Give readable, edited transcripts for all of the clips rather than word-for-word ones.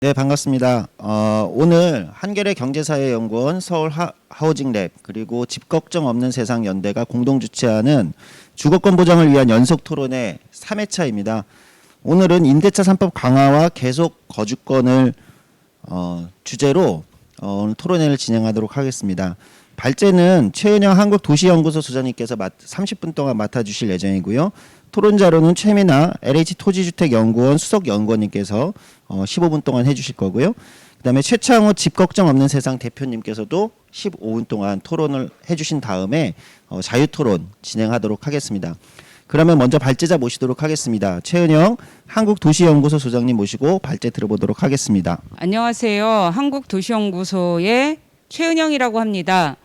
네, 반갑습니다. 오늘 한겨레 경제사회연구원 서울 하우징랩 그리고 집 걱정 없는 세상 연대가 공동 주최하는 주거권 보장을 위한 연속 토론회 3회차입니다. 오늘은 임대차 3법 강화와 계속 거주권을 주제로 오늘 토론회를 진행하도록 하겠습니다. 발제는 최은영 한국도시연구소 소장님께서 30분 동안 맡아주실 예정이고요. 토론자로는 최민아 LH토지주택연구원 수석연구원님께서 15분 동안 해주실 거고요. 그다음에 최창호 집 걱정 없는 세상 대표님께서도 15분 동안 토론을 해주신 다음에 자유토론 진행하도록 하겠습니다. 그러면 먼저 발제자 모시도록 하겠습니다. 최은영 한국도시연구소 소장님 모시고 발제 들어보도록 하겠습니다. 안녕하세요. 한국도시연구소의 최은영이라고 합니다.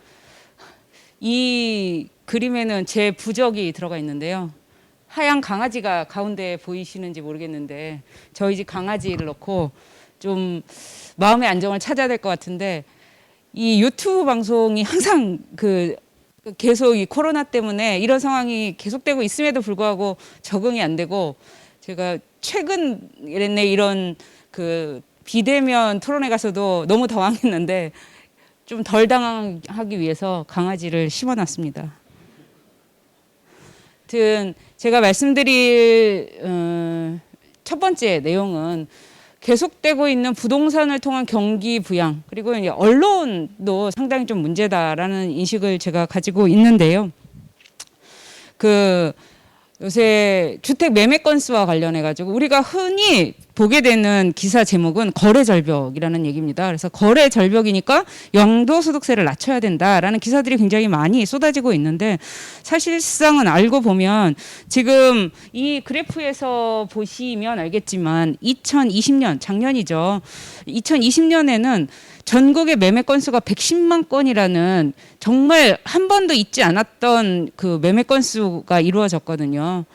이 그림에는 제 부적이 들어가 있는데요. 하얀 강아지가 가운데 보이시는지 모르겠는데 저희 집 강아지를 넣고 좀 마음의 안정을 찾아야 될 것 같은데 이 유튜브 방송이 항상 계속 이 코로나 때문에 이런 상황이 계속되고 있음에도 불구하고 적응이 안 되고 제가 최근에 이런 비대면 토론회 가서도 너무 당황했는데 좀 덜 당황하기 위해서 강아지를 심어놨습니다. 하여튼 제가 말씀드릴 첫 번째 내용은 계속되고 있는 부동산을 통한 경기 부양 그리고 이제 언론도 상당히 좀 문제다라는 인식을 제가 가지고 있는데요. 요새 주택 매매 건수와 관련해 가지고 우리가 흔히 보게 되는 기사 제목은 거래 절벽이라는 얘기입니다. 그래서 거래 절벽이니까 양도소득세를 낮춰야 된다라는 기사들이 굉장히 많이 쏟아지고 있는데 사실상은 알고 보면 지금 이 그래프에서 보시면 알겠지만 2020년 작년이죠. 2020년에는 전국의 매매 건수가 110만 건이라는 정말 한 번도 있지 않았던 그 매매 건수가 이루어졌거든요.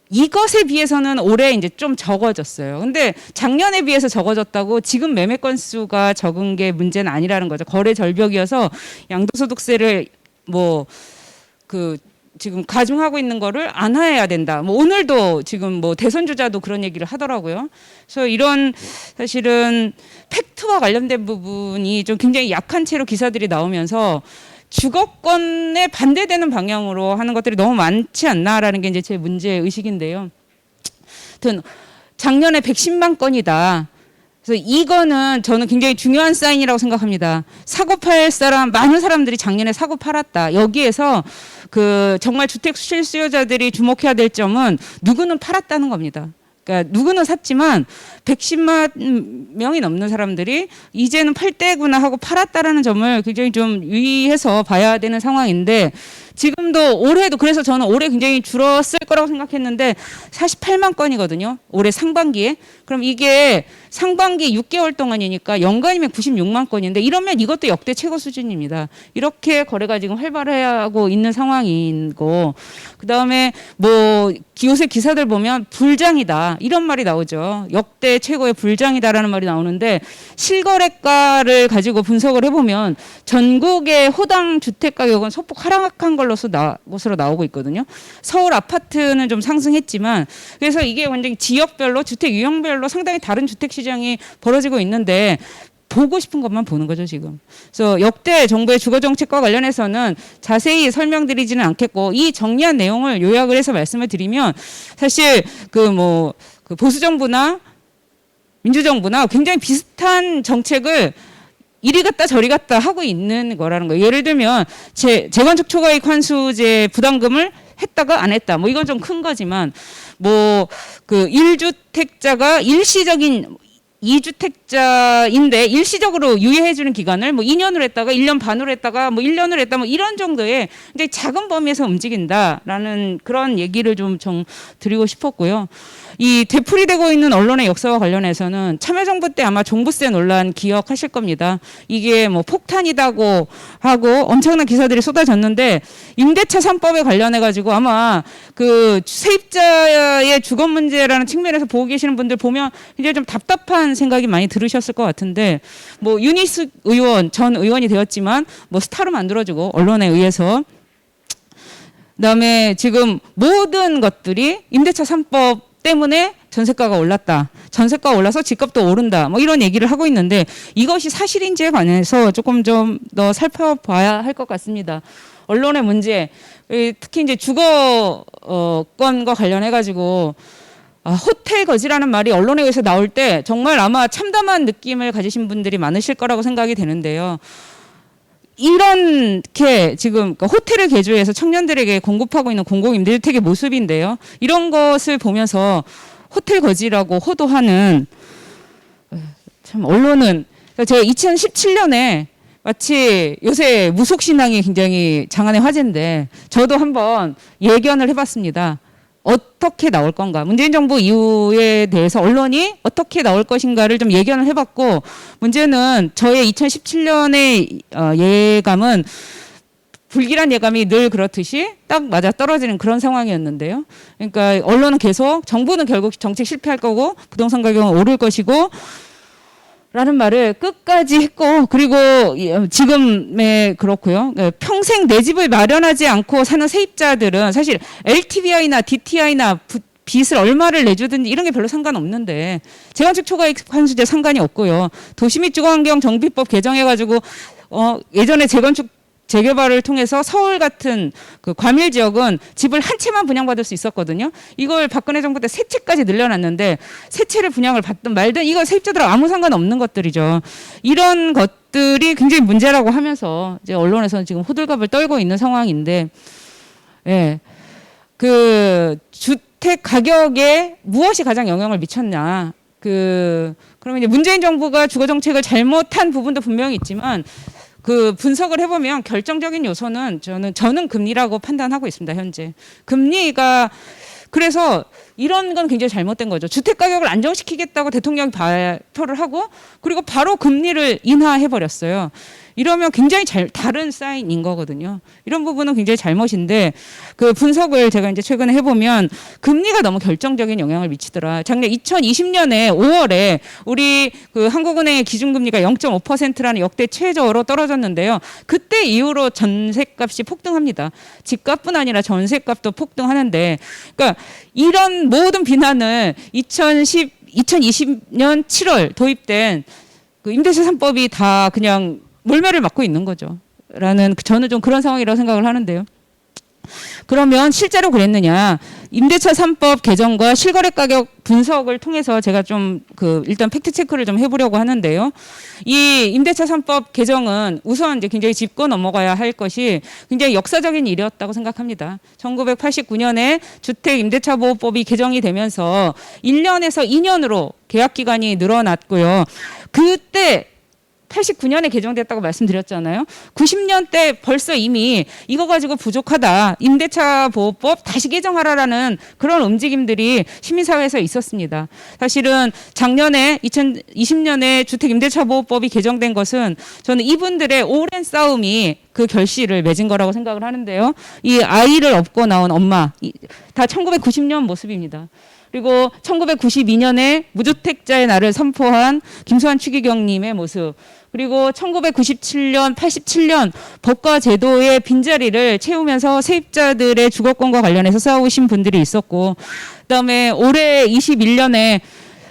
이것에 비해서는 올해 이제 좀 적어졌어요. 근데 작년에 비해서 적어졌다고 지금 매매 건수가 적은 게 문제는 아니라는 거죠. 거래 절벽이어서 양도소득세를 지금 가중하고 있는 거를 안 해야 된다. 오늘도 지금 대선 주자도 그런 얘기를 하더라고요. 그래서 이런 사실은 팩트와 관련된 부분이 좀 굉장히 약한 채로 기사들이 나오면서 주거권에 반대되는 방향으로 하는 것들이 너무 많지 않나라는 게 이제 제 문제 의식인데요. 하여튼 작년에 110만 건이다. 그래서 이거는 저는 굉장히 중요한 사인이라고 생각합니다. 사고 팔 사람, 많은 사람들이 작년에 사고 팔았다. 여기에서 정말 주택 실수요자들이 주목해야 될 점은 누구는 팔았다는 겁니다. 그러니까 누구는 샀지만 110만 명이 넘는 사람들이 이제는 팔 때구나 하고 팔았다라는 점을 굉장히 좀 유의해서 봐야 되는 상황인데 지금도 올해도 그래서 저는 올해 굉장히 줄었을 거라고 생각했는데 48만 건이거든요. 올해 상반기에. 그럼 이게 상반기 6개월 동안이니까 연간이면 96만 건인데 이러면 이것도 역대 최고 수준입니다. 이렇게 거래가 지금 활발하고 있는 상황이고 그다음에 요새 기사들 보면 불장이다 이런 말이 나오죠. 역대 최고의 불장이다라는 말이 나오는데 실거래가를 가지고 분석을 해보면 전국의 호당 주택 가격은 소폭 하락한 것으로 나오고 있거든요. 서울 아파트는 좀 상승했지만 그래서 이게 완전히 지역별로 주택 유형별로 상당히 다른 주택 시장이 벌어지고 있는데 보고 싶은 것만 보는 거죠 지금. 그래서 역대 정부의 주거 정책과 관련해서는 자세히 설명드리지는 않겠고 이 정리한 내용을 요약을 해서 말씀을 드리면 사실 보수 정부나 민주정부나 굉장히 비슷한 정책을 이리 갔다 저리 갔다 하고 있는 거라는 거예요. 예를 들면 재건축 초과이익 환수제 부담금을 했다가 안 했다. 이건 좀 큰 거지만 1주택자가 일시적인 2주택자인데 일시적으로 유예해주는 기간을 2년으로 했다가 1년 반으로 했다가 1년으로 했다 이런 정도의 굉장히 작은 범위에서 움직인다라는 그런 얘기를 좀 드리고 싶었고요. 이 되풀이되고 있는 언론의 역사와 관련해서는 참여정부 때 아마 종부세 논란 기억하실 겁니다. 이게 폭탄이다고 하고 엄청난 기사들이 쏟아졌는데 임대차 3법에 관련해 가지고 아마 세입자의 주거 문제라는 측면에서 보고 계시는 분들 보면 굉장히 좀 답답한 생각이 많이 들으셨을 것 같은데 유니스 의원 전 의원이 되었지만 스타로 만들어지고 언론에 의해서 그다음에 지금 모든 것들이 임대차 3법 때문에 전세가가 올랐다. 전세가가 올라서 집값도 오른다. 뭐 이런 얘기를 하고 있는데 이것이 사실인지에 관해서 조금 좀 더 살펴봐야 할 것 같습니다. 언론의 문제, 특히 이제 주거권과 관련해 가지고 호텔 거지라는 말이 언론에 의해서 나올 때 정말 아마 참담한 느낌을 가지신 분들이 많으실 거라고 생각이 되는데요. 이렇게 지금 호텔을 개조해서 청년들에게 공급하고 있는 공공임대주택의 모습인데요. 이런 것을 보면서 호텔 거지라고 호도하는 참 언론은 제가 2017년에 마치 요새 무속신앙이 굉장히 장안의 화제인데 저도 한번 예견을 해봤습니다. 어떻게 나올 건가. 문재인 정부 이후에 대해서 언론이 어떻게 나올 것인가를 좀 예견을 해봤고 문제는 저의 2017년의 예감은 불길한 예감이 늘 그렇듯이 딱 맞아 떨어지는 그런 상황이었는데요. 그러니까 언론은 계속 정부는 결국 정책 실패할 거고 부동산 가격은 오를 것이고 라는 말을 끝까지 했고 그리고 지금에 그렇고요. 평생 내 집을 마련하지 않고 사는 세입자들은 사실 LTVI나 DTI나 빚을 얼마를 내주든지 이런 게 별로 상관없는데 재건축 초과이익 환수제 상관이 없고요. 도시 및 주거환경 정비법 개정해가지고 예전에 재건축 재개발을 통해서 서울 같은 그 과밀 지역은 집을 한 채만 분양받을 수 있었거든요. 이걸 박근혜 정부 때 세 채까지 늘려놨는데 세 채를 분양을 받든 말든 이거 세입자들하고 아무 상관없는 것들이죠. 이런 것들이 굉장히 문제라고 하면서 이제 언론에서는 지금 호들갑을 떨고 있는 상황인데, 예, 그 주택 가격에 무엇이 가장 영향을 미쳤냐? 그러면 이제 문재인 정부가 주거 정책을 잘못한 부분도 분명히 있지만. 그 분석을 해보면 결정적인 요소는 저는 금리라고 판단하고 있습니다. 현재 금리가 그래서 이런 건 굉장히 잘못된 거죠. 주택 가격을 안정시키겠다고 대통령이 발표를 하고 그리고 바로 금리를 인하해 버렸어요. 이러면 굉장히 다른 사인인 거거든요. 이런 부분은 굉장히 잘못인데 그 분석을 제가 이제 최근에 해보면 금리가 너무 결정적인 영향을 미치더라. 작년 2020년에 5월에 우리 그 한국은행의 기준금리가 0.5%라는 역대 최저로 떨어졌는데요. 그때 이후로 전세값이 폭등합니다. 집값뿐 아니라 전세값도 폭등하는데, 그러니까 이런 모든 비난을 2020년 7월 도입된 그 임대차 3법이 다 그냥 몰매를 맞고 있는 거죠. 라는 저는 좀 그런 상황이라고 생각을 하는데요. 그러면 실제로 그랬느냐? 임대차 3법 개정과 실거래 가격 분석을 통해서 제가 좀 일단 팩트 체크를 좀 해보려고 하는데요. 이 임대차 3법 개정은 우선 이제 굉장히 짚고 넘어가야 할 것이 굉장히 역사적인 일이었다고 생각합니다. 1989년에 주택 임대차 보호법이 개정이 되면서 1년에서 2년으로 계약 기간이 늘어났고요. 그때 89년에 개정됐다고 말씀드렸잖아요. 90년대 벌써 이미 이거 가지고 부족하다. 임대차 보호법 다시 개정하라라는 그런 움직임들이 시민사회에서 있었습니다. 사실은 작년에 2020년에 주택 임대차 보호법이 개정된 것은 저는 이분들의 오랜 싸움이 그 결실을 맺은 거라고 생각을 하는데요. 이 아이를 업고 나온 엄마, 다 1990년 모습입니다. 그리고 1992년에 무주택자의 날을 선포한 김수환 추기경님의 모습. 그리고 1997년, 87년 법과 제도의 빈자리를 채우면서 세입자들의 주거권과 관련해서 싸우신 분들이 있었고, 그다음에 올해 21년에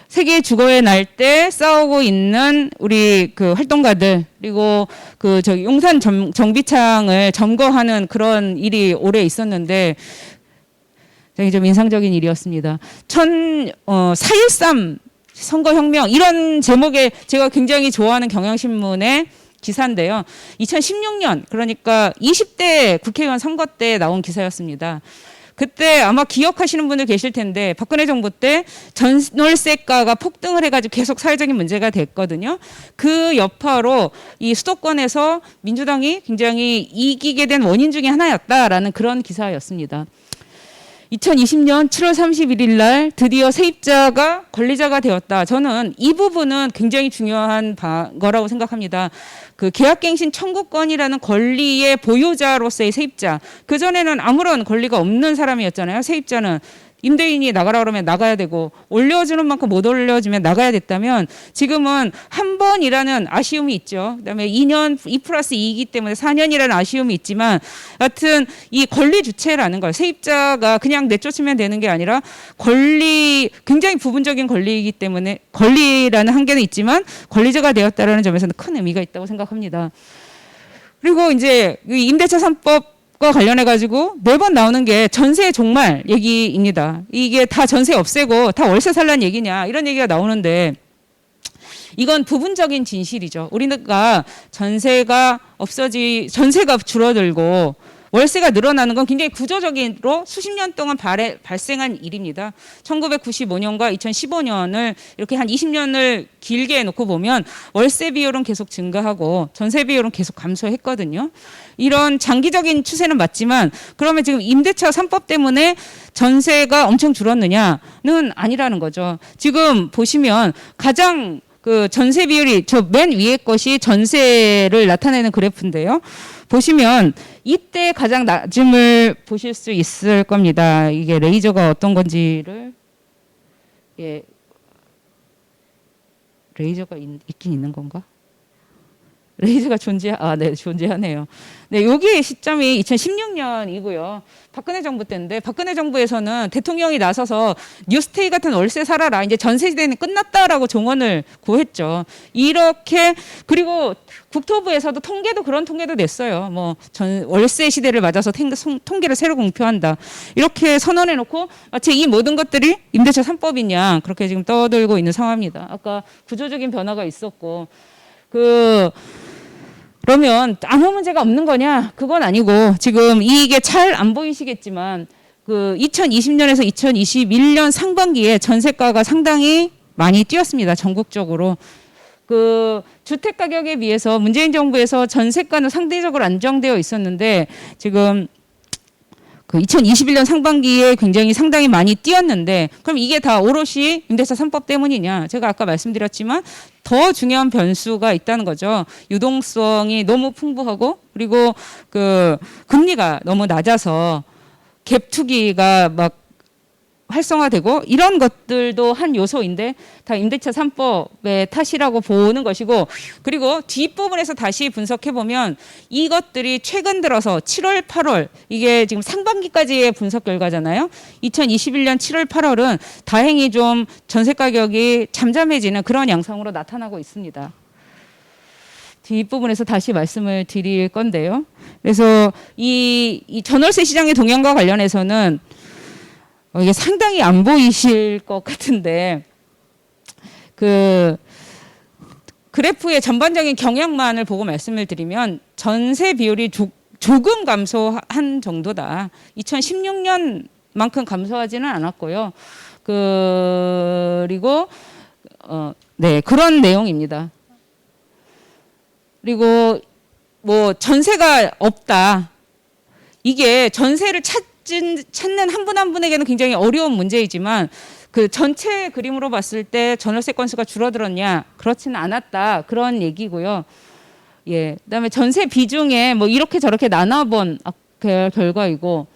세계 주거의 날 때 싸우고 있는 우리 그 활동가들, 그리고 용산 정비창을 점거하는 그런 일이 올해 있었는데, 굉장히 좀 인상적인 일이었습니다. 4.13 선거혁명 이런 제목의 제가 굉장히 좋아하는 경향신문의 기사인데요. 2016년 그러니까 20대 국회의원 선거 때 나온 기사였습니다. 그때 아마 기억하시는 분들 계실 텐데 박근혜 정부 때 전월세가가 폭등을 해가지고 계속 사회적인 문제가 됐거든요. 그 여파로 이 수도권에서 민주당이 굉장히 이기게 된 원인 중에 하나였다라는 그런 기사였습니다. 2020년 7월 31일 날 드디어 세입자가 권리자가 되었다. 저는 이 부분은 굉장히 중요한 거라고 생각합니다. 그 계약갱신 청구권이라는 권리의 보유자로서의 세입자. 그전에는 아무런 권리가 없는 사람이었잖아요. 세입자는 임대인이 나가라 그러면 나가야 되고 올려주는 만큼 못 올려주면 나가야 됐다면 지금은 한 번이라는 아쉬움이 있죠. 그다음에 2년 2+2이기 때문에 4년이라는 아쉬움이 있지만 하여튼 이 권리 주체라는 걸 세입자가 그냥 내쫓으면 되는 게 아니라 권리 굉장히 부분적인 권리이기 때문에 권리라는 한계는 있지만 권리자가 되었다라는 점에서는 큰 의미가 있다고 생각합니다. 그리고 이제 이 임대차 3법 과 관련해 가지고 매번 나오는 게 전세 종말 얘기입니다. 이게 다 전세 없애고 다 월세 살란 얘기냐 이런 얘기가 나오는데 이건 부분적인 진실이죠. 우리가 전세가 줄어들고 월세가 늘어나는 건 굉장히 구조적으로 수십 년 동안 발생한 일입니다. 1995년과 2015년을 이렇게 한 20년을 길게 해놓고 보면 월세 비율은 계속 증가하고 전세 비율은 계속 감소했거든요. 이런 장기적인 추세는 맞지만 그러면 지금 임대차 3법 때문에 전세가 엄청 줄었느냐는 아니라는 거죠. 지금 보시면 가장 그 전세 비율이 저 맨 위에 것이 전세를 나타내는 그래프인데요. 보시면 이때 가장 낮음을 보실 수 있을 겁니다. 이게 레이저가 어떤 건지를 레이저가 있긴 있는 건가? 레이저가 존재하네요. 네, 여기 시점이 2016년이고요. 박근혜 정부 때인데 박근혜 정부에서는 대통령이 나서서 뉴스테이 같은 월세 살아라. 이제 전세 시대는 끝났다라고 종언을 구했죠. 이렇게 그리고 국토부에서도 그런 통계도 냈어요. 뭐 월세 시대를 맞아서 통계를 새로 공표한다. 이렇게 선언해 놓고 마치 이 모든 것들이 임대차 3법이냐 그렇게 지금 떠들고 있는 상황입니다. 아까 구조적인 변화가 있었고 그러면 아무 문제가 없는 거냐? 그건 아니고 지금 이게 잘 안 보이시겠지만 그 2020년에서 2021년 상반기에 전세가가 상당히 많이 뛰었습니다. 전국적으로. 그 주택 가격에 비해서 문재인 정부에서 전세가는 상대적으로 안정되어 있었는데 지금 그 2021년 상반기에 상당히 많이 뛰었는데 그럼 이게 다 오롯이 임대차 3법 때문이냐? 제가 아까 말씀드렸지만 더 중요한 변수가 있다는 거죠. 유동성이 너무 풍부하고 그리고 그 금리가 너무 낮아서 갭 투기가 막 활성화되고 이런 것들도 한 요소인데 다 임대차 3법의 탓이라고 보는 것이고 그리고 뒷부분에서 다시 분석해 보면 이것들이 최근 들어서 7월, 8월 이게 지금 상반기까지의 분석 결과잖아요. 2021년 7월, 8월은 다행히 좀 전세 가격이 잠잠해지는 그런 양상으로 나타나고 있습니다. 뒷부분에서 다시 말씀을 드릴 건데요. 그래서 이 전월세 시장의 동향과 관련해서는 이게 상당히 안 보이실 것 같은데 그 그래프의 전반적인 경향만을 보고 말씀을 드리면 전세 비율이 조금 감소한 정도다. 2016년만큼 감소하지는 않았고요. 그리고 그런 내용입니다. 그리고 뭐 전세가 없다. 이게 전세를 찾는 한 분 한 분에게는 굉장히 어려운 문제이지만 그 전체 그림으로 봤을 때 전월세 건수가 줄어들었냐? 그렇지는 않았다. 그런 얘기고요. 예. 그다음에 전세 비중에 뭐 이렇게 저렇게 나눠본 결과이고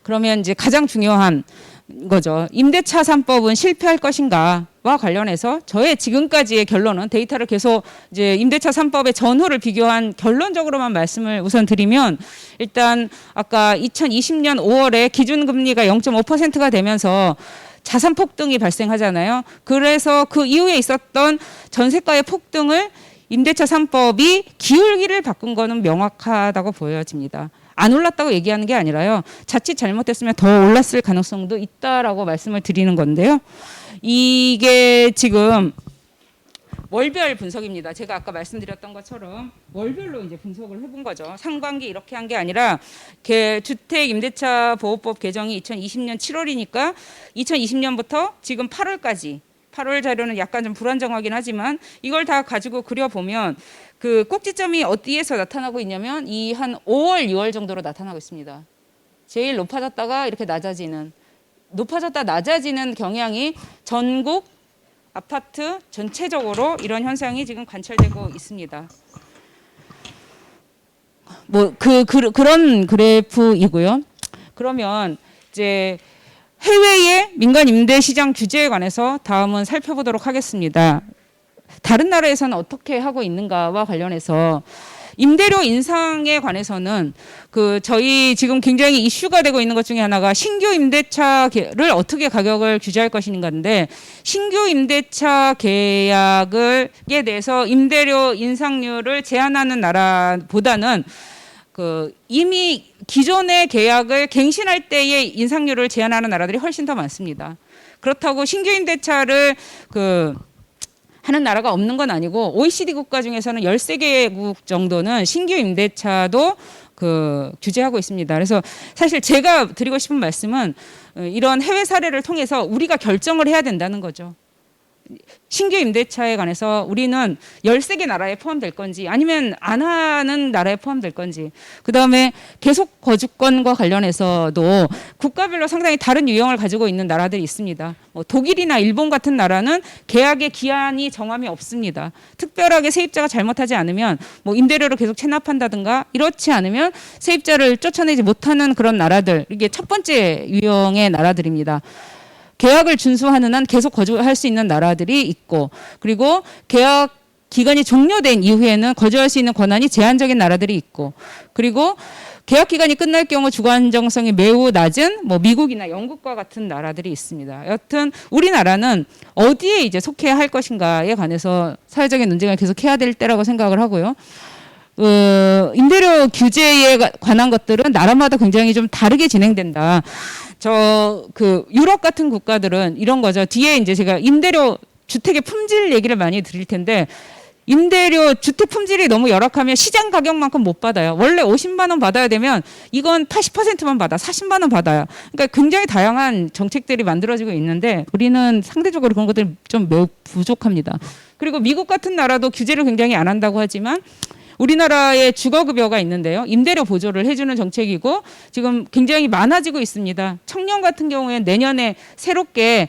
그러면 이제 가장 중요한 거죠. 임대차 3법은 실패할 것인가와 관련해서 저의 지금까지의 결론은 데이터를 계속 이제 임대차 3법의 전후를 비교한 결론적으로만 말씀을 우선 드리면 일단 아까 2020년 5월에 기준금리가 0.5%가 되면서 자산 폭등이 발생하잖아요. 그래서 그 이후에 있었던 전세가의 폭등을 임대차 3법이 기울기를 바꾼 거는 명확하다고 보여집니다. 안 올랐다고 얘기하는 게 아니라요. 자칫 잘못됐으면 더 올랐을 가능성도 있다라고 말씀을 드리는 건데요. 이게 지금 월별 분석입니다. 제가 아까 말씀드렸던 것처럼 월별로 이제 분석을 해본 거죠. 상반기 이렇게 한 게 아니라 주택 임대차 보호법 개정이 2020년 7월이니까 2020년부터 지금 8월까지 8월 자료는 약간 좀 불안정하긴 하지만 이걸 다 가지고 그려보면 그 꼭지점이 어디에서 나타나고 있냐면 이 한 5월, 6월 정도로 나타나고 있습니다. 제일 높아졌다가 이렇게 높아졌다 낮아지는 경향이 전국 아파트 전체적으로 이런 현상이 지금 관찰되고 있습니다. 뭐 그런 그래프이고요. 그러면 이제 해외의 민간 임대 시장 규제에 관해서 다음은 살펴보도록 하겠습니다. 다른 나라에서는 어떻게 하고 있는가와 관련해서 임대료 인상에 관해서는 저희 지금 굉장히 이슈가 되고 있는 것 중에 하나가 신규 임대차를 어떻게 가격을 규제할 것인가인데, 신규 임대차 계약에 대해서 임대료 인상률을 제한하는 나라보다는 이미 기존의 계약을 갱신할 때의 인상률을 제한하는 나라들이 훨씬 더 많습니다. 그렇다고 신규 임대차를 하는 나라가 없는 건 아니고, OECD 국가 중에서는 13개국 정도는 신규 임대차도 규제하고 있습니다. 그래서 사실 제가 드리고 싶은 말씀은 이런 해외 사례를 통해서 우리가 결정을 해야 된다는 거죠. 신규 임대차에 관해서 우리는 13개 나라에 포함될 건지 아니면 안 하는 나라에 포함될 건지, 그다음에 계속 거주권과 관련해서도 국가별로 상당히 다른 유형을 가지고 있는 나라들이 있습니다. 독일이나 일본 같은 나라는 계약의 기한이 정함이 없습니다. 특별하게 세입자가 잘못하지 않으면 임대료를 계속 체납한다든가 이렇지 않으면 세입자를 쫓아내지 못하는 그런 나라들, 이게 첫 번째 유형의 나라들입니다. 계약을 준수하는 한 계속 거주할 수 있는 나라들이 있고, 그리고 계약 기간이 종료된 이후에는 거주할 수 있는 권한이 제한적인 나라들이 있고, 그리고 계약 기간이 끝날 경우 주거 안정성이 매우 낮은 미국이나 영국과 같은 나라들이 있습니다. 여튼 우리나라는 어디에 이제 속해야 할 것인가에 관해서 사회적인 논쟁을 계속 해야 될 때라고 생각을 하고요. 임대료 규제에 관한 것들은 나라마다 굉장히 좀 다르게 진행된다. 유럽 같은 국가들은 이런 거죠. 뒤에 이제 제가 임대료 주택의 품질 얘기를 많이 드릴 텐데, 임대료 주택 품질이 너무 열악하면 시장 가격만큼 못 받아요. 원래 50만 원 받아야 되면 이건 80%만 받아, 40만 원 받아요. 그러니까 굉장히 다양한 정책들이 만들어지고 있는데 우리는 상대적으로 그런 것들이 좀 매우 부족합니다. 그리고 미국 같은 나라도 규제를 굉장히 안 한다고 하지만 우리나라에 주거급여가 있는데요. 임대료 보조를 해주는 정책이고 지금 굉장히 많아지고 있습니다. 청년 같은 경우에는 내년에 새롭게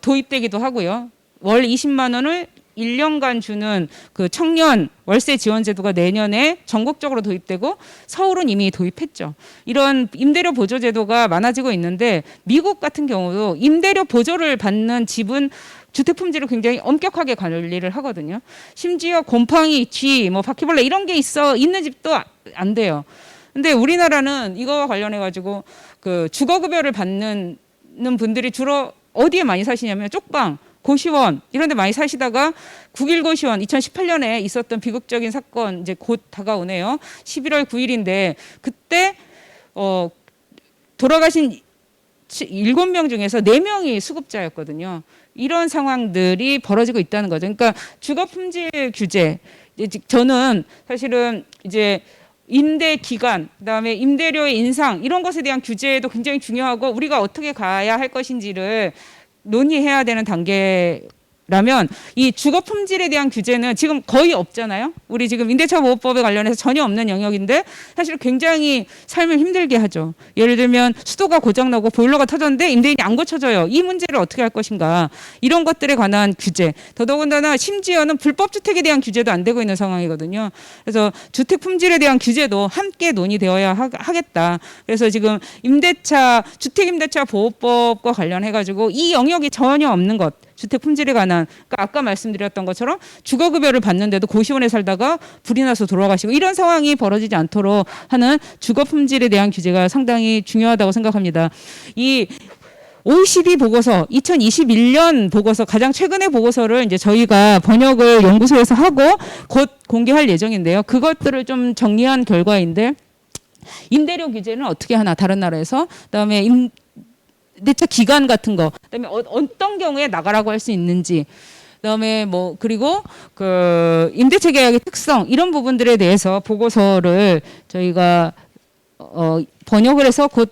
도입되기도 하고요. 월 20만 원을 1년간 주는 청년 월세 지원 제도가 내년에 전국적으로 도입되고 서울은 이미 도입했죠. 이런 임대료 보조 제도가 많아지고 있는데 미국 같은 경우도 임대료 보조를 받는 집은 주택 품질을 굉장히 엄격하게 관리를 하거든요. 심지어 곰팡이, 쥐, 바퀴벌레 이런 게 있는 집도 안 돼요. 근데 우리나라는 이거와 관련해 가지고 주거급여를 받는 분들이 주로 어디에 많이 사시냐면 쪽방, 고시원 이런 데 많이 사시다가 9.1 고시원 2018년에 있었던 비극적인 사건 이제 곧 다가오네요. 11월 9일인데 그때 돌아가신 7명 중에서 4명이 수급자였거든요. 이런 상황들이 벌어지고 있다는 거죠. 그러니까 주거 품질 규제, 저는 사실은 이제 임대 기간, 그다음에 임대료의 인상 이런 것에 대한 규제도 굉장히 중요하고 우리가 어떻게 가야 할 것인지를 논의해야 되는 단계라면 이 주거 품질에 대한 규제는 지금 거의 없잖아요. 우리 지금 임대차 보호법에 관련해서 전혀 없는 영역인데 사실 굉장히 삶을 힘들게 하죠. 예를 들면 수도가 고장나고 보일러가 터졌는데 임대인이 안 고쳐줘요. 이 문제를 어떻게 할 것인가. 이런 것들에 관한 규제. 더더군다나 심지어는 불법 주택에 대한 규제도 안 되고 있는 상황이거든요. 그래서 주택 품질에 대한 규제도 함께 논의되어야 하겠다. 그래서 지금 주택임대차 보호법과 관련해 가지고 이 영역이 전혀 없는 것. 주택 품질에 관한, 그러니까 아까 말씀드렸던 것처럼 주거급여를 받는데도 고시원에 살다가 불이 나서 돌아가시고 이런 상황이 벌어지지 않도록 하는 주거 품질에 대한 규제가 상당히 중요하다고 생각합니다. 이 OECD 보고서, 2021년 보고서, 가장 최근의 보고서를 이제 저희가 번역을 연구소에서 하고 곧 공개할 예정인데요. 그것들을 좀 정리한 결과인데, 임대료 규제는 어떻게 하나 다른 나라에서, 그다음에 임대차 기간 같은 거, 그다음에 어떤 경우에 나가라고 할 수 있는지, 그다음에 그리고 임대차 계약의 특성 이런 부분들에 대해서 보고서를 저희가 번역을 해서 곧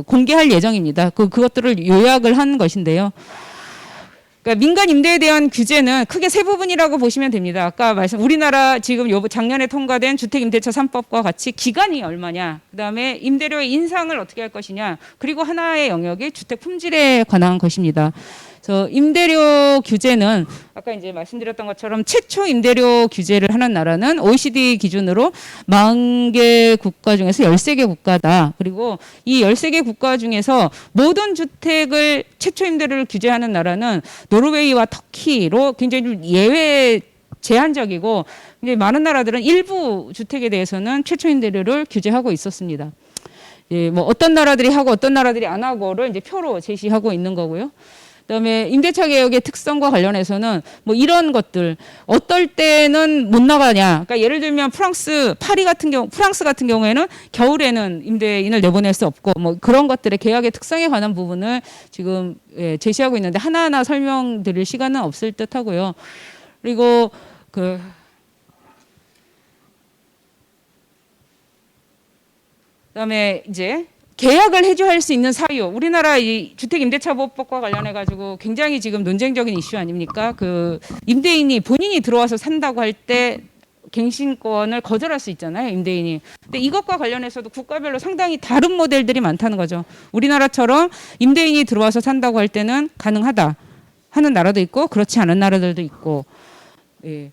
공개할 예정입니다. 그것들을 요약을 한 것인데요. 그러니까 민간 임대에 대한 규제는 크게 세 부분이라고 보시면 됩니다. 아까 우리나라 지금 작년에 통과된 주택임대차 3법과 같이 기간이 얼마냐, 그다음에 임대료의 인상을 어떻게 할 것이냐, 그리고 하나의 영역이 주택 품질에 관한 것입니다. 그래서 임대료 규제는 아까 이제 말씀드렸던 것처럼 최초 임대료 규제를 하는 나라는 OECD 기준으로 40개 국가 중에서 13개 국가다. 그리고 이 13개 국가 중에서 모든 주택을 최초 임대료를 규제하는 나라는 노르웨이와 터키로 굉장히 좀 예외 제한적이고 이제 많은 나라들은 일부 주택에 대해서는 최초 임대료를 규제하고 있었습니다. 예, 뭐 어떤 나라들이 하고 어떤 나라들이 안 하고를 이제 표로 제시하고 있는 거고요. 그다음에 임대차 개혁의 특성과 관련해서는 뭐 이런 것들 어떨 때는 못 나가냐. 그러니까 예를 들면 프랑스 같은 경우에는 겨울에는 임대인을 내보낼 수 없고 뭐 그런 것들의 계약의 특성에 관한 부분을 지금 예, 제시하고 있는데 하나하나 설명드릴 시간은 없을 듯하고요. 그리고 그다음에 이제 계약을 해지할 수 있는 사유. 우리나라 이 주택임대차보호법과 관련해 가지고 굉장히 지금 논쟁적인 이슈 아닙니까? 그 임대인이 본인이 들어와서 산다고 할 때 갱신권을 거절할 수 있잖아요, 임대인이. 근데 이것과 관련해서도 국가별로 상당히 다른 모델들이 많다는 거죠. 우리나라처럼 임대인이 들어와서 산다고 할 때는 가능하다 하는 나라도 있고 그렇지 않은 나라들도 있고. 예.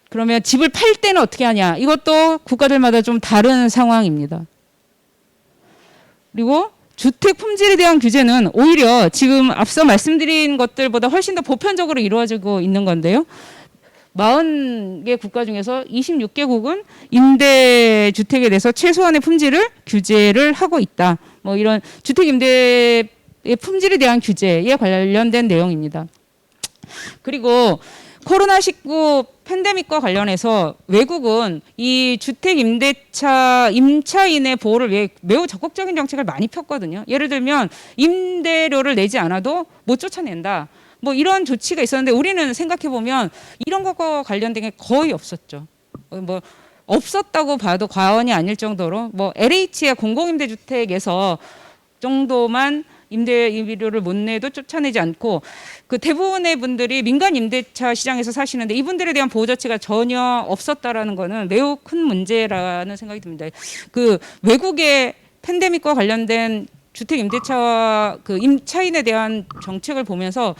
그러면 집을 팔 때는 어떻게 하냐? 이것도 국가들마다 좀 다른 상황입니다. 그리고 주택 품질에 대한 규제는 오히려 지금 앞서 말씀드린 것들보다 훨씬 더 보편적으로 이루어지고 있는 건데요. 40개 국가 중에서 26개국은 임대주택에 대해서 최소한의 품질을 규제를 하고 있다. 뭐 이런 주택 임대의 품질에 대한 규제에 관련된 내용입니다. 그리고 코로나19 팬데믹과 관련해서 외국은 이 주택 임차인의 보호를 매우 적극적인 정책을 많이 폈거든요. 예를 들면 임대료를 내지 않아도 못 쫓아낸다. 뭐 이런 조치가 있었는데 우리는 생각해 보면 이런 것과 관련된 게 거의 없었죠. 뭐 없었다고 봐도 과언이 아닐 정도로 뭐 LH의 공공임대주택에서 정도만 임대료를 못 내도 쫓아내지 않고 그 대부분의 분들이 민간 임대차 시장에서 사시는데 이분들에 대한 보호 조치가 전혀 없었다라는 거는 매우 큰 문제라는 생각이 듭니다. 그 외국의 팬데믹과 관련된 주택 임대차 그 임차인에 대한 정책을 보면서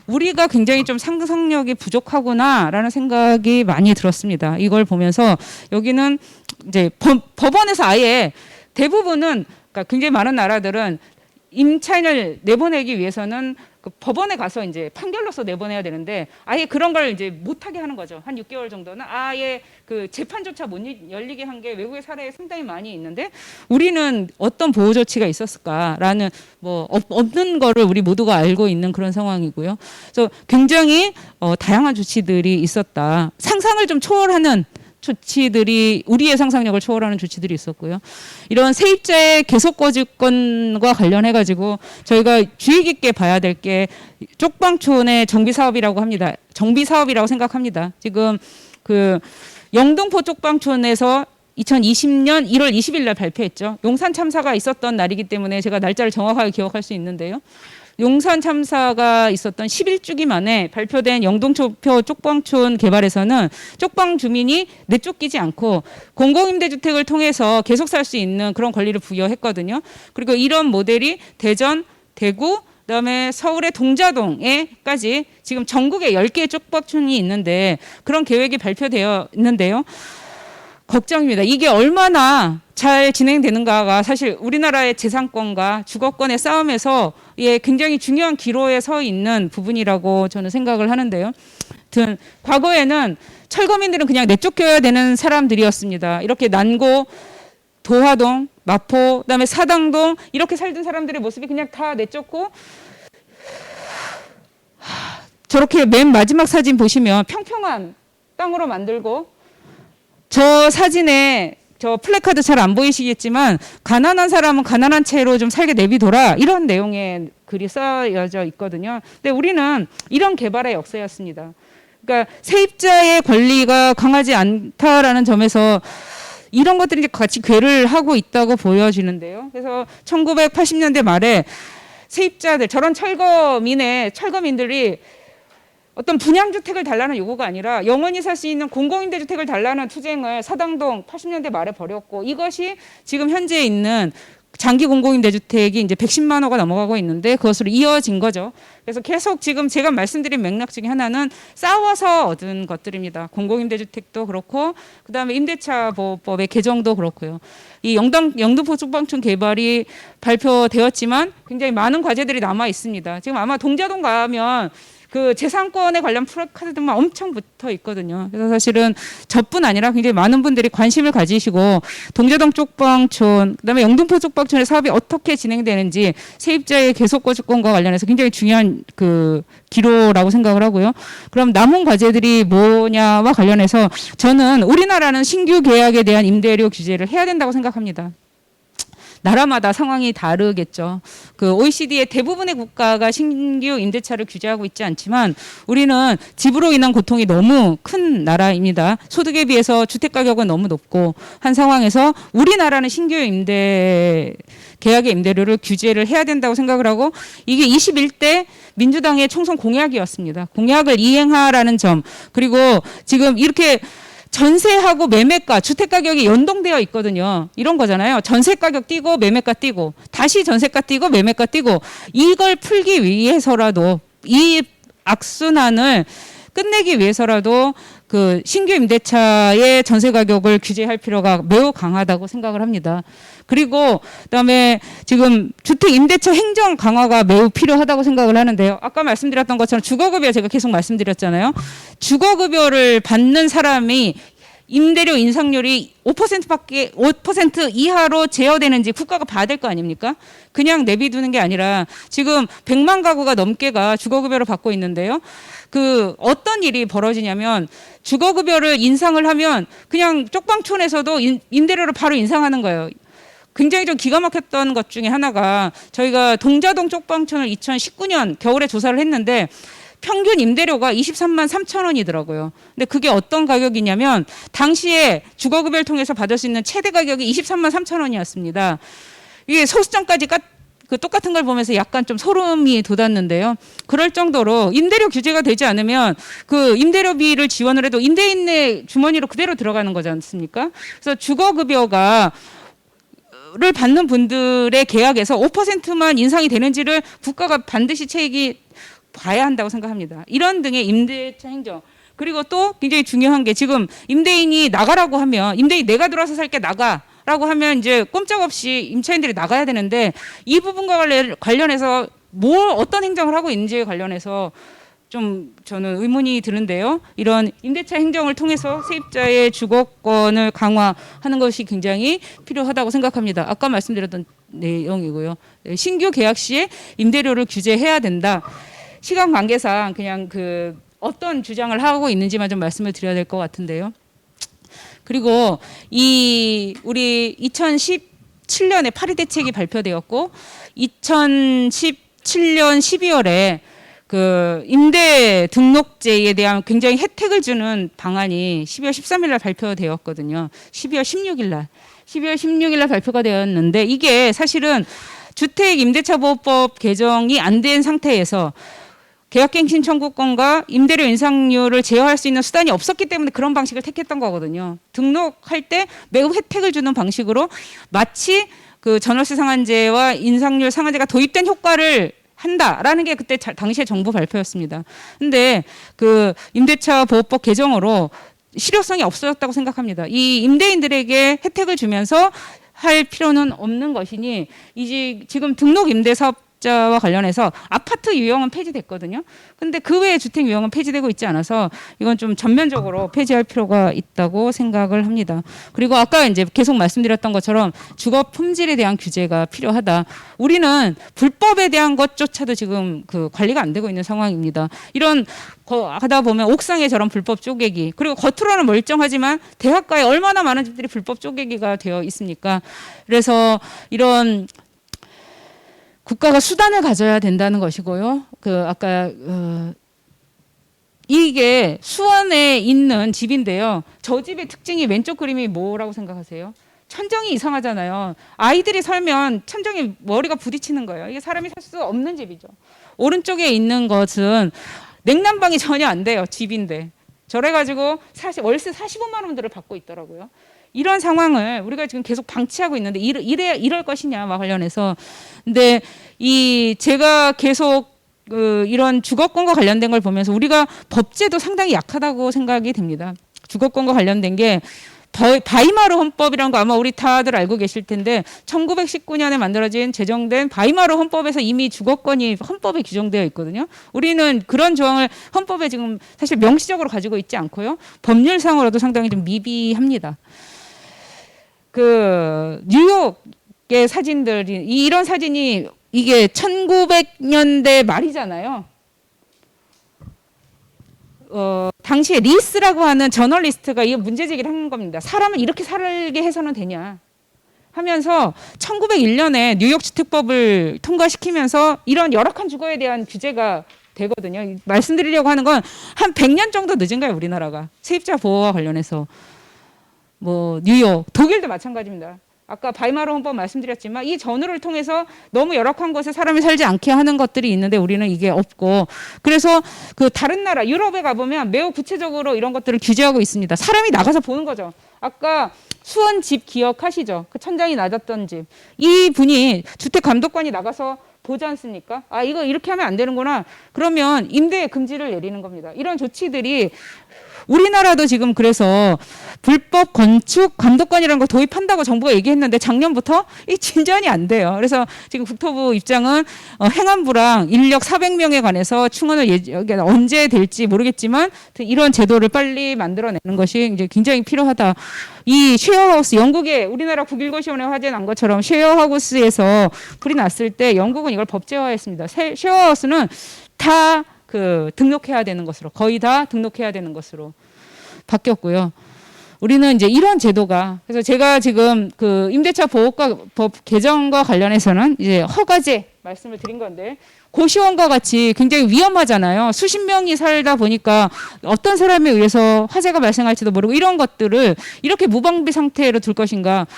우리가 굉장히 좀 상상력이 부족하구나라는 생각이 많이 들었습니다. 이걸 보면서 여기는 이제 법원에서 아예 대부분은 그러니까 굉장히 많은 나라들은 임차인을 내보내기 위해서는 그 법원에 가서 이제 판결로서 내보내야 되는데 아예 그런 걸 이제 못하게 하는 거죠. 한 6개월 정도는 아예 그 재판조차 못 열리게 한 게 외국의 사례에 상당히 많이 있는데 우리는 어떤 보호 조치가 있었을까라는 뭐 없는 거를 우리 모두가 알고 있는 그런 상황이고요. 그래서 굉장히 다양한 조치들이 있었다. 상상을 좀 초월하는 조치들이 우리의 상상력을 초월하는 조치들이 있었고요. 이런 세입자의 계속 거주권과 관련해 가지고 저희가 주의 깊게 봐야 될 게 쪽방촌의 정비 사업이라고 합니다. 정비 사업이라고 생각합니다. 지금 그 영등포 쪽방촌에서 2020년 1월 20일 날 발표했죠. 용산 참사가 있었던 날이기 때문에 제가 날짜를 정확하게 기억할 수 있는데요. 용산 참사가 있었던 11주기 만에 발표된 영등포 쪽방촌 개발에서는 쪽방 주민이 내쫓기지 않고 공공임대주택을 통해서 계속 살 수 있는 그런 권리를 부여했거든요. 그리고 이런 모델이 대전, 대구, 그다음에 서울의 동자동에까지 지금 전국에 10개의 쪽방촌이 있는데 그런 계획이 발표되어 있는데요. 걱정입니다. 이게 얼마나 잘 진행되는가가 사실 우리나라의 재산권과 주거권의 싸움에서 굉장히 중요한 기로에 서 있는 부분이라고 저는 생각을 하는데요. 과거에는 철거민들은 그냥 내쫓겨야 되는 사람들이었습니다. 이렇게 난고, 도화동, 마포, 그다음에 사당동 이렇게 살던 사람들의 모습이 그냥 다 내쫓고 저렇게 맨 마지막 사진 보시면 평평한 땅으로 만들고 저 사진에 저 플래카드 잘 안 보이시겠지만 가난한 사람은 가난한 채로 좀 살게 내비둬라 이런 내용의 글이 써여져 있거든요. 근데 우리는 이런 개발의 역사였습니다. 그러니까 세입자의 권리가 강하지 않다라는 점에서 이런 것들이 같이 괴를 하고 있다고 보여지는데요. 그래서 1980년대 말에 세입자들 저런 철거민들이 어떤 분양주택을 달라는 요구가 아니라 영원히 살 수 있는 공공임대주택을 달라는 투쟁을 사당동 80년대 말에 벌였고 이것이 지금 현재 있는 장기 공공임대주택이 이제 110만 호가 넘어가고 있는데 그것으로 이어진 거죠. 그래서 계속 지금 제가 말씀드린 맥락 중에 하나는 싸워서 얻은 것들입니다. 공공임대주택도 그렇고 그다음에 임대차 보호법의 개정도 그렇고요. 이 영등포 쪽방촌 개발이 발표되었지만 굉장히 많은 과제들이 남아 있습니다. 지금 아마 동자동 가면 그 재산권에 관련 프로카드들만 엄청 붙어 있거든요. 그래서 사실은 저뿐 아니라 굉장히 많은 분들이 관심을 가지시고 동자동 쪽방촌, 그다음에 영등포 쪽방촌의 사업이 어떻게 진행되는지 세입자의 계속 거주권과 관련해서 굉장히 중요한 그 기로라고 생각을 하고요. 그럼 남은 과제들이 뭐냐와 관련해서 저는 우리나라는 신규 계약에 대한 임대료 규제를 해야 된다고 생각합니다. 나라마다 상황이 다르겠죠. 그 OECD의 대부분의 국가가 신규 임대차를 규제하고 있지 않지만 우리는 집으로 인한 고통이 너무 큰 나라입니다. 소득에 비해서 주택 가격은 너무 높고 한 상황에서 우리나라는 신규 계약의 임대료를 규제를 해야 된다고 생각을 하고 이게 21대 민주당의 총선 공약이었습니다. 공약을 이행하라는 점 그리고 지금 이렇게 전세하고 매매가, 주택 가격이 연동되어 있거든요. 이런 거잖아요. 전세 가격 뛰고 매매가 뛰고 다시 전세가 뛰고 매매가 뛰고 이걸 풀기 위해서라도 이 악순환을 끝내기 위해서라도 그 신규 임대차의 전세 가격을 규제할 필요가 매우 강하다고 생각을 합니다. 그리고 그다음에 지금 주택 임대차 행정 강화가 매우 필요하다고 생각을 하는데요. 아까 말씀드렸던 것처럼 주거급여 제가 계속 말씀드렸잖아요. 주거급여를 받는 사람이 임대료 인상률이 5% 이하로 제어되는지 국가가 봐야 될 거 아닙니까? 그냥 내비두는 게 아니라 지금 100만 가구가 넘게가 주거급여를 받고 있는데요. 그 어떤 일이 벌어지냐면 주거급여를 인상을 하면 그냥 쪽방촌에서도 임대료를 바로 인상하는 거예요. 굉장히 좀 기가 막혔던 것 중에 하나가 저희가 동자동 쪽방촌을 2019년 겨울에 조사를 했는데 평균 임대료가 23만 3천 원이더라고요. 근데 그게 어떤 가격이냐면 당시에 주거급여를 통해서 받을 수 있는 최대 가격이 23만 3천 원이었습니다. 이게 소수점까지 그 똑같은 걸 보면서 약간 좀 소름이 돋았는데요. 그럴 정도로 임대료 규제가 되지 않으면 그 임대료비를 지원을 해도 임대인의 주머니로 그대로 들어가는 거지 않습니까? 그래서 주거급여가 를 받는 분들의 계약에서 5%만 인상이 되는지를 국가가 반드시 봐야 한다고 생각합니다. 이런 등의 임대차 행정. 그리고 또 굉장히 중요한 게 지금 임대인이 나가라고 하면 임대인 내가 들어와서 살게 나가라고 하면 이제 꼼짝없이 임차인들이 나가야 되는데 이 부분과 관련해서 어떤 행정을 하고 있는지에 관련해서 좀 저는 의문이 드는데요. 이런 임대차 행정을 통해서 세입자의 주거권을 강화하는 것이 굉장히 필요하다고 생각합니다. 아까 말씀드렸던 내용이고요. 신규 계약 시에 임대료를 규제해야 된다. 시간 관계상 그냥 그 어떤 주장을 하고 있는지만 좀 말씀을 드려야 될 것 같은데요. 그리고 우리 2017년에 파리 대책이 발표되었고 2017년 12월에 그 임대 등록제에 대한 굉장히 혜택을 주는 방안이 12월 13일 날 발표되었거든요. 12월 16일 날 발표가 되었는데 이게 사실은 주택 임대차 보호법 개정이 안 된 상태에서 계약갱신 청구권과 임대료 인상률을 제어할 수 있는 수단이 없었기 때문에 그런 방식을 택했던 거거든요. 등록할 때 매우 혜택을 주는 방식으로 마치 그 전월세 상한제와 인상률 상한제가 도입된 효과를 한다라는 게 그때 당시의 정부 발표였습니다. 근데 그 임대차 보호법 개정으로 실효성이 없어졌다고 생각합니다. 이 임대인들에게 혜택을 주면서 할 필요는 없는 것이니 이제 지금 등록 임대 사업자와 관련해서 아파트 유형은 폐지됐거든요. 근데 그 외에 주택 유형은 폐지되고 있지 않아서 이건 좀 전면적으로 폐지할 필요가 있다고 생각을 합니다. 그리고 아까 이제 계속 말씀드렸던 것처럼 주거 품질에 대한 규제가 필요하다. 우리는 불법에 대한 것조차도 지금 그 관리가 안 되고 있는 상황입니다. 이런 하다 보면 옥상에 저런 불법 쪼개기 그리고 겉으로는 멀쩡하지만 대학가에 얼마나 많은 집들이 불법 쪼개기가 되어 있습니까? 그래서 이런 국가가 수단을 가져야 된다는 것이고요. 그 아까 이게 수원에 있는 집인데요. 저 집의 특징이 왼쪽 그림이 뭐라고 생각하세요? 천정이 이상하잖아요. 아이들이 살면 천정에 머리가 부딪히는 거예요. 이게 사람이 살 수 없는 집이죠. 오른쪽에 있는 것은 냉난방이 전혀 안 돼요. 집인데. 저래가지고 월세 45만 원들을 받고 있더라고요. 이런 상황을 우리가 지금 계속 방치하고 있는데 이럴 것이냐와 관련해서 근데 이 제가 계속 이런 주거권과 관련된 걸 보면서 우리가 법제도 상당히 약하다고 생각이 됩니다. 주거권과 관련된 게 바이마르 헌법이라는 거 아마 우리 다들 알고 계실 텐데 1919년에 만들어진 제정된 바이마르 헌법에서 이미 주거권이 헌법에 규정되어 있거든요. 우리는 그런 조항을 헌법에 지금 사실 명시적으로 가지고 있지 않고요. 법률상으로도 상당히 좀 미비합니다. 그 뉴욕의 사진들이 이런 사진이 이게 1900년대 말이잖아요. 당시에 리스라고 하는 저널리스트가 이 문제 제기를 하는 겁니다. 사람을 이렇게 살게 해서는 되냐 하면서 1901년에 뉴욕주 특법을 통과시키면서 이런 열악한 주거에 대한 규제가 되거든요. 말씀드리려고 하는 건 한 100년 정도 늦은가요, 우리나라가. 세입자 보호와 관련해서. 뭐 뉴욕, 독일도 마찬가지입니다. 아까 바이마르 헌법 말씀드렸지만 이 전후를 통해서 너무 열악한 곳에 사람이 살지 않게 하는 것들이 있는데 우리는 이게 없고 그래서 그 다른 나라 유럽에 가보면 매우 구체적으로 이런 것들을 규제하고 있습니다. 사람이 나가서 보는 거죠. 아까 수원 집 기억하시죠? 그 천장이 낮았던 집. 이 분이 주택 감독관이 나가서 보지 않습니까? 아 이거 이렇게 하면 안 되는구나. 그러면 임대 금지를 내리는 겁니다. 이런 조치들이 우리나라도 지금 그래서 불법 건축 감독관이라는 걸 도입한다고 정부가 얘기했는데 작년부터 이 진전이 안 돼요. 그래서 지금 국토부 입장은 행안부랑 인력 400명에 관해서 충원을 언제 될지 모르겠지만 이런 제도를 빨리 만들어내는 것이 이제 굉장히 필요하다. 이 쉐어하우스 영국의 우리나라 9.19시원에 화재 난 것처럼 쉐어하우스에서 불이 났을 때 영국은 이걸 법제화했습니다. 쉐어하우스는 다 등록해야 되는 것으로 거의 다 등록해야 되는 것으로 바뀌었고요. 우리는 이제 이런 제도가 그래서 제가 지금 그 임대차 보호법 개정과 관련해서는 이제 허가제 말씀을 드린 건데 고시원과 같이 굉장히 위험하잖아요. 수십 명이 살다 보니까 어떤 사람에 의해서 화재가 발생할지도 모르고 이런 것들을 이렇게 무방비 상태로 둘 것인가.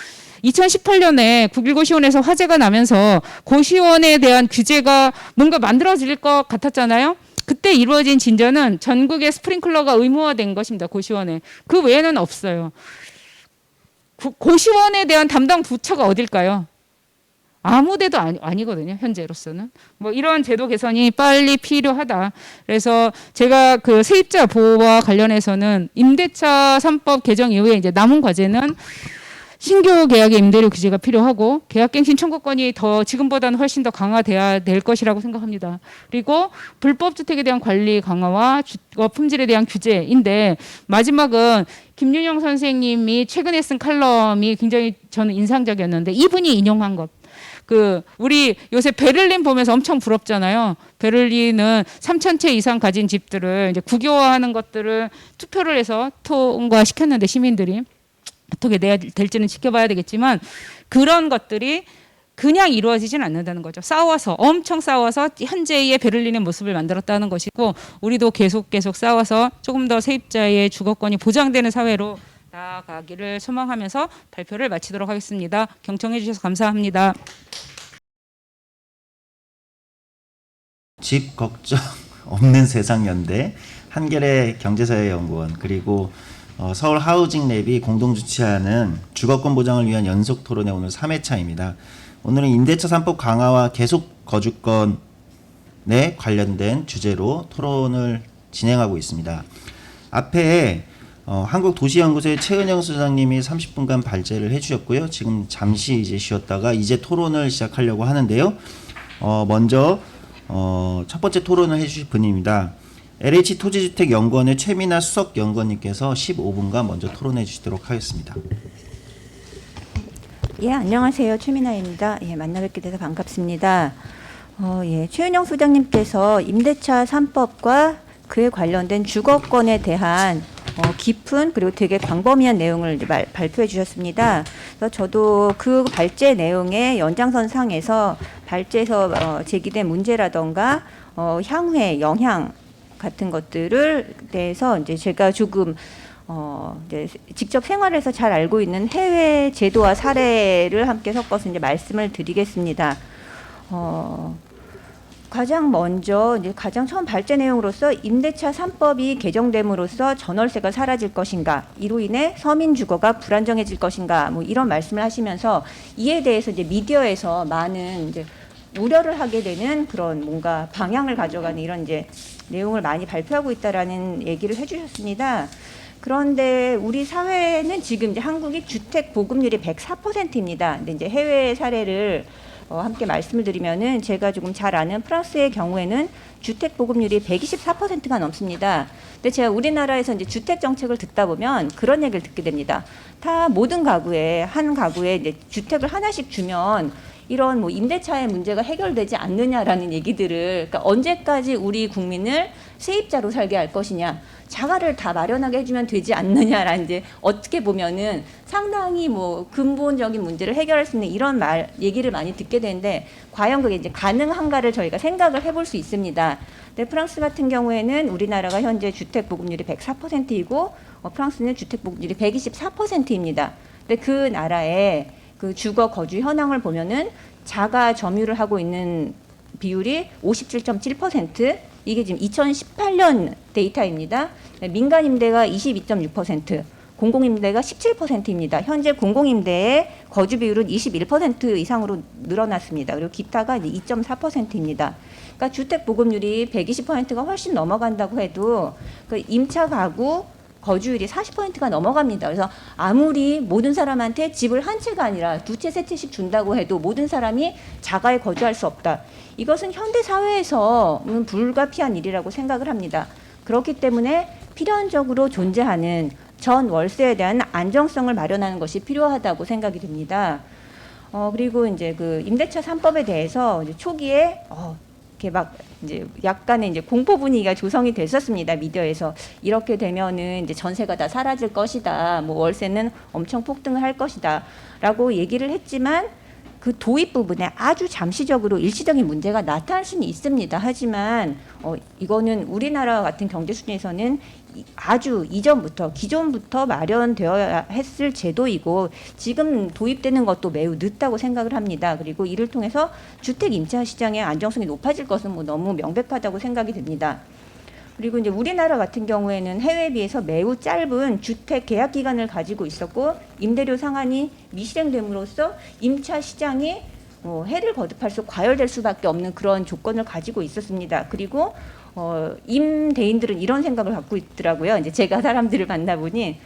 2018년에 9.19시원에서 화재가 나면서 고시원에 대한 규제가 뭔가 만들어질 것 같았잖아요. 그때 이루어진 진전은 전국의 스프링클러가 의무화된 것입니다. 고시원에. 그 외에는 없어요. 고시원에 대한 담당 부처가 어딜까요? 아무 데도 아니거든요. 현재로서는. 뭐 이런 제도 개선이 빨리 필요하다. 그래서 제가 그 세입자 보호와 관련해서는 임대차 3법 개정 이후에 이제 남은 과제는 신규 계약의 임대료 규제가 필요하고 계약갱신 청구권이 더 지금보다는 훨씬 더 강화돼야 될 것이라고 생각합니다. 그리고 불법 주택에 대한 관리 강화와 주거 품질에 대한 규제인데 마지막은 김윤영 선생님이 최근에 쓴 칼럼이 굉장히 저는 인상적이었는데 이분이 인용한 것. 우리 요새 베를린 보면서 엄청 부럽잖아요. 베를린은 3,000채 이상 가진 집들을 이제 국유화하는 것들을 투표를 해서 통과시켰는데 시민들이 어떻게 될지는 지켜봐야 되겠지만 그런 것들이 그냥 이루어지진 않는다는 거죠. 엄청 싸워서 현재의 베를린의 모습을 만들었다는 것이고 우리도 계속 싸워서 조금 더 세입자의 주거권이 보장되는 사회로 나아가기를 소망하면서 발표를 마치도록 하겠습니다. 경청해 주셔서 감사합니다. 집 걱정 없는 세상 연대, 한겨레 경제사회연구원 그리고 서울 하우징랩이 공동 주최하는 주거권 보장을 위한 연속 토론회 오늘 3회차입니다. 오늘은 임대차 3법 강화와 계속 거주권에 관련된 주제로 토론을 진행하고 있습니다. 앞에 한국도시연구소의 최은영 소장님이 30분간 발제를 해주셨고요. 지금 잠시 이제 쉬었다가 이제 토론을 시작하려고 하는데요. 먼저 첫 번째 토론을 해주실 분입니다. LH토지주택연구원의 최민아 수석연구원님께서 15분간 먼저 토론해 주시도록 하겠습니다. 예, 안녕하세요. 최민아입니다. 예, 만나 뵙게 돼서 반갑습니다. 최은영 소장님께서 임대차 3법과 그에 관련된 주거권에 대한 깊은 그리고 되게 광범위한 내용을 발표해 주셨습니다. 그래서 저도 그 발제 내용의 연장선상에서 발제에서 제기된 문제라던가 향후의 영향 같은 것들을 대해서 이제 제가 조금 이제 직접 생활에서 잘 알고 있는 해외 제도와 사례를 함께 섞어서 이제 말씀을 드리겠습니다. 가장 먼저 이제 가장 처음 발제 내용으로서 임대차 3법이 개정됨으로써 전월세가 사라질 것인가, 이로 인해 서민 주거가 불안정해질 것인가, 뭐 이런 말씀을 하시면서 이에 대해서 이제 미디어에서 많은 이제 우려를 하게 되는 그런 뭔가 방향을 가져가는 이런 이제 내용을 많이 발표하고 있다라는 얘기를 해주셨습니다. 그런데 우리 사회는 지금 이제 한국이 주택 보급률이 104%입니다. 근데 이제 해외 사례를 함께 말씀을 드리면은 제가 조금 잘 아는 프랑스의 경우에는 주택 보급률이 124%가 넘습니다. 근데 제가 우리나라에서 이제 주택 정책을 듣다 보면 그런 얘기를 듣게 됩니다. 다 모든 가구에 한 가구에 이제 주택을 하나씩 주면 이런 뭐 임대차의 문제가 해결되지 않느냐라는 얘기들을, 그러니까 언제까지 우리 국민을 세입자로 살게 할 것이냐, 자가를 다 마련하게 해주면 되지 않느냐라는, 이제 어떻게 보면은 상당히 뭐 근본적인 문제를 해결할 수 있는 이런 얘기를 많이 듣게 되는데, 과연 그게 이제 가능한가를 저희가 생각을 해볼 수 있습니다. 근데 프랑스 같은 경우에는 우리나라가 현재 주택 보급률이 104%이고 프랑스는 주택 보급률이 124%입니다. 근데 그 나라의 그 주거 거주 현황을 보면은 자가 점유를 하고 있는 비율이 57.7%, 이게 지금 2018년 데이터입니다. 민간 임대가 22.6%, 공공 임대가 17%입니다. 현재 공공 임대의 거주 비율은 21% 이상으로 늘어났습니다. 그리고 기타가 이제 2.4%입니다. 그러니까 주택 보급률이 120%가 훨씬 넘어간다고 해도 그 임차 가구 거주율이 40%가 넘어갑니다. 그래서 아무리 모든 사람한테 집을 한 채가 아니라 두 채, 세 채씩 준다고 해도 모든 사람이 자가에 거주할 수 없다. 이것은 현대 사회에서는 불가피한 일이라고 생각을 합니다. 그렇기 때문에 필연적으로 존재하는 전 월세에 대한 안정성을 마련하는 것이 필요하다고 생각이 듭니다. 그리고 이제 그 임대차 3법에 대해서 이제 초기에 이렇게 막 이제 약간의 이제 공포 분위기가 조성이 됐었습니다. 미디어에서 이렇게 되면은 이제 전세가 다 사라질 것이다, 뭐 월세는 엄청 폭등을 할 것이다라고 얘기를 했지만 그 도입 부분에 아주 잠시적으로 일시적인 문제가 나타날 수는 있습니다. 하지만 이거는 우리나라 같은 경제 수준에서는 아주 이전부터 기존부터 마련되어야 했을 제도이고 지금 도입되는 것도 매우 늦다고 생각을 합니다. 그리고 이를 통해서 주택 임차 시장의 안정성이 높아질 것은 뭐 너무 명백하다고 생각이 듭니다. 그리고 이제 우리나라 같은 경우에는 해외에 비해서 매우 짧은 주택 계약 기간을 가지고 있었고 임대료 상한이 미실행됨으로써 임차 시장이 해를 거듭할 수 과열될 수밖에 없는 그런 조건을 가지고 있었습니다. 그리고 임대인들은 이런 생각을 갖고 있더라고요. 이제 제가 사람들을 만나보니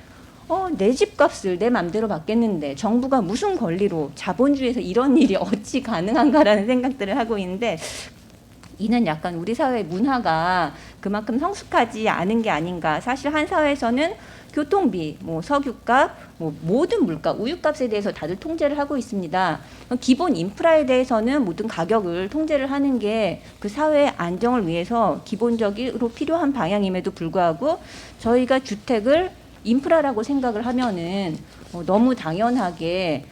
내 집값을 내 맘대로 받겠는데 정부가 무슨 권리로, 자본주의에서 이런 일이 어찌 가능한가라는 생각들을 하고 있는데, 이는 약간 우리 사회 문화가 그만큼 성숙하지 않은 게 아닌가. 사실 한 사회에서는 교통비, 뭐 석유값, 뭐 모든 물가, 우유값에 대해서 다들 통제를 하고 있습니다. 기본 인프라에 대해서는 모든 가격을 통제를 하는 게 그 사회의 안정을 위해서 기본적으로 필요한 방향임에도 불구하고 저희가 주택을 인프라라고 생각을 하면은 너무 당연하게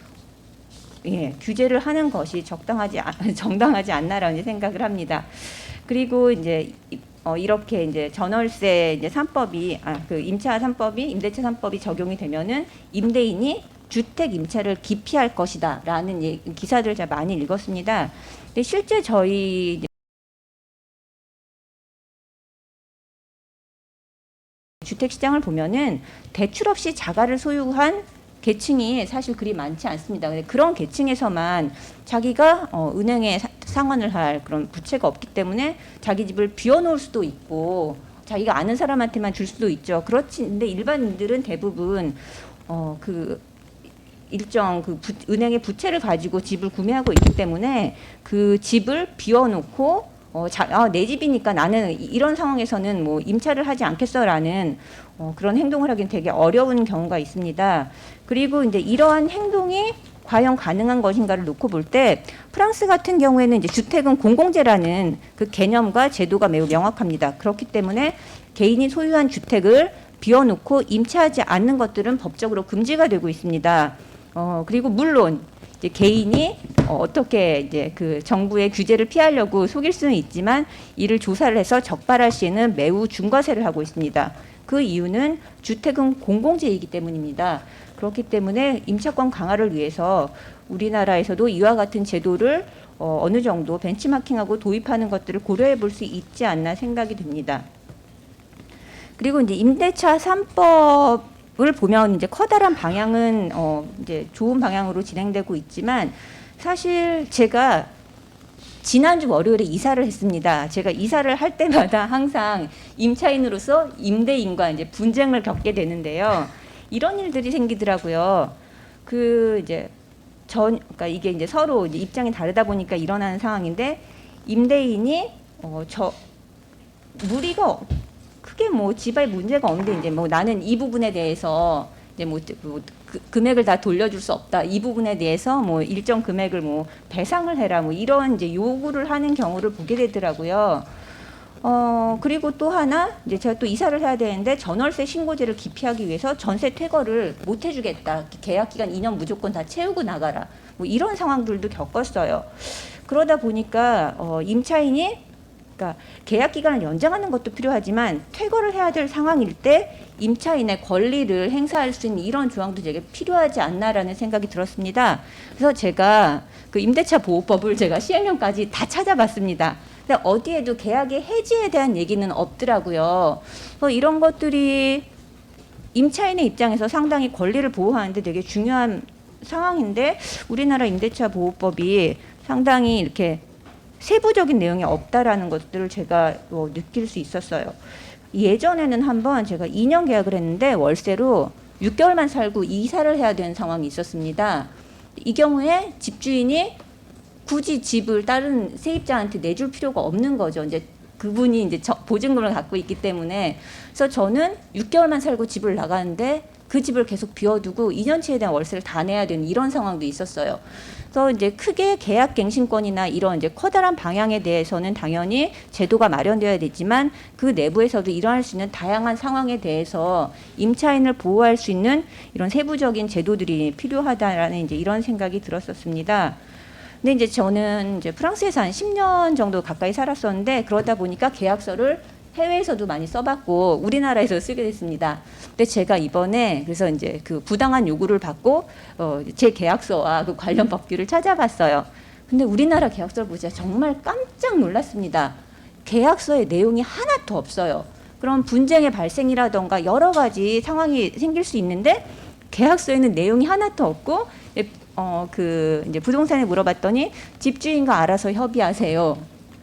규제를 하는 것이 정당하지 않나라는 생각을 합니다. 그리고 이제 이렇게 이제 전월세 이제 3법이 그 임차 3법이 임대차 3법이 적용이 되면은 임대인이 주택 임차를 기피할 것이다라는 기사들을 제가 많이 읽었습니다. 근데 실제 저희 주택 시장을 보면은 대출 없이 자가를 소유한 계층이 사실 그리 많지 않습니다. 근데 그런 계층에서만 자기가 은행에 상환을 할 그런 부채가 없기 때문에 자기 집을 비워놓을 수도 있고 자기가 아는 사람한테만 줄 수도 있죠. 그렇지근데 일반인들은 대부분 그 일정 그 은행의 부채를 가지고 집을 구매하고 있기 때문에 그 집을 비워놓고 내 집이니까 나는 이런 상황에서는 뭐 임차를 하지 않겠어라는 그런 행동을 하기는 되게 어려운 경우가 있습니다. 그리고 이제 이러한 행동이 과연 가능한 것인가를 놓고 볼 때 프랑스 같은 경우에는 이제 주택은 공공재라는 그 개념과 제도가 매우 명확합니다. 그렇기 때문에 개인이 소유한 주택을 비워놓고 임차하지 않는 것들은 법적으로 금지가 되고 있습니다. 그리고 물론 이제 개인이 어떻게 이제 그 정부의 규제를 피하려고 속일 수는 있지만 이를 조사를 해서 적발할 시에는 매우 중과세를 하고 있습니다. 그 이유는 주택은 공공재이기 때문입니다. 그렇기 때문에 임차권 강화를 위해서 우리나라에서도 이와 같은 제도를 어느 정도 벤치마킹하고 도입하는 것들을 고려해 볼 수 있지 않나 생각이 듭니다. 그리고 이제 임대차 3법을 보면 이제 커다란 방향은 이제 좋은 방향으로 진행되고 있지만 사실 제가 지난주 월요일에 이사를 했습니다. 제가 이사를 할 때마다 항상 임차인으로서 임대인과 이제 분쟁을 겪게 되는데요. 이런 일들이 생기더라고요. 그러니까 이게 이제 서로 이제 입장이 다르다 보니까 일어나는 상황인데 임대인이 무리가 크게 뭐 집에 문제가 없는데 이제 뭐 나는 이 부분에 대해서 이제 금액을 다 돌려줄 수 없다. 이 부분에 대해서 뭐 일정 금액을 뭐 배상을 해라. 뭐 이런 이제 요구를 하는 경우를 보게 되더라고요. 그리고 또 하나 이제 제가 또 이사를 해야 되는데 전월세 신고제를 기피하기 위해서 전세 퇴거를 못 해주겠다. 계약 기간 2년 무조건 다 채우고 나가라. 뭐 이런 상황들도 겪었어요. 그러다 보니까 임차인이 그러니까 계약 기간을 연장하는 것도 필요하지만 퇴거를 해야 될 상황일 때 임차인의 권리를 행사할 수 있는 이런 조항도 되게 필요하지 않나라는 생각이 들었습니다. 그래서 제가 그 임대차 보호법을 제가 시행령까지 다 찾아봤습니다. 근데 어디에도 계약의 해지에 대한 얘기는 없더라고요. 그래서 이런 것들이 임차인의 입장에서 상당히 권리를 보호하는데 되게 중요한 상황인데 우리나라 임대차 보호법이 상당히 이렇게 세부적인 내용이 없다라는 것들을 제가 느낄 수 있었어요. 예전에는 한번 제가 2년 계약을 했는데 월세로 6개월만 살고 이사를 해야 되는 상황이 있었습니다. 이 경우에 집주인이 굳이 집을 다른 세입자한테 내줄 필요가 없는 거죠. 이제 그분이 이제 보증금을 갖고 있기 때문에. 그래서 저는 6개월만 살고 집을 나가는데 그 집을 계속 비워두고 2년치에 대한 월세를 다 내야 되는 이런 상황도 있었어요. 그래서 이제 크게 계약 갱신권이나 이런 이제 커다란 방향에 대해서는 당연히 제도가 마련되어야 되지만 그 내부에서도 일어날 수 있는 다양한 상황에 대해서 임차인을 보호할 수 있는 이런 세부적인 제도들이 필요하다라는 이제 이런 생각이 들었었습니다. 근데 이제 저는 이제 프랑스에서 한 10년 정도 가까이 살았었는데 그러다 보니까 계약서를 해외에서도 많이 써봤고 우리나라에서 쓰게 됐습니다. 근데 제가 이번에 그래서 이제 그 부당한 요구를 받고 제 계약서와 그 관련 법규를 찾아봤어요. 근데 우리나라 계약서를 보자 정말 깜짝 놀랐습니다. 계약서에 내용이 하나도 없어요. 그럼 분쟁의 발생이라던가 여러 가지 상황이 생길 수 있는데 계약서에는 내용이 하나도 없고 이제 부동산에 물어봤더니 집주인과 알아서 협의하세요.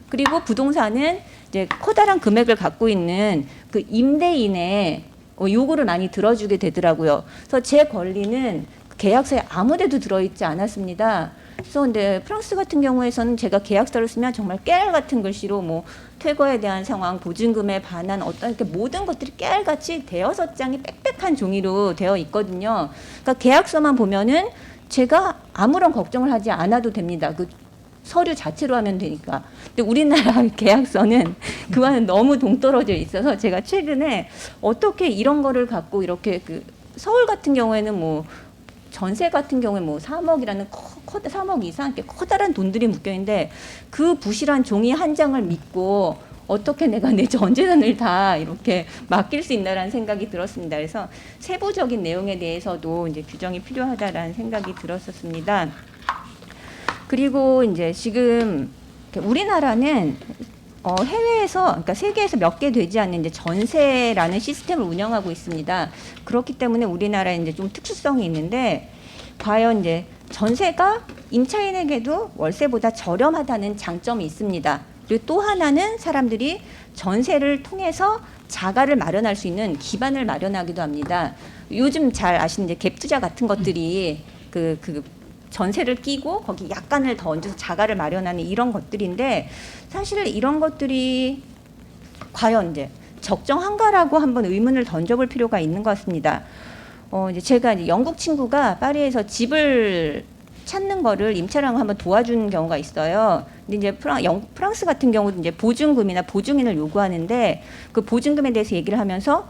그리고 부동산은 이제 커다란 금액을 갖고 있는 그 임대인의 요구를 많이 들어주게 되더라고요. 그래서 제 권리는 계약서에 아무데도 들어있지 않았습니다. 그래서 근데 프랑스 같은 경우에서는 제가 계약서를 쓰면 정말 깨알 같은 글씨로 뭐 퇴거에 대한 상황, 보증금에 반한 어떤 이렇게 모든 것들이 깨알같이 대여섯 장이 빽빽한 종이로 되어 있거든요. 그러니까 계약서만 보면은 제가 아무런 걱정을 하지 않아도 됩니다. 그 서류 자체로 하면 되니까. 근데 우리나라 계약서는 그와는 너무 동떨어져 있어서 제가 최근에 어떻게 이런 거를 갖고 이렇게 서울 같은 경우에는 뭐 전세 같은 경우에 뭐 3억이라는 3억 이상 이렇게 커다란 돈들이 묶여 있는데 그 부실한 종이 한 장을 믿고 어떻게 내가 내 전 재산을 다 이렇게 맡길 수 있나라는 생각이 들었습니다. 그래서 세부적인 내용에 대해서도 이제 규정이 필요하다라는 생각이 들었었습니다. 그리고 이제 지금 우리나라는 해외에서 그러니까 세계에서 몇 개 되지 않는 이제 전세라는 시스템을 운영하고 있습니다. 그렇기 때문에 우리나라에 이제 좀 특수성이 있는데 과연 이제 전세가 임차인에게도 월세보다 저렴하다는 장점이 있습니다. 그리고 또 하나는 사람들이 전세를 통해서 자가를 마련할 수 있는 기반을 마련하기도 합니다. 요즘 잘 아시는 이제 갭 투자 같은 것들이 전세를 끼고 거기 약간을 더 얹어서 자가를 마련하는 이런 것들인데 사실 이런 것들이 과연 이제 적정한가라고 한번 의문을 던져볼 필요가 있는 것 같습니다. 이제 제가 이제 영국 친구가 파리에서 집을 찾는 거를 임차랑을 한번 도와준 경우가 있어요. 근데 이제 프랑스 같은 경우도 이제 보증금이나 보증인을 요구하는데 그 보증금에 대해서 얘기를 하면서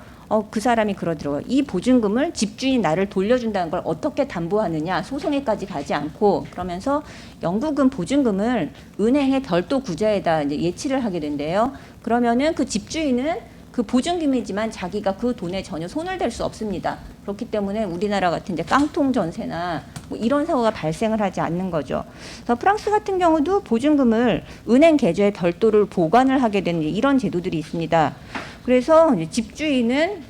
그 사람이 그러더라고요. 이 보증금을 집주인이 나를 돌려준다는 걸 어떻게 담보하느냐, 소송에까지 가지 않고. 그러면서 영국은 보증금을 은행의 별도 구좌에다 이제 예치를 하게 된대요. 그러면은 그 집주인은 그 보증금이지만 자기가 그 돈에 전혀 손을 댈 수 없습니다. 그렇기 때문에 우리나라 같은 이제 깡통 전세나 뭐 이런 사고가 발생을 하지 않는 거죠. 그래서 프랑스 같은 경우도 보증금을 은행 계좌에 별도로 보관을 하게 되는 이런 제도들이 있습니다. 그래서 이제 집주인은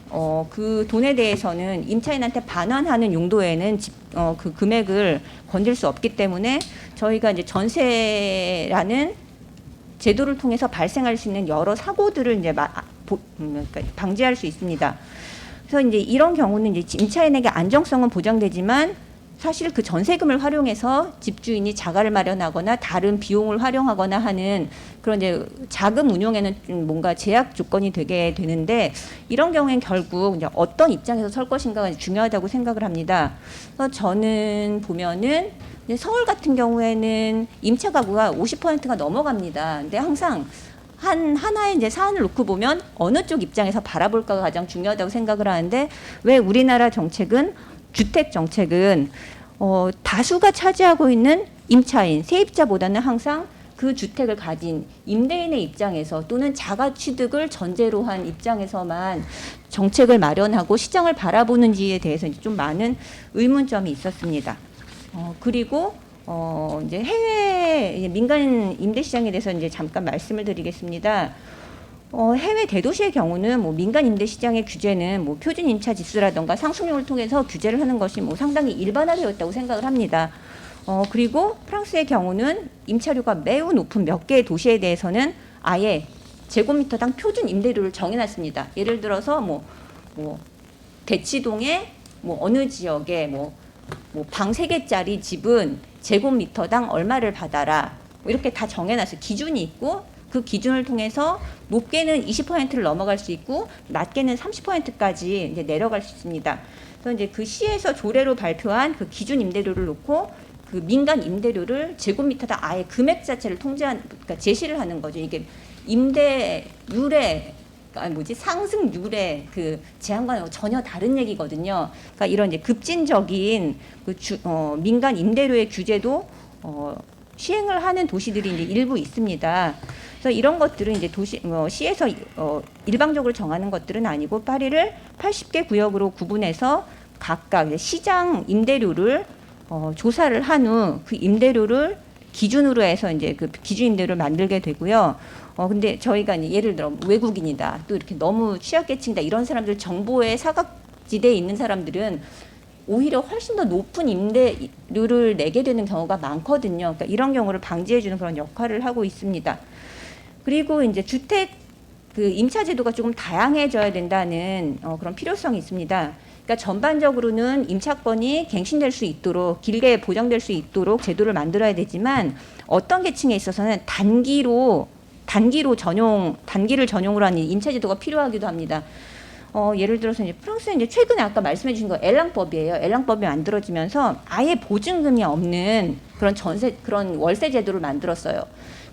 그 돈에 대해서는 임차인한테 반환하는 용도에는 그 금액을 건질 수 없기 때문에 저희가 이제 전세라는 제도를 통해서 발생할 수 있는 여러 사고들을 이제 그러니까 방지할 수 있습니다. 그래서 이제 이런 경우는 이제 임차인에게 안정성은 보장되지만 사실 그 전세금을 활용해서 집주인이 자가를 마련하거나 다른 비용을 활용하거나 하는 그런 이제 자금 운용에는 좀 뭔가 제약 조건이 되게 되는데 이런 경우엔 결국 이제 어떤 입장에서 설 것인가가 중요하다고 생각을 합니다. 그래서 저는 보면은 이제 서울 같은 경우에는 임차 가구가 50%가 넘어갑니다. 근데 항상 하나의 이제 사안을 놓고 보면 어느 쪽 입장에서 바라볼까가 가장 중요하다고 생각을 하는데 왜 우리나라 정책은 주택 정책은 다수가 차지하고 있는 임차인, 세입자보다는 항상 그 주택을 가진 임대인의 입장에서 또는 자가 취득을 전제로 한 입장에서만 정책을 마련하고 시장을 바라보는지에 대해서 이제 좀 많은 의문점이 있었습니다. 그리고 이제 해외 민간 임대 시장에 대해서 이제 잠깐 말씀을 드리겠습니다. 해외 대도시의 경우는 뭐 민간 임대 시장의 규제는 뭐 표준 임차 지수라던가 상승률을 통해서 규제를 하는 것이 뭐 상당히 일반화되어 있다고 생각을 합니다. 그리고 프랑스의 경우는 임차료가 매우 높은 몇 개의 도시에 대해서는 아예 제곱미터당 표준 임대료를 정해놨습니다. 예를 들어서 뭐 대치동의 뭐 어느 지역에 뭐 방 3개짜리 집은 제곱미터당 얼마를 받아라. 뭐 이렇게 다 정해놨어요. 기준이 있고 그 기준을 통해서 높게는 20%를 넘어갈 수 있고 낮게는 30%까지 이제 내려갈 수 있습니다. 그래서 이제 그 시에서 조례로 발표한 그 기준 임대료를 놓고 그 민간 임대료를 제곱미터당 아예 금액 자체를 그러니까 제시를 하는 거죠. 이게 임대율의 상승률의 그 제한과는 전혀 다른 얘기거든요. 그러니까 이런 이제 급진적인 그 민간 임대료의 규제도 시행을 하는 도시들이 이제 일부 있습니다. 그래서 이런 것들은 이제 시에서 일방적으로 정하는 것들은 아니고 파리를 80개 구역으로 구분해서 각각 이제 시장 임대료를 조사를 한 후 그 임대료를 기준으로 해서 이제 그 기준 임대료를 만들게 되고요. 근데 저희가 이제 예를 들어 외국인이다, 또 이렇게 너무 취약계층이다 이런 사람들 정보의 사각지대에 있는 사람들은 오히려 훨씬 더 높은 임대료를 내게 되는 경우가 많거든요. 그러니까 이런 경우를 방지해주는 그런 역할을 하고 있습니다. 그리고 이제 주택 그 임차 제도가 조금 다양해져야 된다는 그런 필요성이 있습니다. 그러니까 전반적으로는 임차권이 갱신될 수 있도록 길게 보장될 수 있도록 제도를 만들어야 되지만 어떤 계층에 있어서는 단기를 전용으로 하는 임차 제도가 필요하기도 합니다. 예를 들어서 이제 프랑스는 이제 최근에 아까 말씀해 주신 거 엘랑법이에요. 엘랑법이 만들어지면서 아예 보증금이 없는 그런 월세 제도를 만들었어요.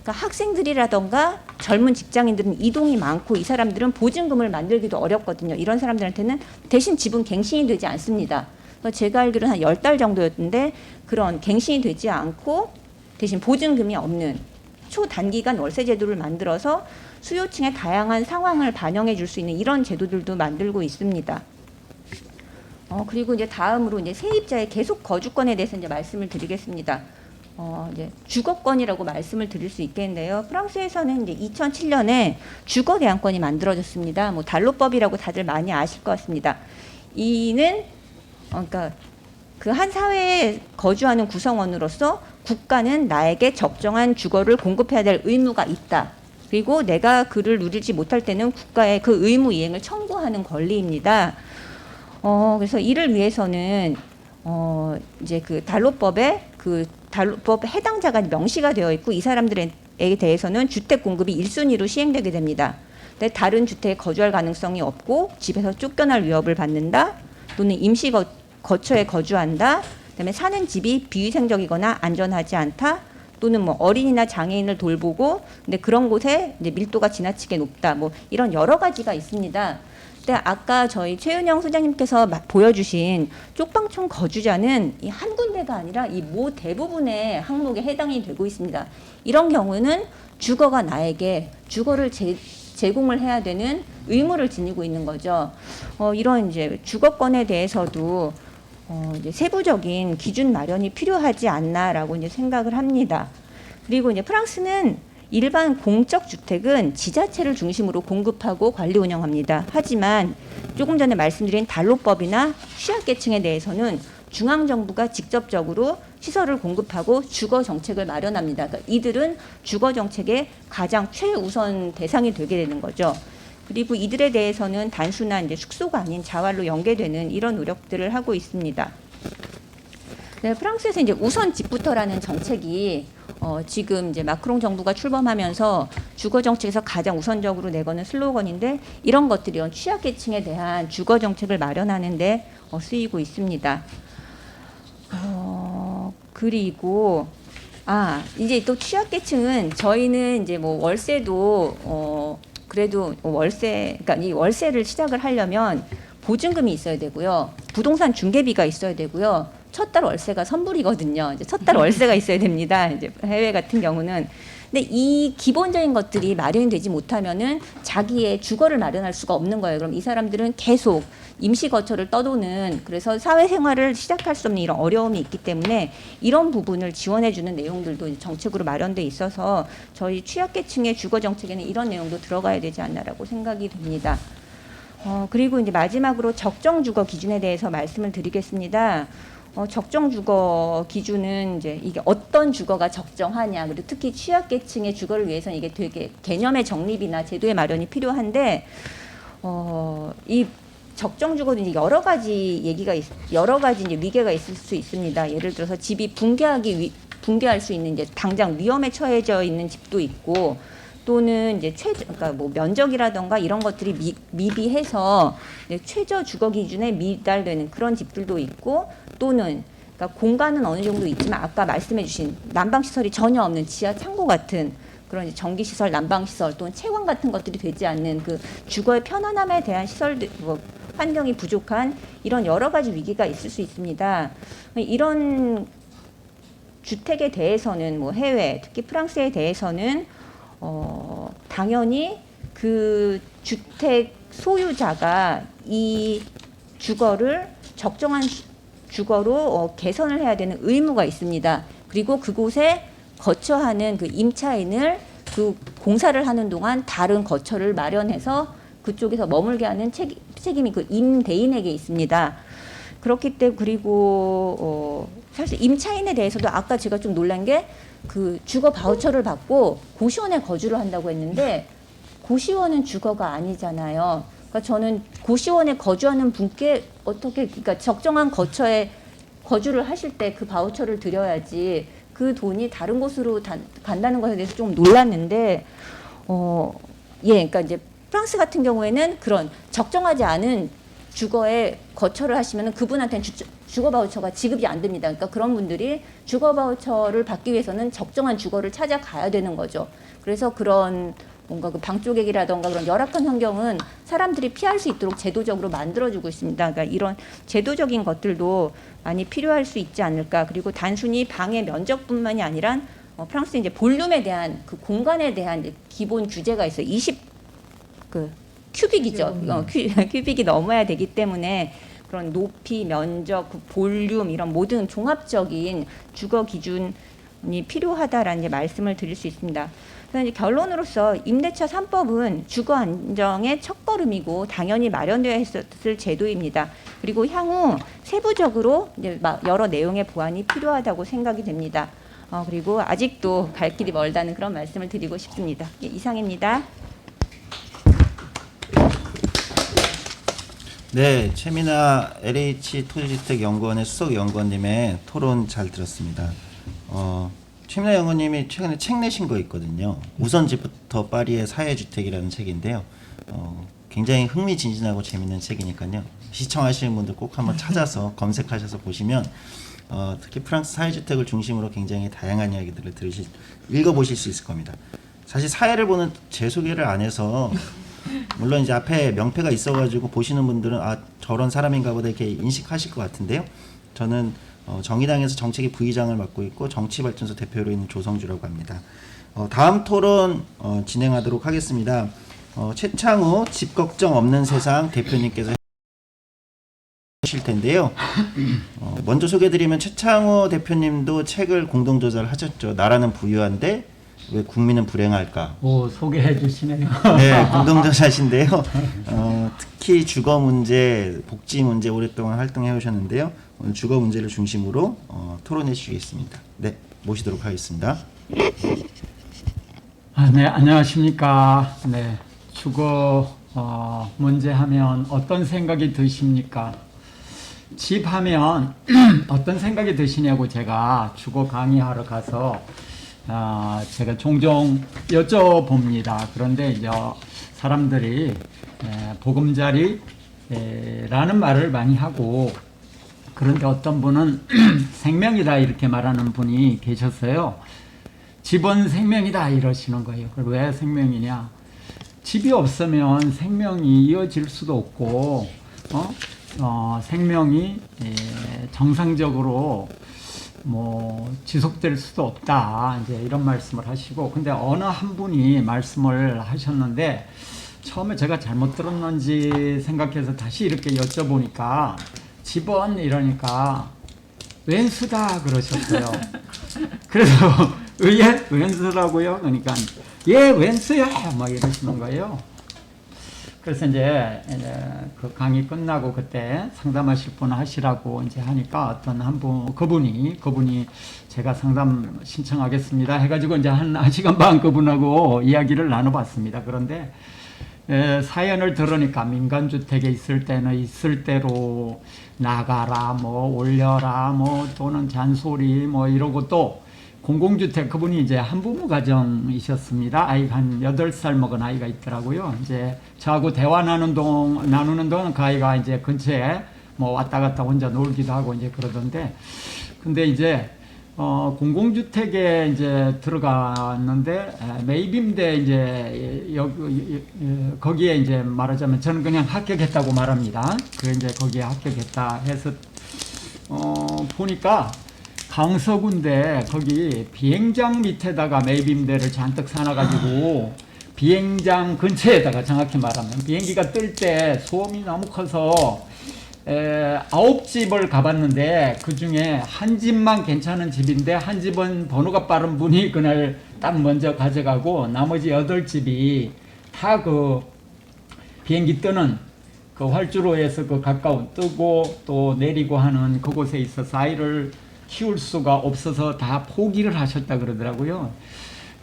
그러니까 학생들이라던가 젊은 직장인들은 이동이 많고 이 사람들은 보증금을 만들기도 어렵거든요. 이런 사람들한테는 대신 집은 갱신이 되지 않습니다. 제가 알기로는 한 10달 정도였는데 그런 갱신이 되지 않고 대신 보증금이 없는 초단기간 월세 제도를 만들어서 수요층의 다양한 상황을 반영해 줄 수 있는 이런 제도들도 만들고 있습니다. 그리고 이제 다음으로 이제 세입자의 계속 거주권에 대해서 이제 말씀을 드리겠습니다. 이제 주거권이라고 말씀을 드릴 수 있겠는데요. 프랑스에서는 이제 2007년에 주거 대항권이 만들어졌습니다. 뭐 달로법이라고 다들 많이 아실 것 같습니다. 이는 그러니까 그 한 사회에 거주하는 구성원으로서 국가는 나에게 적정한 주거를 공급해야 될 의무가 있다. 그리고 내가 그를 누리지 못할 때는 국가의 그 의무 이행을 청구하는 권리입니다. 그래서 이를 위해서는 이제 그 달로법에 그 달로법 해당자가 명시가 되어 있고 이 사람들에 대해서는 주택 공급이 1순위로 시행되게 됩니다. 근데 다른 주택에 거주할 가능성이 없고 집에서 쫓겨날 위협을 받는다. 또는 임시 거처에 거주한다. 그다음에 사는 집이 비위생적이거나 안전하지 않다. 또는 뭐 어린이나 장애인을 돌보고 근데 그런 곳에 이제 밀도가 지나치게 높다. 뭐 이런 여러 가지가 있습니다. 근데 아까 저희 최은영 소장님께서 보여주신 쪽방촌 거주자는 이 한 군데가 아니라 이 모 대부분의 항목에 해당이 되고 있습니다. 이런 경우는 주거가 나에게 주거를 제공을 해야 되는 의무를 지니고 있는 거죠. 이런 이제 주거권에 대해서도 이제 세부적인 기준 마련이 필요하지 않나라고 이제 생각을 합니다. 그리고 이제 프랑스는 일반 공적 주택은 지자체를 중심으로 공급하고 관리 운영합니다. 하지만 조금 전에 말씀드린 단로법이나 취약계층에 대해서는 중앙 정부가 직접적으로 시설을 공급하고 주거 정책을 마련합니다. 그러니까 이들은 주거 정책의 가장 최우선 대상이 되게 되는 거죠. 그리고 이들에 대해서는 단순한 이제 숙소가 아닌 자활로 연계되는 이런 노력들을 하고 있습니다. 네, 프랑스에서 이제 우선 집부터라는 정책이 지금 이제 마크롱 정부가 출범하면서 주거 정책에서 가장 우선적으로 내거는 슬로건인데 이런 것들이 취약계층에 대한 주거 정책을 마련하는데 쓰이고 있습니다. 그리고 이제 또 취약계층은 저희는 이제 뭐 월세도 그래도 그러니까 이 월세를 시작을 하려면 보증금이 있어야 되고요, 부동산 중개비가 있어야 되고요, 첫 달 월세가 선불이거든요. 이제 첫 달 월세가 있어야 됩니다. 이제 해외 같은 경우는. 근데 이 기본적인 것들이 마련이 되지 못하면은 자기의 주거를 마련할 수가 없는 거예요. 그럼 이 사람들은 계속 임시 거처를 떠도는, 그래서 사회생활을 시작할 수 없는 이런 어려움이 있기 때문에 이런 부분을 지원해주는 내용들도 정책으로 마련돼 있어서 저희 취약계층의 주거 정책에는 이런 내용도 들어가야 되지 않나라고 생각이 됩니다. 그리고 이제 마지막으로 적정 주거 기준에 대해서 말씀을 드리겠습니다. 적정 주거 기준은 이제 이게 어떤 주거가 적정하냐, 그리고 특히 취약계층의 주거를 위해서는 이게 되게 개념의 정립이나 제도의 마련이 필요한데, 이 적정 주거는 여러 가지 여러 가지 이제 위계가 있을 수 있습니다. 예를 들어서 집이 붕괴할 수 있는, 이제 당장 위험에 처해져 있는 집도 있고, 또는 이제 그러니까 뭐 면적이라던가 이런 것들이 미비해서 최저 주거 기준에 미달되는 그런 집들도 있고, 또는 그러니까 공간은 어느 정도 있지만 아까 말씀해주신 난방 시설이 전혀 없는 지하 창고 같은 그런 전기 시설, 난방 시설 또는 채광 같은 것들이 되지 않는 그 주거의 편안함에 대한 시설들, 환경이 부족한 이런 여러 가지 위기가 있을 수 있습니다. 이런 주택에 대해서는 뭐 해외, 특히 프랑스에 대해서는 당연히 그 주택 소유자가 이 주거를 적정한 주거로 개선을 해야 되는 의무가 있습니다. 그리고 그곳에 거처하는 그 임차인을 그 공사를 하는 동안 다른 거처를 마련해서 그쪽에서 머물게 하는 책임이 그 임대인에게 있습니다. 그렇기 때문에, 그리고 사실 임차인에 대해서도 아까 제가 좀 놀란 게 그 주거 바우처를 받고 고시원에 거주를 한다고 했는데 고시원은 주거가 아니잖아요. 그러니까 저는 고시원에 거주하는 분께 그러니까 적정한 거처에 거주를 하실 때 그 바우처를 드려야지 그 돈이 다른 곳으로 간다는 것에 대해서 좀 놀랐는데, 그러니까 이제 프랑스 같은 경우에는 그런 적정하지 않은 주거에 거처를 하시면은 그분한테는 주거 바우처가 지급이 안 됩니다. 그러니까 그런 분들이 주거 바우처를 받기 위해서는 적정한 주거를 찾아가야 되는 거죠. 그래서 그런 뭔가 그 방조객이라던가 그런 열악한 환경은 사람들이 피할 수 있도록 제도적으로 만들어주고 있습니다. 그러니까 이런 제도적인 것들도 많이 필요할 수 있지 않을까. 그리고 단순히 방의 면적뿐만이 아니라 프랑스 이제 볼륨에 대한 그 공간에 대한 이제 기본 규제가 있어요. 20 큐빅이죠. 큐빅이 넘어야 되기 때문에 그런 높이, 면적, 그 볼륨 이런 모든 종합적인 주거 기준이 필요하다라는 이제 말씀을 드릴 수 있습니다. 그래서 이제 결론으로서 임대차 3법은 주거 안정의 첫걸음이고 당연히 마련되어야 했을 제도입니다. 그리고 향후 세부적으로 이제 여러 내용의 보완이 필요하다고 생각이 됩니다. 그리고 아직도 갈 길이 멀다는 그런 말씀을 드리고 싶습니다. 이상입니다. 네, 최민아 LH 토지주택연구원의 수석연구원님의 토론 잘 들었습니다. 최민아 연구원님이 최근에 책 내신 거 있거든요. 우선집부터 파리의 사회주택이라는 책인데요. 굉장히 흥미진진하고 재밌는 책이니까요. 시청하시는 분들 꼭 한번 찾아서 검색하셔서 보시면 특히 프랑스 사회주택을 중심으로 굉장히 다양한 이야기들을 읽어보실 수 있을 겁니다. 사실 사회를 보는 제 소개를 안 해서 물론 이제 앞에 명패가 있어가지고 보시는 분들은 저런 사람인가 보다 이렇게 인식하실 것 같은데요. 저는 정의당에서 정책위 부의장을 맡고 있고 정치발전소 대표로 있는 조성주라고 합니다. 다음 토론 진행하도록 하겠습니다. 최창우 집 걱정 없는 세상 대표님께서 실 텐데요. 먼저 소개드리면 최창호 대표님도 책을 공동저자를 하셨죠. 나라는 부유한데 왜 국민은 불행할까? 오, 소개해 주시네요. 네, 공동저자신데요. 특히 주거 문제, 복지 문제 오랫동안 활동해 오셨는데요. 오늘 주거 문제를 중심으로 토론해 주시겠습니다. 네, 모시도록 하겠습니다. 네, 안녕하십니까. 네, 주거 문제 하면 어떤 생각이 드십니까? 집 하면 어떤 생각이 드시냐고 제가 주거 강의하러 가서 제가 종종 여쭤봅니다. 그런데 이제 사람들이 보금자리라는 말을 많이 하고, 그런데 어떤 분은 생명이다 이렇게 말하는 분이 계셨어요. 집은 생명이다 이러시는 거예요. 왜 생명이냐? 집이 없으면 생명이 이어질 수도 없고, 생명이 정상적으로 뭐 지속될 수도 없다, 이제 이런 말씀을 하시고, 근데 어느 한 분이 말씀을 하셨는데 처음에 제가 잘못 들었는지 생각해서 다시 이렇게 여쭤보니까 집은 이러니까 왼수다 그러셨어요. 그래서 예? 왼수라고요? 그러니까 예 왼수야 막 이러시는 거예요. 그래서 이제 그 강의 끝나고 그때 상담하실 분 하시라고 이제 하니까 어떤 한 분, 그분이 제가 상담 신청하겠습니다 해가지고 이제 한 1시간 반 그분하고 이야기를 나눠봤습니다. 그런데 사연을 들으니까 민간주택에 있을 때는 있을 대로 나가라, 뭐 올려라, 뭐 또는 잔소리 뭐 이러고, 또 공공주택, 그분이 이제 한부모 가정이셨습니다. 아이가 한 8살 먹은 아이가 있더라고요. 이제 저하고 대화 나누는 동안 그 아이가 이제 근처에 뭐 왔다 갔다 혼자 놀기도 하고 이제 그러던데, 근데 이제 공공주택에 이제 들어갔는데 매입임대 이제 거기에 이제 말하자면 저는 그냥 합격했다고 말합니다. 그 이제 거기에 합격했다 해서 보니까 강서구인데 거기 비행장 밑에다가 매입임대를 잔뜩 사놔가지고 비행장 근처에다가, 정확히 말하면 비행기가 뜰 때 소음이 너무 커서 9집을 가봤는데 그 중에 한 집만 괜찮은 집인데 한 집은 번호가 빠른 분이 그날 딱 먼저 가져가고, 나머지 8집이 다 그 비행기 뜨는 그 활주로에서 그 가까운 뜨고 또 내리고 하는 그곳에 있어서 아이를 키울 수가 없어서 다 포기를 하셨다 그러더라고요.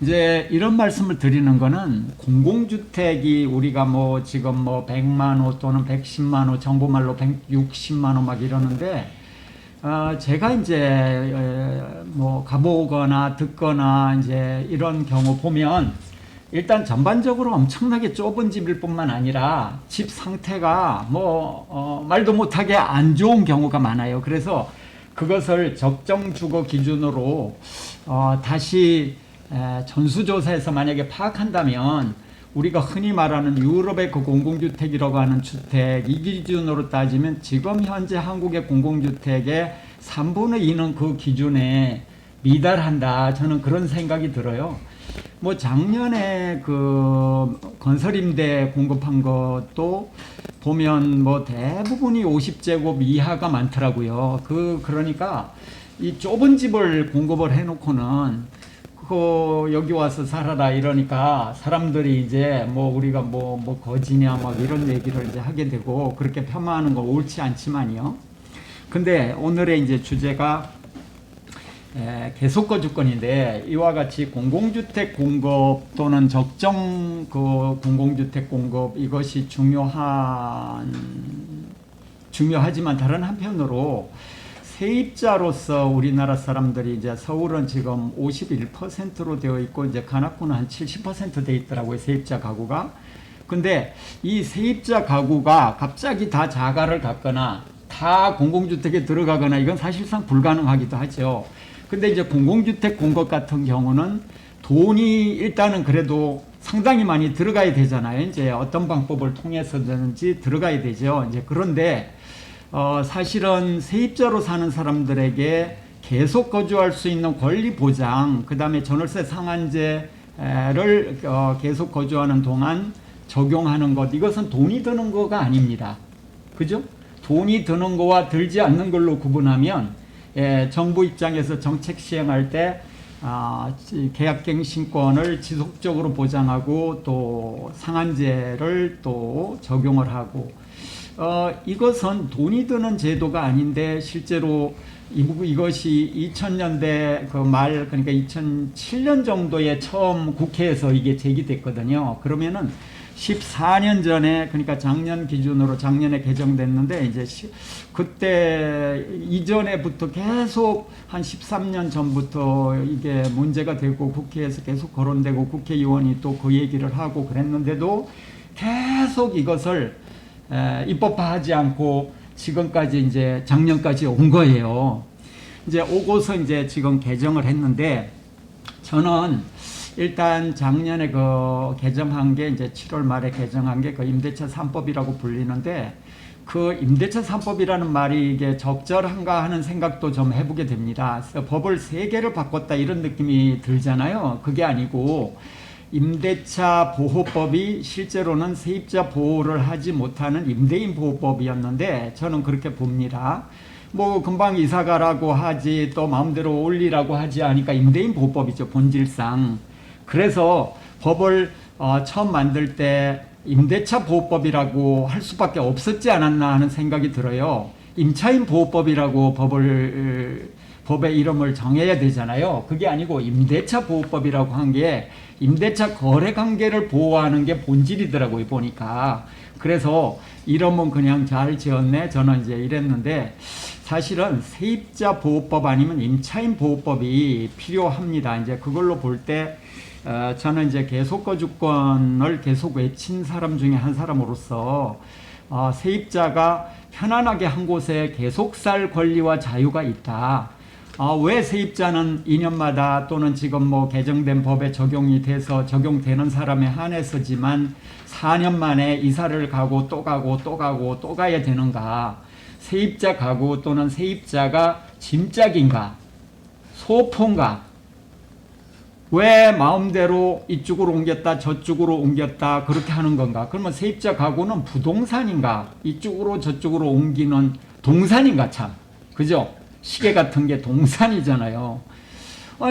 이제 이런 말씀을 드리는 거는, 공공주택이 우리가 뭐 지금 뭐 100만 호 또는 110만 호, 정부 말로 160만 호 막 이러는데, 제가 이제 뭐 가보거나 듣거나 이제 이런 경우 보면 일단 전반적으로 엄청나게 좁은 집일 뿐만 아니라 집 상태가 뭐 말도 못하게 안 좋은 경우가 많아요. 그래서 그것을 적정 주거 기준으로 다시 전수조사에서 만약에 파악한다면, 우리가 흔히 말하는 유럽의 그 공공주택이라고 하는 주택, 이 기준으로 따지면 지금 현재 한국의 공공주택의 3분의 2는 그 기준에 미달한다, 저는 그런 생각이 들어요. 뭐 작년에 그 건설임대 공급한 것도 보면 뭐 대부분이 50제곱 이하가 많더라고요. 그러니까 이 좁은 집을 공급을 해놓고는 여기 와서 살아라 이러니까 사람들이 이제 뭐 우리가 뭐 거지냐 막 이런 얘기를 이제 하게 되고, 그렇게 폄하하는 거 옳지 않지만요. 근데 오늘의 이제 주제가 계속거주권인데, 이와 같이 공공주택 공급 또는 적정 그 공공주택 공급, 이것이 중요하지만 다른 한편으로 세입자로서 우리나라 사람들이 이제 서울은 지금 51%로 되어 있고 이제 관악구는 한 70% 되어 있더라고요, 세입자 가구가. 근데 이 세입자 가구가 갑자기 다 자가를 갖거나 다 공공주택에 들어가거나 이건 사실상 불가능하기도 하죠. 근데 이제 공공주택 공급 같은 경우는 돈이 일단은 그래도 상당히 많이 들어가야 되잖아요. 이제 어떤 방법을 통해서든지 들어가야 되죠. 이제 그런데 사실은 세입자로 사는 사람들에게 계속 거주할 수 있는 권리 보장, 그 다음에 전월세 상한제를 계속 거주하는 동안 적용하는 것, 이것은 돈이 드는 거가 아닙니다. 그죠? 돈이 드는 거와 들지 않는 걸로 구분하면 정부 입장에서 정책 시행할 때 계약갱신권을 지속적으로 보장하고 또 상한제를 또 적용을 하고 이것은 돈이 드는 제도가 아닌데 실제로 이것이 2000년대 그 말 그러니까 2007년 정도에 처음 국회에서 이게 제기됐거든요. 그러면은 14년 전에 그러니까 작년 기준으로 작년에 개정됐는데 이제 그때 이전에부터 계속 한 13년 전부터 이게 문제가 되고 국회에서 계속 거론되고 국회의원이 또 그 얘기를 하고 그랬는데도 계속 이것을 입법화하지 않고 지금까지 이제 작년까지 온 거예요. 이제 오고서 이제 지금 개정을 했는데 저는 일단 작년에 그 개정한 게 이제 7월 말에 개정한 게 그 임대차 3법이라고 불리는데 그 임대차 3법이라는 말이 이게 적절한가 하는 생각도 좀 해보게 됩니다. 그래서 법을 3개를 바꿨다 이런 느낌이 들잖아요. 그게 아니고 임대차 보호법이 실제로는 세입자 보호를 하지 못하는 임대인 보호법이었는데 저는 그렇게 봅니다. 뭐 금방 이사가라고 하지 또 마음대로 올리라고 하지 않으니까 임대인 보호법이죠, 본질상. 그래서 법을 처음 만들 때 임대차 보호법이라고 할 수밖에 없었지 않았나 하는 생각이 들어요. 임차인 보호법이라고 법의 이름을 정해야 되잖아요. 그게 아니고 임대차 보호법이라고 한 게 임대차 거래 관계를 보호하는 게 본질이더라고요, 보니까. 그래서 이름은 그냥 잘 지었네. 저는 이제 이랬는데 사실은 세입자 보호법 아니면 임차인 보호법이 필요합니다. 이제 그걸로 볼 때 저는 이제 계속거주권을 계속 외친 사람 중에 한 사람으로서 세입자가 편안하게 한 곳에 계속 살 권리와 자유가 있다. 왜 세입자는 2년마다 또는 지금 뭐 개정된 법에 적용이 돼서 적용되는 사람에 한해서지만 4년 만에 이사를 가고 또 가고 또 가고 또 가야 되는가? 세입자 가구 또는 세입자가 짐짝인가? 소포인가? 왜 마음대로 이쪽으로 옮겼다 저쪽으로 옮겼다 그렇게 하는 건가? 그러면 세입자 가구는 부동산인가? 이쪽으로 저쪽으로 옮기는 동산인가 참? 그죠? 시계 같은 게 동산이잖아요.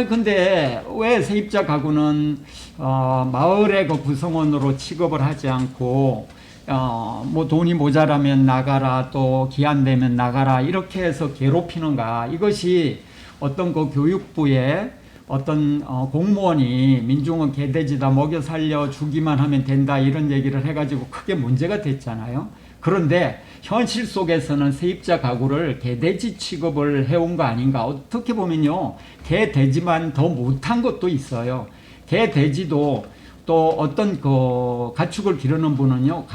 근데 왜 세입자 가구는 마을의 그 구성원으로 취급을 하지 않고 뭐 돈이 모자라면 나가라 또 기한 되면 나가라 이렇게 해서 괴롭히는가? 이것이 어떤 그 교육부의 어떤 공무원이 민중은 개돼지다 먹여 살려 주기만 하면 된다 이런 얘기를 해가지고 크게 문제가 됐잖아요. 그런데 현실 속에서는 세입자 가구를 개돼지 취급을 해온 거 아닌가. 어떻게 보면요, 개돼지만 더 못한 것도 있어요. 개돼지도 또 어떤 그 가축을 기르는 분은요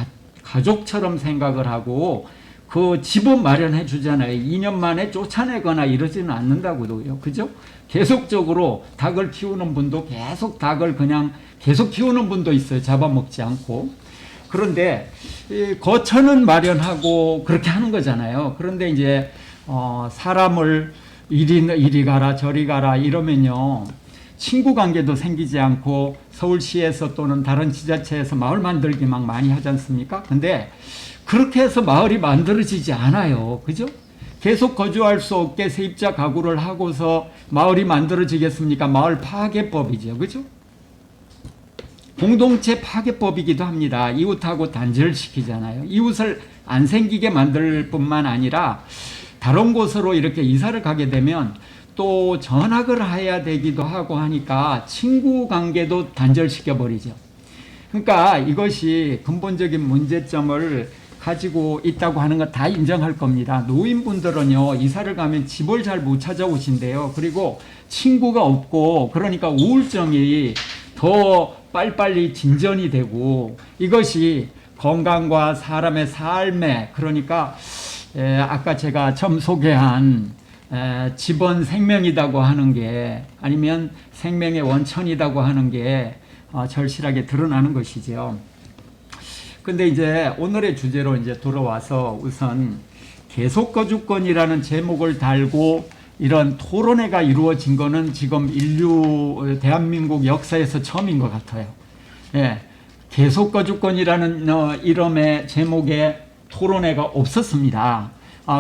가족처럼 생각을 하고 그 집은 마련해 주잖아요. 2년 만에 쫓아내거나 이러지는 않는다고요. 그죠? 계속적으로 닭을 키우는 분도 계속 닭을 그냥 계속 키우는 분도 있어요. 잡아먹지 않고. 그런데 거처는 마련하고 그렇게 하는 거잖아요. 그런데 이제 사람을 이리 가라 저리 가라 이러면요 친구 관계도 생기지 않고 서울시에서 또는 다른 지자체에서 마을 만들기 막 많이 하지 않습니까? 근데 그렇게 해서 마을이 만들어지지 않아요. 그죠? 계속 거주할 수 없게 세입자 가구를 하고서 마을이 만들어지겠습니까? 마을 파괴법이죠. 그죠? 공동체 파괴법이기도 합니다. 이웃하고 단절시키잖아요. 이웃을 안 생기게 만들 뿐만 아니라 다른 곳으로 이렇게 이사를 가게 되면 또 전학을 해야 되기도 하고 하니까 친구 관계도 단절시켜 버리죠. 그러니까 이것이 근본적인 문제점을 가지고 있다고 하는 거 다 인정할 겁니다. 노인분들은요 이사를 가면 집을 잘 못 찾아오신대요. 그리고 친구가 없고 그러니까 우울증이 더 빨리빨리 진전이 되고 이것이 건강과 사람의 삶에 그러니까 아까 제가 처음 소개한 집은 생명이라고 하는 게 아니면 생명의 원천이라고 하는 게 절실하게 드러나는 것이죠. 근데 이제 오늘의 주제로 이제 돌아와서 우선 계속거주권이라는 제목을 달고 이런 토론회가 이루어진 거는 지금 대한민국 역사에서 처음인 것 같아요. 예, 계속거주권이라는 이름의 제목에 토론회가 없었습니다.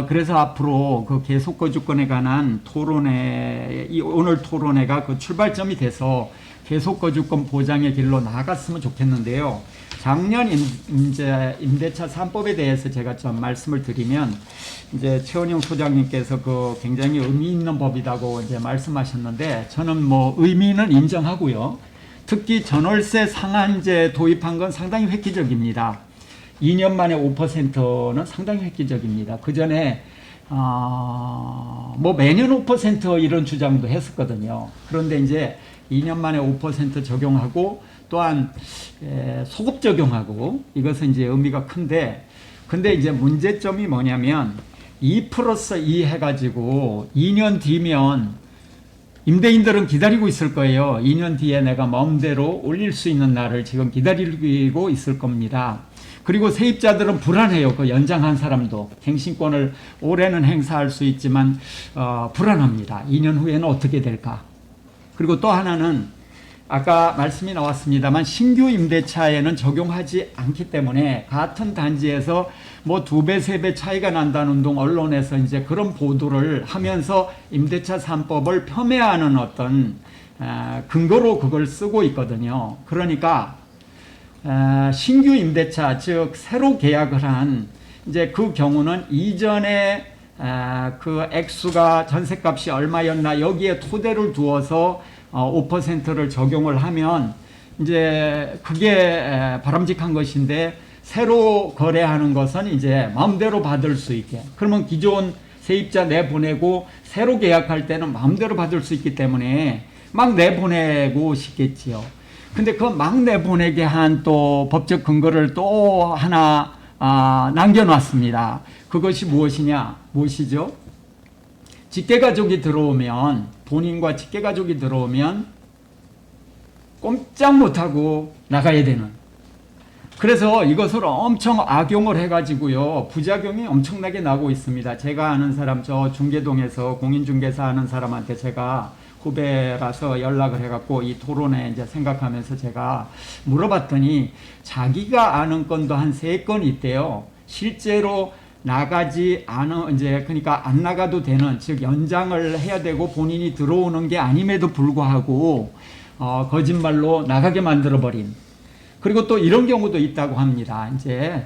그래서 앞으로 그 계속거주권에 관한 토론회, 오늘 토론회가 그 출발점이 돼서 계속거주권 보장의 길로 나아갔으면 좋겠는데요. 작년 이제 임대차 3법에 대해서 제가 좀 말씀을 드리면, 이제 최원영 소장님께서 그 굉장히 의미 있는 법이라고 이제 말씀하셨는데, 저는 뭐 의미는 인정하고요. 특히 전월세 상한제 도입한 건 상당히 획기적입니다. 2년 만에 5%는 상당히 획기적입니다. 그 전에 뭐 매년 5% 이런 주장도 했었거든요. 그런데 이제 2년 만에 5% 적용하고 또한 소급 적용하고, 이것은 이제 의미가 큰데, 근데 이제 문제점이 뭐냐면 2+2 해가지고 2년 뒤면 임대인들은 기다리고 있을 거예요. 2년 뒤에 내가 마음대로 올릴 수 있는 날을 지금 기다리고 있을 겁니다. 그리고 세입자들은 불안해요. 그 연장한 사람도 갱신권을 올해는 행사할 수 있지만 불안합니다. 2년 후에는 어떻게 될까? 그리고 또 하나는 아까 말씀이 나왔습니다만 신규 임대차에는 적용하지 않기 때문에 같은 단지에서 뭐 2배, 3배 차이가 난다는 등 언론에서 이제 그런 보도를 하면서 임대차 3법을 폄훼하는 어떤 근거로 그걸 쓰고 있거든요. 그러니까 신규 임대차, 즉 새로 계약을 한 이제 그 경우는 이전에 그 액수가 전세값이 얼마였나 여기에 토대를 두어서 5%를 적용을 하면 이제 그게 바람직한 것인데, 새로 거래하는 것은 이제 마음대로 받을 수 있게, 그러면 기존 세입자 내보내고 새로 계약할 때는 마음대로 받을 수 있기 때문에 막 내보내고 싶겠지요. 근데 그 막 내보내게 한 또 법적 근거를 또 하나 남겨놨습니다. 그것이 무엇이죠? 직계가족이 들어오면, 본인과 직계가족이 들어오면 꼼짝 못하고 나가야 되는, 그래서 이것을 엄청 악용을 해가지고요, 부작용이 엄청나게 나고 있습니다. 제가 아는 사람, 저 중계동에서 공인중개사 하는 사람한테 제가 후배라서 연락을 해갖고 이 토론에 이제 생각하면서 제가 물어봤더니 자기가 아는 건도 한 3건 있대요. 실제로 나가지 않은, 이제 그러니까 안 나가도 되는, 즉 연장을 해야 되고 본인이 들어오는 게 아님에도 불구하고 거짓말로 나가게 만들어버린, 그리고 또 이런 경우도 있다고 합니다. 이제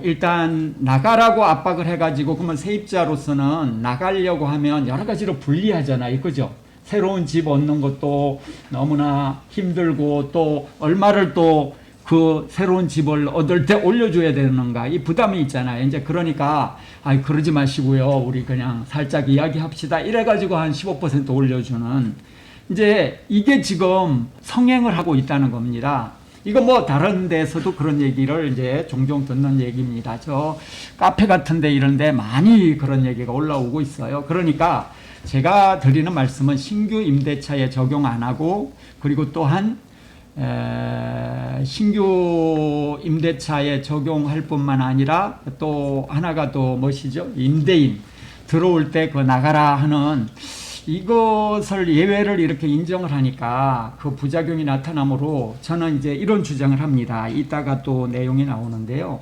일단 나가라고 압박을 해가지고, 그러면 세입자로서는 나가려고 하면 여러 가지로 불리하잖아요, 그죠? 새로운 집 얻는 것도 너무나 힘들고, 또 얼마를 또 그 새로운 집을 얻을 때 올려줘야 되는가, 이 부담이 있잖아요. 이제 그러니까 그러지 마시고요, 우리 그냥 살짝 이야기합시다, 이래가지고 한 15% 올려주는, 이제 이게 지금 성행을 하고 있다는 겁니다. 이거 뭐 다른 데서도 그런 얘기를 이제 종종 듣는 얘기입니다. 저 카페 같은데 이런데 많이 그런 얘기가 올라오고 있어요. 그러니까 제가 드리는 말씀은 신규 임대차에 적용 안 하고, 그리고 또한 신규 임대차에 적용할 뿐만 아니라 또 하나가 또 무엇이죠? 임대인 들어올 때 그 나가라 하는, 이것을 예외를 이렇게 인정을 하니까 그 부작용이 나타나므로 저는 이제 이런 주장을 합니다. 이따가 또 내용이 나오는데요.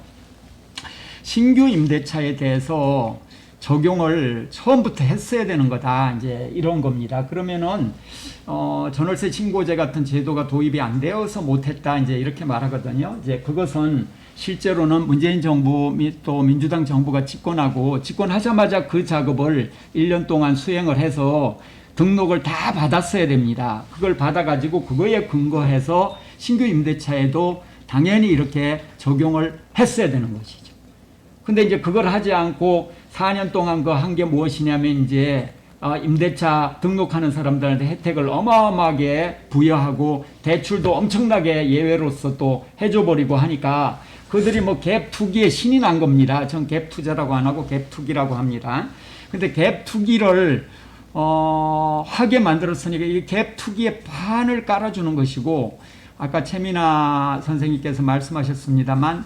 신규 임대차에 대해서 적용을 처음부터 했어야 되는 거다, 이제 이런 겁니다. 그러면은 전월세 신고제 같은 제도가 도입이 안 되어서 못했다, 이제 이렇게 말하거든요. 이제 그것은 실제로는 문재인 정부 및 또 민주당 정부가 집권하자마자 그 작업을 1년 동안 수행을 해서 등록을 다 받았어야 됩니다. 그걸 받아가지고 그거에 근거해서 신규 임대차에도 당연히 이렇게 적용을 했어야 되는 것이죠. 근데 이제 그걸 하지 않고 4년 동안 그 한 게 무엇이냐면, 이제 임대차 등록하는 사람들한테 혜택을 어마어마하게 부여하고 대출도 엄청나게 예외로서 또 해줘버리고 하니까 그들이 뭐 갭 투기에 신이 난 겁니다. 전 갭 투자라고 안 하고 갭 투기라고 합니다. 근데 갭 투기를 하게 만들었으니까 이 갭 투기의 반을 깔아주는 것이고, 아까 최민아 선생님께서 말씀하셨습니다만,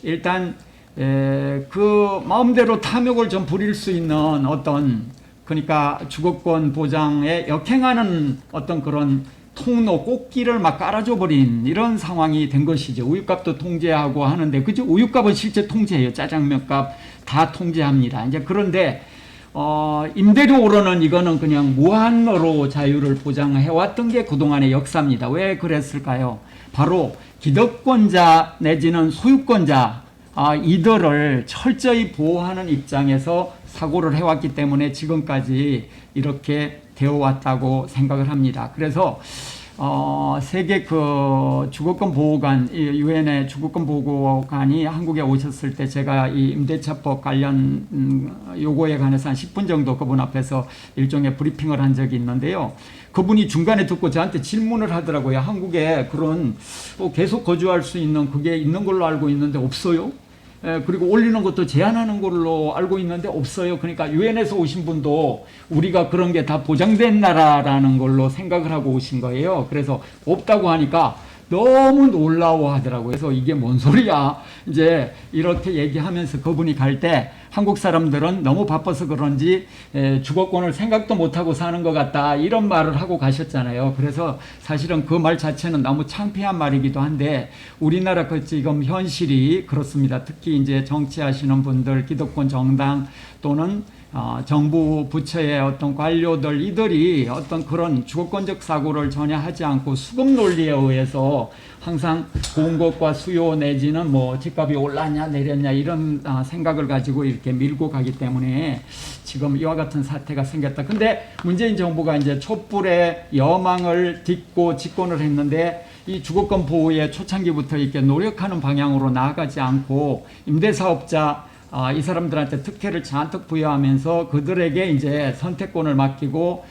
일단 그 마음대로 탐욕을 좀 부릴 수 있는 어떤, 그러니까 주거권 보장에 역행하는 어떤 그런 통로 꽃길을 막 깔아줘 버린 이런 상황이 된 것이죠. 우유값도 통제하고 하는데 그죠? 우유값은 실제 통제해요. 짜장면값 다 통제합니다. 이제 그런데 임대료로는 이거는 그냥 무한으로 자유를 보장해 왔던 게 그동안의 역사입니다. 왜 그랬을까요? 바로 기득권자 내지는 소유권자 이들을 철저히 보호하는 입장에서 사고를 해왔기 때문에 지금까지 이렇게 되어 왔다고 생각을 합니다. 그래서 세계 그 주거권 보호관, 유엔의 주거권 보호관이 한국에 오셨을 때 제가 이 임대차법 관련 요거에 관해서 한 10분 정도 그분 앞에서 일종의 브리핑을 한 적이 있는데요. 그분이 중간에 듣고 저한테 질문을 하더라고요. 한국에 그런 계속 거주할 수 있는 그게 있는 걸로 알고 있는데 없어요? 그리고 올리는 것도 제한하는 걸로 알고 있는데 없어요. 그러니까 유엔에서 오신 분도 우리가 그런 게 다 보장된 나라라는 걸로 생각을 하고 오신 거예요. 그래서 없다고 하니까 너무 놀라워 하더라고요. 그래서 이게 뭔 소리야. 이제 이렇게 얘기하면서 그분이 갈 때 한국 사람들은 너무 바빠서 그런지 주거권을 생각도 못하고 사는 것 같다. 이런 말을 하고 가셨잖아요. 그래서 사실은 그 말 자체는 너무 창피한 말이기도 한데 우리나라 그 지금 현실이 그렇습니다. 특히 이제 정치하시는 분들, 기득권 정당 또는 정부 부처의 어떤 관료들 이들이 어떤 그런 주거권적 사고를 전혀 하지 않고 수급 논리에 의해서 항상 공급과 수요 내지는 뭐 집값이 올랐냐 내렸냐 이런 생각을 가지고 이렇게 밀고 가기 때문에 지금 이와 같은 사태가 생겼다. 근데 문재인 정부가 이제 촛불의 여망을 딛고 집권을 했는데 이 주거권 보호에 초창기부터 이렇게 노력하는 방향으로 나아가지 않고 임대사업자 이 사람들한테 특혜를 잔뜩 부여하면서 그들에게 이제 선택권을 맡기고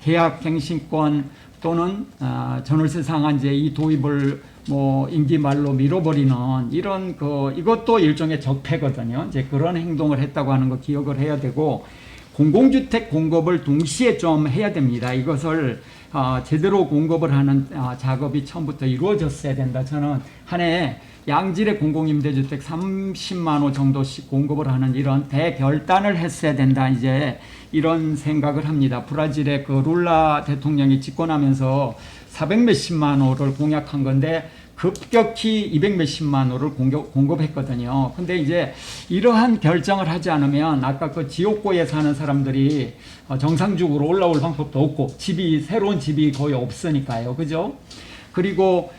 계약 갱신권 또는 전월세 상한제 이 도입을 뭐 임기 말로 미뤄버리는 이런 이것도 일종의 적폐거든요. 이제 그런 행동을 했다고 하는 거 기억을 해야 되고 공공주택 공급을 동시에 좀 해야 됩니다. 이것을 제대로 공급을 하는 작업이 처음부터 이루어졌어야 된다. 저는 한 해 양질의 공공임대주택 30만 호 정도씩 공급을 하는 이런 대결단을 했어야 된다. 이제 이런 생각을 합니다. 브라질의 그 룰라 대통령이 집권하면서 400 몇십만 호를 공약한 건데 급격히 200 몇십만 호를 공급했거든요. 근데 이제 이러한 결정을 하지 않으면 아까 그 지옥고에 사는 사람들이 정상적으로 올라올 방법도 없고 새로운 집이 거의 없으니까요. 그죠? 그리고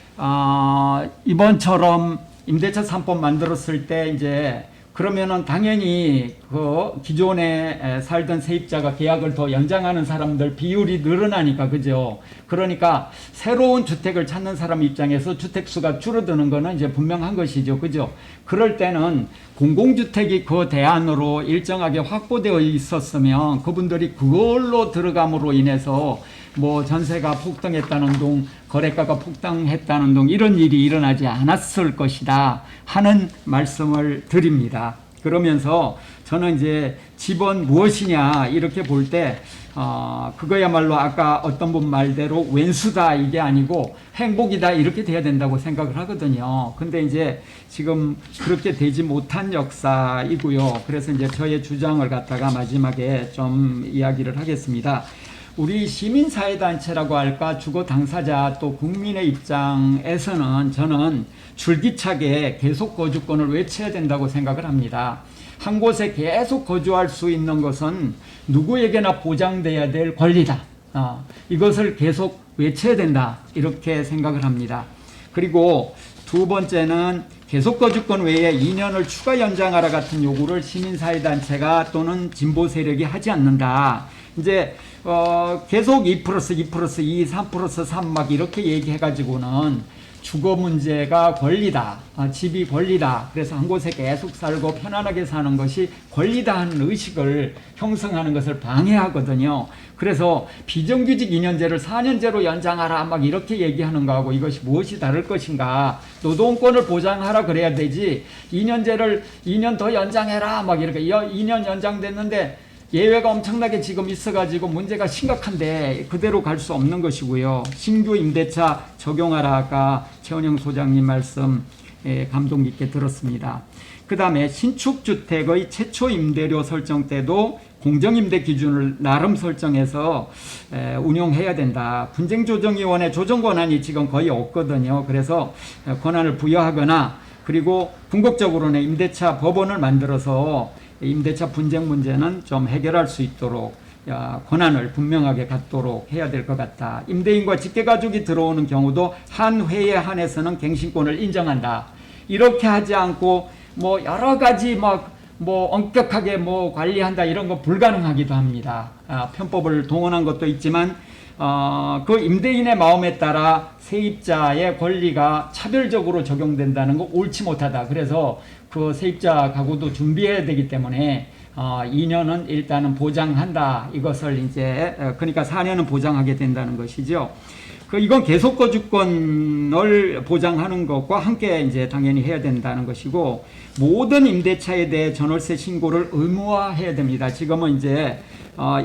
이번처럼 임대차 3법 만들었을 때 이제 그러면은 당연히 그 기존에 살던 세입자가 계약을 더 연장하는 사람들 비율이 늘어나니까 그죠. 그러니까 새로운 주택을 찾는 사람 입장에서 주택수가 줄어드는 거는 이제 분명한 것이죠. 그죠. 그럴 때는 공공주택이 그 대안으로 일정하게 확보되어 있었으면 그분들이 그걸로 들어감으로 인해서 뭐 전세가 폭등했다는 둥, 거래가가 폭등했다는 둥 이런 일이 일어나지 않았을 것이다 하는 말씀을 드립니다. 그러면서 저는 이제 집은 무엇이냐 이렇게 볼 때 그거야말로 아까 어떤 분 말대로 왼수다 이게 아니고 행복이다 이렇게 돼야 된다고 생각을 하거든요. 근데 이제 지금 그렇게 되지 못한 역사이고요. 그래서 이제 저의 주장을 갖다가 마지막에 좀 이야기를 하겠습니다. 우리 시민사회단체라고 할까 주거 당사자 또 국민의 입장에서는 저는 줄기차게 계속 거주권을 외쳐야 된다고 생각을 합니다. 한 곳에 계속 거주할 수 있는 것은 누구에게나 보장돼야 될 권리다. 이것을 계속 외쳐야 된다. 이렇게 생각을 합니다. 그리고 두 번째는 계속 거주권 외에 2년을 추가 연장하라 같은 요구를 시민사회단체가 또는 진보 세력이 하지 않는다. 이제 계속 2+2+2, 3+3 막 이렇게 얘기해가지고는 주거 문제가 권리다. 집이 권리다. 그래서 한 곳에 계속 살고 편안하게 사는 것이 권리다 하는 의식을 형성하는 것을 방해하거든요. 그래서 비정규직 2년제를 4년제로 연장하라 막 이렇게 얘기하는 거하고 이것이 무엇이 다를 것인가. 노동권을 보장하라 그래야 되지 2년제를 2년 더 연장해라 막 이렇게 2년 연장됐는데 예외가 엄청나게 지금 있어가지고 문제가 심각한데 그대로 갈 수 없는 것이고요. 신규 임대차 적용하라 아까 최원영 소장님 말씀 감동 깊게 들었습니다. 그 다음에 신축주택의 최초 임대료 설정 때도 공정임대 기준을 나름 설정해서 운용해야 된다. 분쟁조정위원회 조정 권한이 지금 거의 없거든요. 그래서 권한을 부여하거나 그리고 궁극적으로는 임대차 법원을 만들어서 임대차 분쟁 문제는 좀 해결할 수 있도록 권한을 분명하게 갖도록 해야 될 것 같다. 임대인과 직계가족이 들어오는 경우도 한 회에 한해서는 갱신권을 인정한다. 이렇게 하지 않고 뭐 여러 가지 뭐 엄격하게 뭐 관리한다 이런 거 불가능하기도 합니다. 편법을 동원한 것도 있지만 그 임대인의 마음에 따라 세입자의 권리가 차별적으로 적용된다는 거 옳지 못하다. 그래서 그 세입자 가구도 준비해야 되기 때문에 2년은 일단은 보장한다. 이것을 이제 그러니까 4년은 보장하게 된다는 것이죠. 이건 계속 거주권을 보장하는 것과 함께 이제 당연히 해야 된다는 것이고 모든 임대차에 대해 전월세 신고를 의무화해야 됩니다. 지금은 이제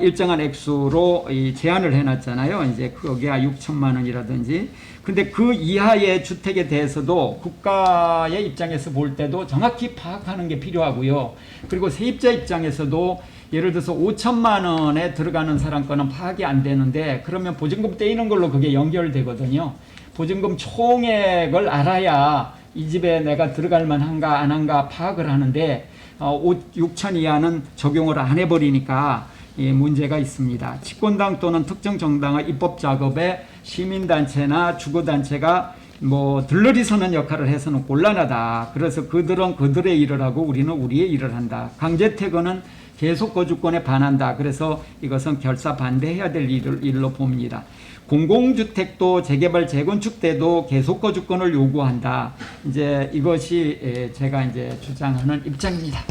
일정한 액수로 제한을 해놨잖아요. 이제 거기가 6천만 원이라든지. 근데 그 이하의 주택에 대해서도 국가의 입장에서 볼 때도 정확히 파악하는 게 필요하고요. 그리고 세입자 입장에서도 예를 들어서 5천만 원에 들어가는 사람 거는 파악이 안 되는데 그러면 보증금 떼이는 걸로 그게 연결되거든요. 보증금 총액을 알아야 이 집에 내가 들어갈 만한가 안 한가 파악을 하는데 6천 이하는 적용을 안 해버리니까 문제가 있습니다. 집권당 또는 특정 정당의 입법 작업에 시민단체나 주거단체가 뭐 들러리 서는 역할을 해서는 곤란하다. 그래서 그들은 그들의 일을 하고 우리는 우리의 일을 한다. 강제퇴거는 계속 거주권에 반한다. 그래서 이것은 결사 반대해야 될 일로 봅니다. 공공주택도 재개발 재건축 때도 계속 거주권을 요구한다. 이제 이것이 제가 이제 주장하는 입장입니다.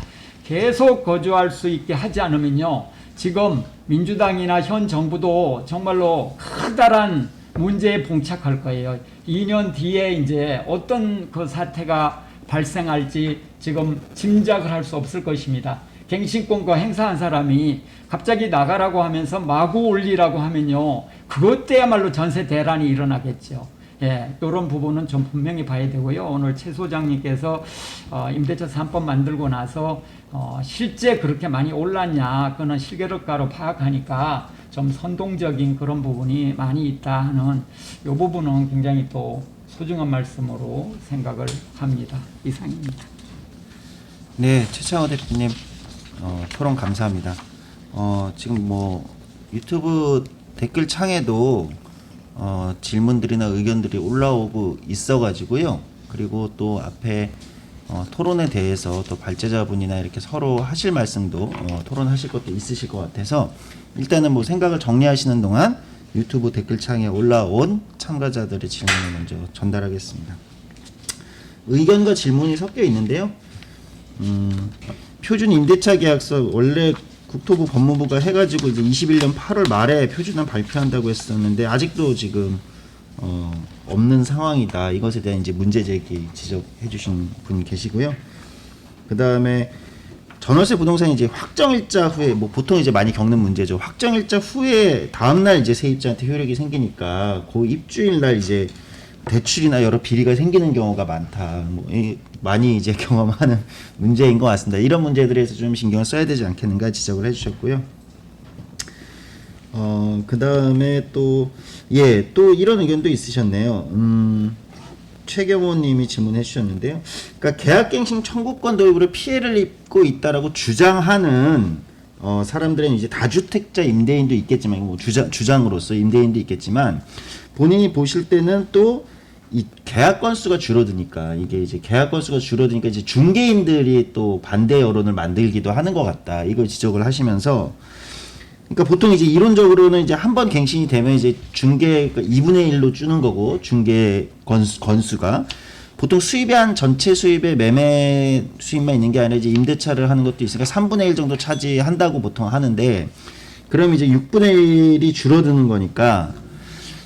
계속 거주할 수 있게 하지 않으면요. 지금 민주당이나 현 정부도 정말로 커다란 문제에 봉착할 거예요. 2년 뒤에 이제 어떤 그 사태가 발생할지 지금 짐작을 할 수 없을 것입니다. 갱신권과 행사한 사람이 갑자기 나가라고 하면서 마구 올리라고 하면요. 그것 때야말로 전세 대란이 일어나겠죠. 예, 이런 부분은 좀 분명히 봐야 되고요. 오늘 최 소장님께서 임대차 3법 만들고 나서 실제 그렇게 많이 올랐냐, 그거는 실거래가로 파악하니까 좀 선동적인 그런 부분이 많이 있다 하는 이 부분은 굉장히 또 소중한 말씀으로 생각을 합니다. 이상입니다. 네, 최창호 대표님 토론 감사합니다. 지금 뭐 유튜브 댓글 창에도 질문들이나 의견들이 올라오고 있어가지고요. 그리고 또 앞에 토론에 대해서 또 발제자분이나 이렇게 서로 하실 말씀도 토론하실 것도 있으실 것 같아서 일단은 뭐 생각을 정리하시는 동안 유튜브 댓글창에 올라온 참가자들의 질문을 먼저 전달하겠습니다. 의견과 질문이 섞여 있는데요. 표준 임대차 계약서 원래 국토부 법무부가 해가지고 이제 21년 8월 말에 표준안 발표한다고 했었는데 아직도 지금 없는 상황이다. 이것에 대한 이제 문제 제기 지적해 주신 분 계시고요. 그 다음에 전월세 부동산이 이제 확정일자 후에 뭐 보통 이제 많이 겪는 문제죠. 확정일자 후에 다음날 이제 세입자한테 효력이 생기니까 그 입주일날 이제 대출이나 여러 비리가 생기는 경우가 많다. 뭐 많이 이제 경험하는 문제인 것 같습니다. 이런 문제들에 대해서 좀 신경을 써야 되지 않겠는가 지적을 해주셨고요. 그 다음에 또 이런 의견도 있으셨네요. 최경호님이 질문해 주셨는데요. 그러니까 계약갱신 청구권 도입으로 피해를 입고 있다라고 주장하는 사람들은 이제 다주택자 임대인도 있겠지만 뭐 주장으로서 임대인도 있겠지만 본인이 보실 때는 또 이 계약 건수가 줄어드니까 이게 이제 계약 건수가 줄어드니까 이제 중개인들이 또 반대 여론을 만들기도 하는 것 같다. 이걸 지적을 하시면서 그러니까 보통 이제 이론적으로는 이제 한 번 갱신이 되면 이제 중개 2분의 1로 주는 거고 중개 건수가 보통 수입의 한 전체 수입의 매매 수입만 있는 게 아니라 이제 임대차를 하는 것도 있으니까 3분의 1 정도 차지한다고 보통 하는데 그럼 이제 6분의 1이 줄어드는 거니까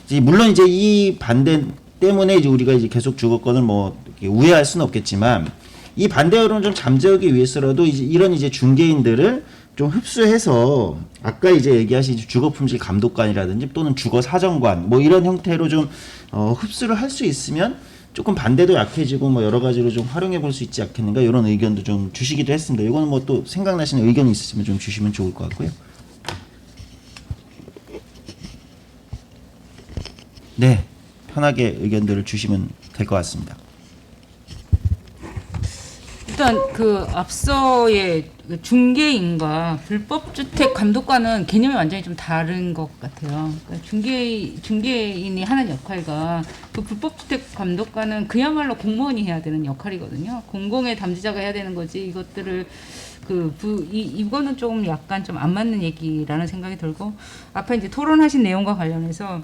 이제 물론 이제 이 반대 때문에 이제 우리가 이제 계속 주거권을 뭐 우회할 수는 없겠지만 이 반대 여론을 좀 잠재우기 위해서라도 이제 이런 이제 중개인들을 좀 흡수해서 아까 이제 얘기하신 주거품질 감독관이라든지 또는 주거사정관 뭐 이런 형태로 좀 흡수를 할 수 있으면 조금 반대도 약해지고 뭐 여러 가지로 좀 활용해 볼 수 있지 않겠는가 이런 의견도 좀 주시기도 했습니다. 이거는 뭐 또 생각나시는 의견이 있으시면 좀 주시면 좋을 것 같고요. 네, 편하게 의견들을 주시면 될 것 같습니다. 일단 그 앞서의 그 중개인과 불법주택 감독관은 개념이 완전히 좀 다른 것 같아요. 그러니까 중개인이 하는 역할과 그 불법주택 감독관은 그야말로 공무원이 해야 되는 역할이거든요. 공공의 담지자가 해야 되는 거지 이것들을 이거는 조금 약간 좀 안 맞는 얘기라는 생각이 들고 앞에 이제 토론하신 내용과 관련해서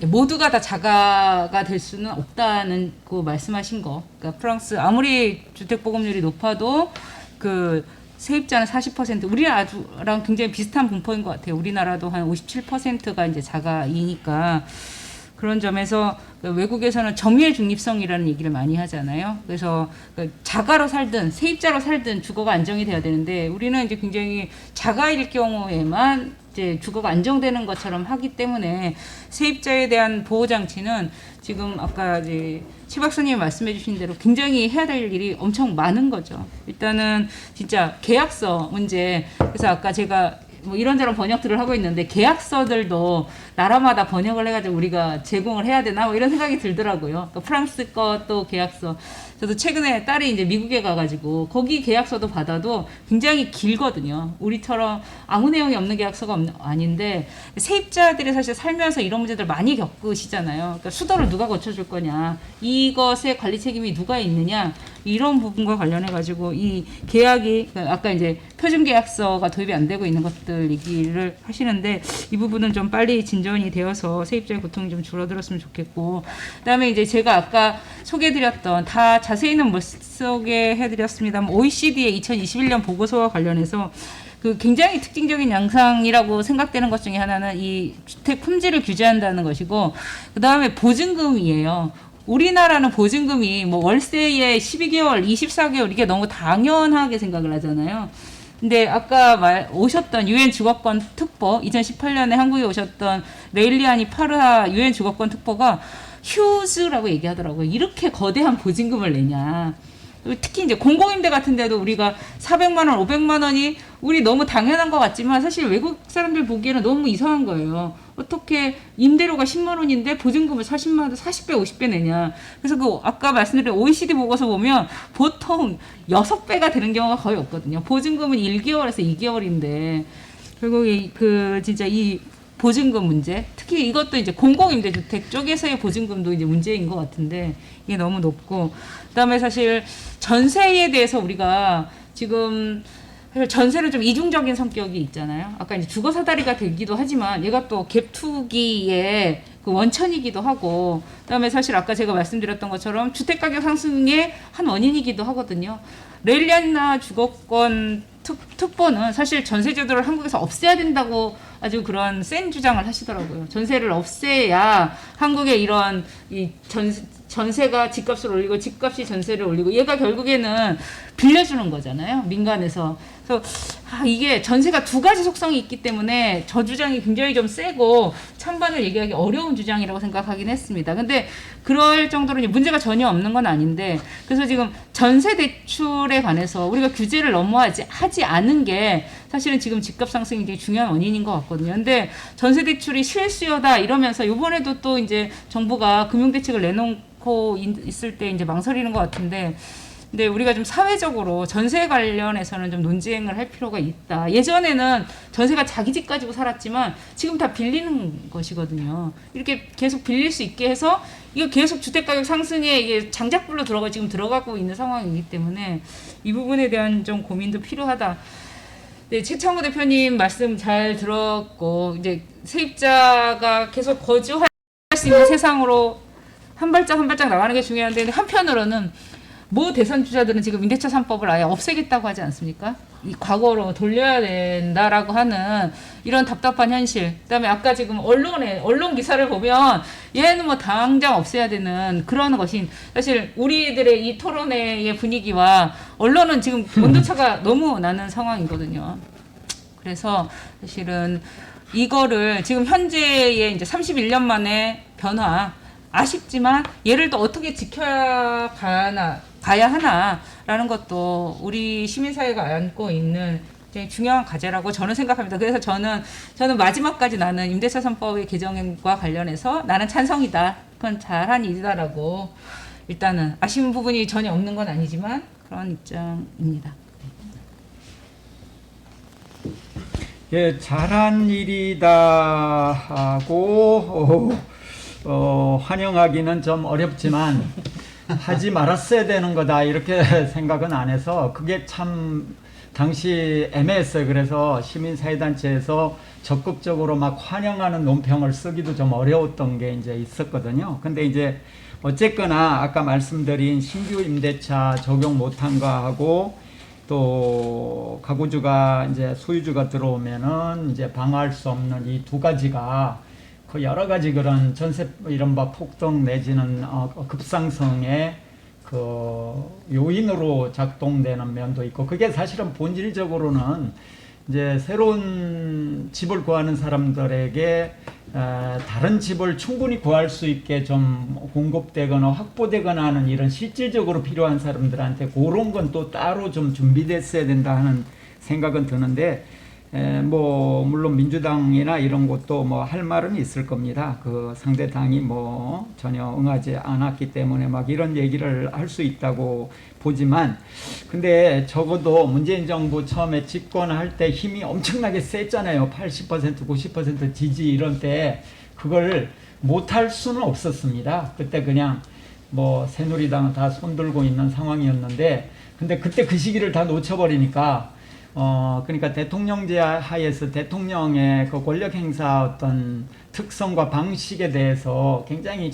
모두가 다 자가가 될 수는 없다는 그 말씀하신 거. 그러니까 프랑스 아무리 주택 보급률이 높아도 그 세입자는 40%, 우리나라랑 굉장히 비슷한 분포인 것 같아요. 우리나라도 한 57%가 이제 자가이니까 그런 점에서 외국에서는 점유의 중립성이라는 얘기를 많이 하잖아요. 그래서 자가로 살든 세입자로 살든 주거가 안정이 돼야 되는데 우리는 이제 굉장히 자가일 경우에만 이제 주거가 안정되는 것처럼 하기 때문에 세입자에 대한 보호 장치는 지금 아까 이제 최 박사님이 말씀해 주신 대로 굉장히 해야 될 일이 엄청 많은 거죠. 일단은 진짜 계약서 문제. 그래서 아까 제가 뭐 이런저런 번역들을 하고 있는데 계약서들도 나라마다 번역을 해가지고 우리가 제공을 해야 되나 뭐 이런 생각이 들더라고요. 또 프랑스 것도 계약서. 저도 최근에 딸이 이제 미국에 가가지고 거기 계약서도 받아도 굉장히 길거든요. 우리처럼 아무 내용이 없는 계약서가 아닌데 세입자들이 사실 살면서 이런 문제들 많이 겪으시잖아요. 그러니까 수도를 누가 고쳐줄 거냐, 이것의 관리 책임이 누가 있느냐 이런 부분과 관련해 가지고 이 계약이 아까 이제 표준 계약서가 도입이 안 되고 있는 것들 얘기를 하시는데 이 부분은 좀 빨리 진전이 되어서 세입자의 고통이 좀 줄어들었으면 좋겠고 그다음에 이제 제가 아까 소개해드렸던 다 자세히는 못 소개해드렸습니다만 OECD의 2021년 보고서와 관련해서 그 굉장히 특징적인 양상이라고 생각되는 것 중에 하나는 이 주택 품질을 규제한다는 것이고 그 다음에 보증금이에요. 우리나라는 보증금이 뭐 월세에 12개월, 24개월 이게 너무 당연하게 생각을 하잖아요. 근데 아까 오셨던 유엔 주거권 특보 2018년에 한국에 오셨던 레일리아니 파르하 유엔 주거권 특보가 휴즈라고 얘기하더라고요. 이렇게 거대한 보증금을 내냐. 특히 이제 공공임대 같은 데도 우리가 400만 원, 500만 원이 우리 너무 당연한 것 같지만 사실 외국 사람들 보기에는 너무 이상한 거예요. 어떻게 임대료가 10만 원인데 보증금을 40만 원, 40배, 50배 내냐. 그래서 그 아까 말씀드린 OECD 보고서 보면 보통 6배가 되는 경우가 거의 없거든요. 보증금은 1개월에서 2개월인데 결국 그 진짜 이 보증금 문제, 특히 이것도 이제 공공임대주택 쪽에서의 보증금도 이제 문제인 것 같은데 이게 너무 높고, 그다음에 사실 전세에 대해서 우리가 지금 사실 전세는 좀 이중적인 성격이 있잖아요. 아까 이제 주거 사다리가 되기도 하지만 얘가 또 갭 투기의 그 원천이기도 하고, 그다음에 사실 아까 제가 말씀드렸던 것처럼 주택 가격 상승의 한 원인이기도 하거든요. 레일리아나 주거권 특보는 사실 전세 제도를 한국에서 없애야 된다고 아주 그런 센 주장을 하시더라고요. 전세를 없애야 한국의 이런 이 전세가 집값을 올리고 집값이 전세를 올리고 얘가 결국에는 빌려주는 거잖아요. 민간에서. 그래서 이게 전세가 두 가지 속성이 있기 때문에 저 주장이 굉장히 좀 세고 찬반을 얘기하기 어려운 주장이라고 생각하긴 했습니다. 근데 그럴 정도로 문제가 전혀 없는 건 아닌데, 그래서 지금 전세 대출에 관해서 우리가 규제를 너무 하지 않은 게 사실은 지금 집값 상승이 굉장히 중요한 원인인 것 같거든요. 근데 전세 대출이 실수요다 이러면서 이번에도 또 이제 정부가 금융대책을 내놓고 있을 때 이제 망설이는 것 같은데, 근데 우리가 좀 사회적으로 전세 관련해서는 좀 논쟁을 할 필요가 있다. 예전에는 전세가 자기 집 가지고 살았지만 지금 다 빌리는 것이거든요. 이렇게 계속 빌릴 수 있게 해서 이거 계속 주택가격 상승에 이게 장작불로 지금 들어가고 있는 상황이기 때문에 이 부분에 대한 좀 고민도 필요하다. 네, 최창호 대표님 말씀 잘 들었고, 이제 세입자가 계속 거주할 수 있는 세상으로 한 발짝 한 발짝 나가는 게 중요한데, 한편으로는 모 대선 주자들은 지금 임대차 3법을 아예 없애겠다고 하지 않습니까? 이 과거로 돌려야 된다라고 하는 이런 답답한 현실. 그다음에 아까 지금 언론 기사를 보면 얘는 뭐 당장 없애야 되는 그런 것이, 사실 우리들의 이 토론회의 분위기와 언론은 지금 온도차가 너무 나는 상황이거든요. 그래서 사실은 이거를 지금 현재의 이제 31년 만에 변화, 아쉽지만 얘를 또 어떻게 지켜야 가야 하나라는 것도 우리 시민사회가 안고 있는 굉장히 중요한 과제라고 저는 생각합니다. 그래서 저는 마지막까지 나는 임대차 3법의 개정과 관련해서 나는 찬성이다. 그건 잘한 일이다라고 일단은 아쉬운 부분이 전혀 없는 건 아니지만 그런 입장입니다. 예, 잘한 일이다 하고 환영하기는 좀 어렵지만 하지 말았어야 되는 거다 이렇게 생각은 안 해서 그게 참 당시 애매했어요. 그래서 시민사회단체에서 적극적으로 막 환영하는 논평을 쓰기도 좀 어려웠던 게 이제 있었거든요. 근데 이제 어쨌거나 아까 말씀드린 신규 임대차 적용 못한 거하고 또 가구주가 이제 소유주가 들어오면은 이제 방어할 수 없는 이 두 가지가 그 여러 가지 그런 전세 이른바 폭등 내지는 급상승의 그 요인으로 작동되는 면도 있고 그게 사실은 본질적으로는 이제 새로운 집을 구하는 사람들에게 다른 집을 충분히 구할 수 있게 좀 공급되거나 확보되거나 하는 이런 실질적으로 필요한 사람들한테 그런 건 또 따로 좀 준비됐어야 된다 하는 생각은 드는데 뭐 물론 민주당이나 이런 것도 뭐 할 말은 있을 겁니다. 그 상대 당이 뭐 전혀 응하지 않았기 때문에 막 이런 얘기를 할 수 있다고 보지만 근데 적어도 문재인 정부 처음에 집권할 때 힘이 엄청나게 셌잖아요. 80% 90% 지지 이런 때 그걸 못할 수는 없었습니다. 그때 그냥 뭐 새누리당은 다 손들고 있는 상황이었는데 근데 그때 그 시기를 다 놓쳐버리니까 그러니까 대통령제 하에서 대통령의 그 권력 행사 어떤 특성과 방식에 대해서 굉장히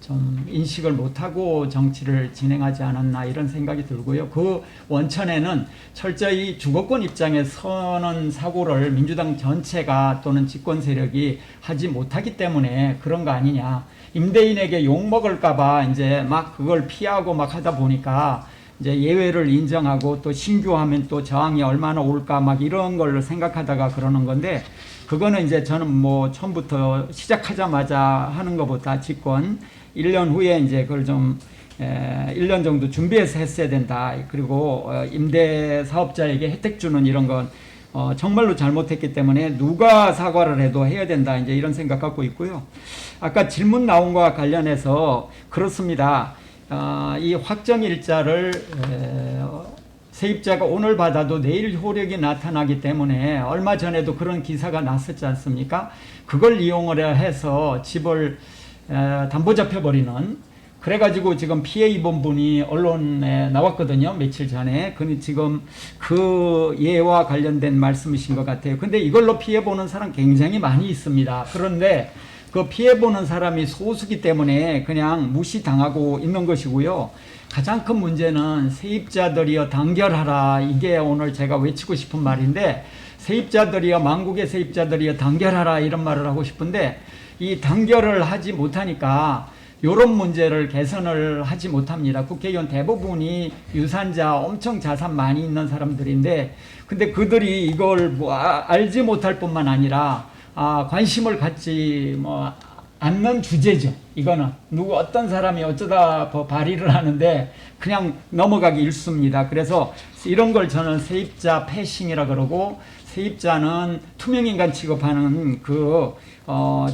좀 인식을 못하고 정치를 진행하지 않았나 이런 생각이 들고요. 그 원천에는 철저히 주거권 입장에 서는 사고를 민주당 전체가 또는 집권 세력이 하지 못하기 때문에 그런 거 아니냐. 임대인에게 욕먹을까봐 이제 막 그걸 피하고 막 하다 보니까 이제 예외를 인정하고 또 신규하면 또 저항이 얼마나 올까 막 이런 걸 생각하다가 그러는 건데 그거는 이제 저는 뭐 처음부터 시작하자마자 하는 것보다 집권 1년 후에 이제 그걸 좀 1년 정도 준비해서 했어야 된다. 그리고 임대 사업자에게 혜택 주는 이런 건 정말로 잘못했기 때문에 누가 사과를 해도 해야 된다. 이제 이런 생각 갖고 있고요. 아까 질문 나온 거와 관련해서 그렇습니다. 이 확정일자를 세입자가 오늘 받아도 내일 효력이 나타나기 때문에 얼마 전에도 그런 기사가 났었지 않습니까? 그걸 이용을 해서 집을 담보 잡혀버리는 그래가지고 지금 피해 입은 분이 언론에 나왔거든요. 며칠 전에. 근데 지금 그 예와 관련된 말씀이신 것 같아요. 근데 이걸로 피해 보는 사람 굉장히 많이 있습니다. 그런데 그 피해보는 사람이 소수기 때문에 그냥 무시당하고 있는 것이고요. 가장 큰 문제는 세입자들이여 단결하라. 이게 오늘 제가 외치고 싶은 말인데 세입자들이여 만국의 세입자들이여 단결하라 이런 말을 하고 싶은데 이 단결을 하지 못하니까 이런 문제를 개선을 하지 못합니다. 국회의원 대부분이 유산자 엄청 자산 많이 있는 사람들인데 근데 그들이 이걸 뭐 알지 못할 뿐만 아니라 관심을 갖지 않는 주제죠. 이거는 어떤 사람이 어쩌다 발의를 하는데 그냥 넘어가기 일쑤입니다. 그래서 이런 걸 저는 세입자 패싱이라 그러고 세입자는 투명인간 취급하는 그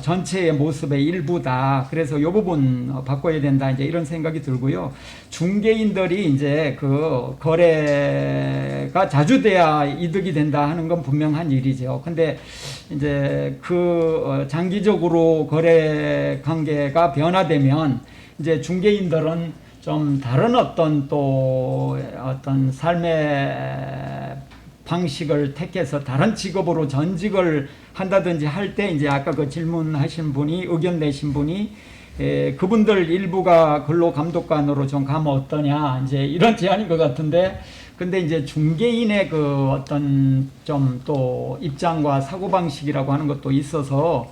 전체의 모습의 일부다. 그래서 이 부분 바꿔야 된다. 이제 이런 생각이 들고요. 중개인들이 이제 그 거래가 자주 돼야 이득이 된다 하는 건 분명한 일이죠. 근데 이제 그 장기적으로 거래 관계가 변화되면 이제 중개인들은 좀 다른 어떤 삶의 방식을 택해서 다른 직업으로 전직을 한다든지 할 때 이제 아까 그 질문하신 분이 의견 내신 분이 그분들 일부가 근로감독관으로 좀 가면 어떠냐 이제 이런 제안인 것 같은데 근데 이제 중개인의 그 어떤 좀 또 입장과 사고방식이라고 하는 것도 있어서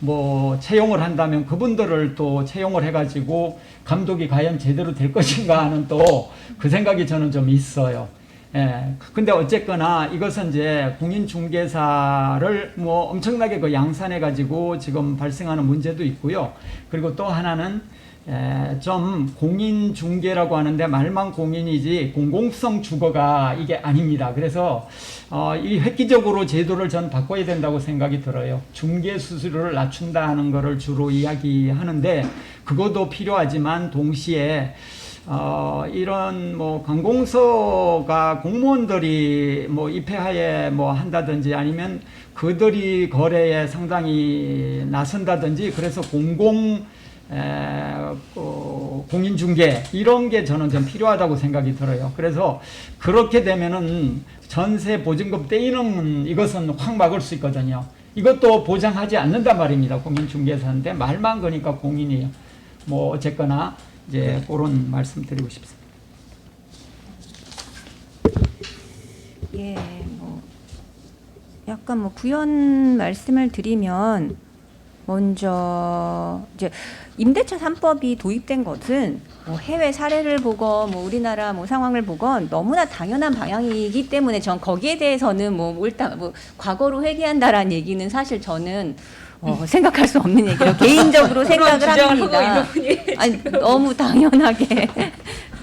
뭐 채용을 한다면 그분들을 또 채용을 해가지고 감독이 과연 제대로 될 것인가 하는 또 그 생각이 저는 좀 있어요. 예. 근데 어쨌거나 이것은 이제 공인중개사를 뭐 엄청나게 그 양산해 가지고 지금 발생하는 문제도 있고요. 그리고 또 하나는 좀 공인중개라고 하는데 말만 공인이지 공공성 주거가 이게 아닙니다. 그래서 이 획기적으로 제도를 전 바꿔야 된다고 생각이 들어요. 중개 수수료를 낮춘다 하는 거를 주로 이야기하는데 그것도 필요하지만 동시에 이런 뭐 관공서가 공무원들이 뭐 입회하에 뭐 한다든지 아니면 그들이 거래에 상당히 나선다든지 그래서 공인중개 이런 게 저는 좀 필요하다고 생각이 들어요. 그래서 그렇게 되면은 전세 보증금 떼이는 이것은 확 막을 수 있거든요. 이것도 보장하지 않는단 말입니다. 공인중개사인데 말만 거니까 공인이에요. 뭐 어쨌거나 이제 그런 말씀 드리고 싶습니다. 예, 뭐 약간 뭐 부연 말씀을 드리면 먼저 이제 임대차 3법이 도입된 것은 뭐 해외 사례를 보건 뭐 우리나라 뭐 상황을 보건 너무나 당연한 방향이기 때문에 전 거기에 대해서는 뭐 옳다 뭐 과거로 회귀한다라는 얘기는 사실 저는 생각할 수 없는 얘기로 개인적으로 생각을 합니다. 아니, 너무 당연하게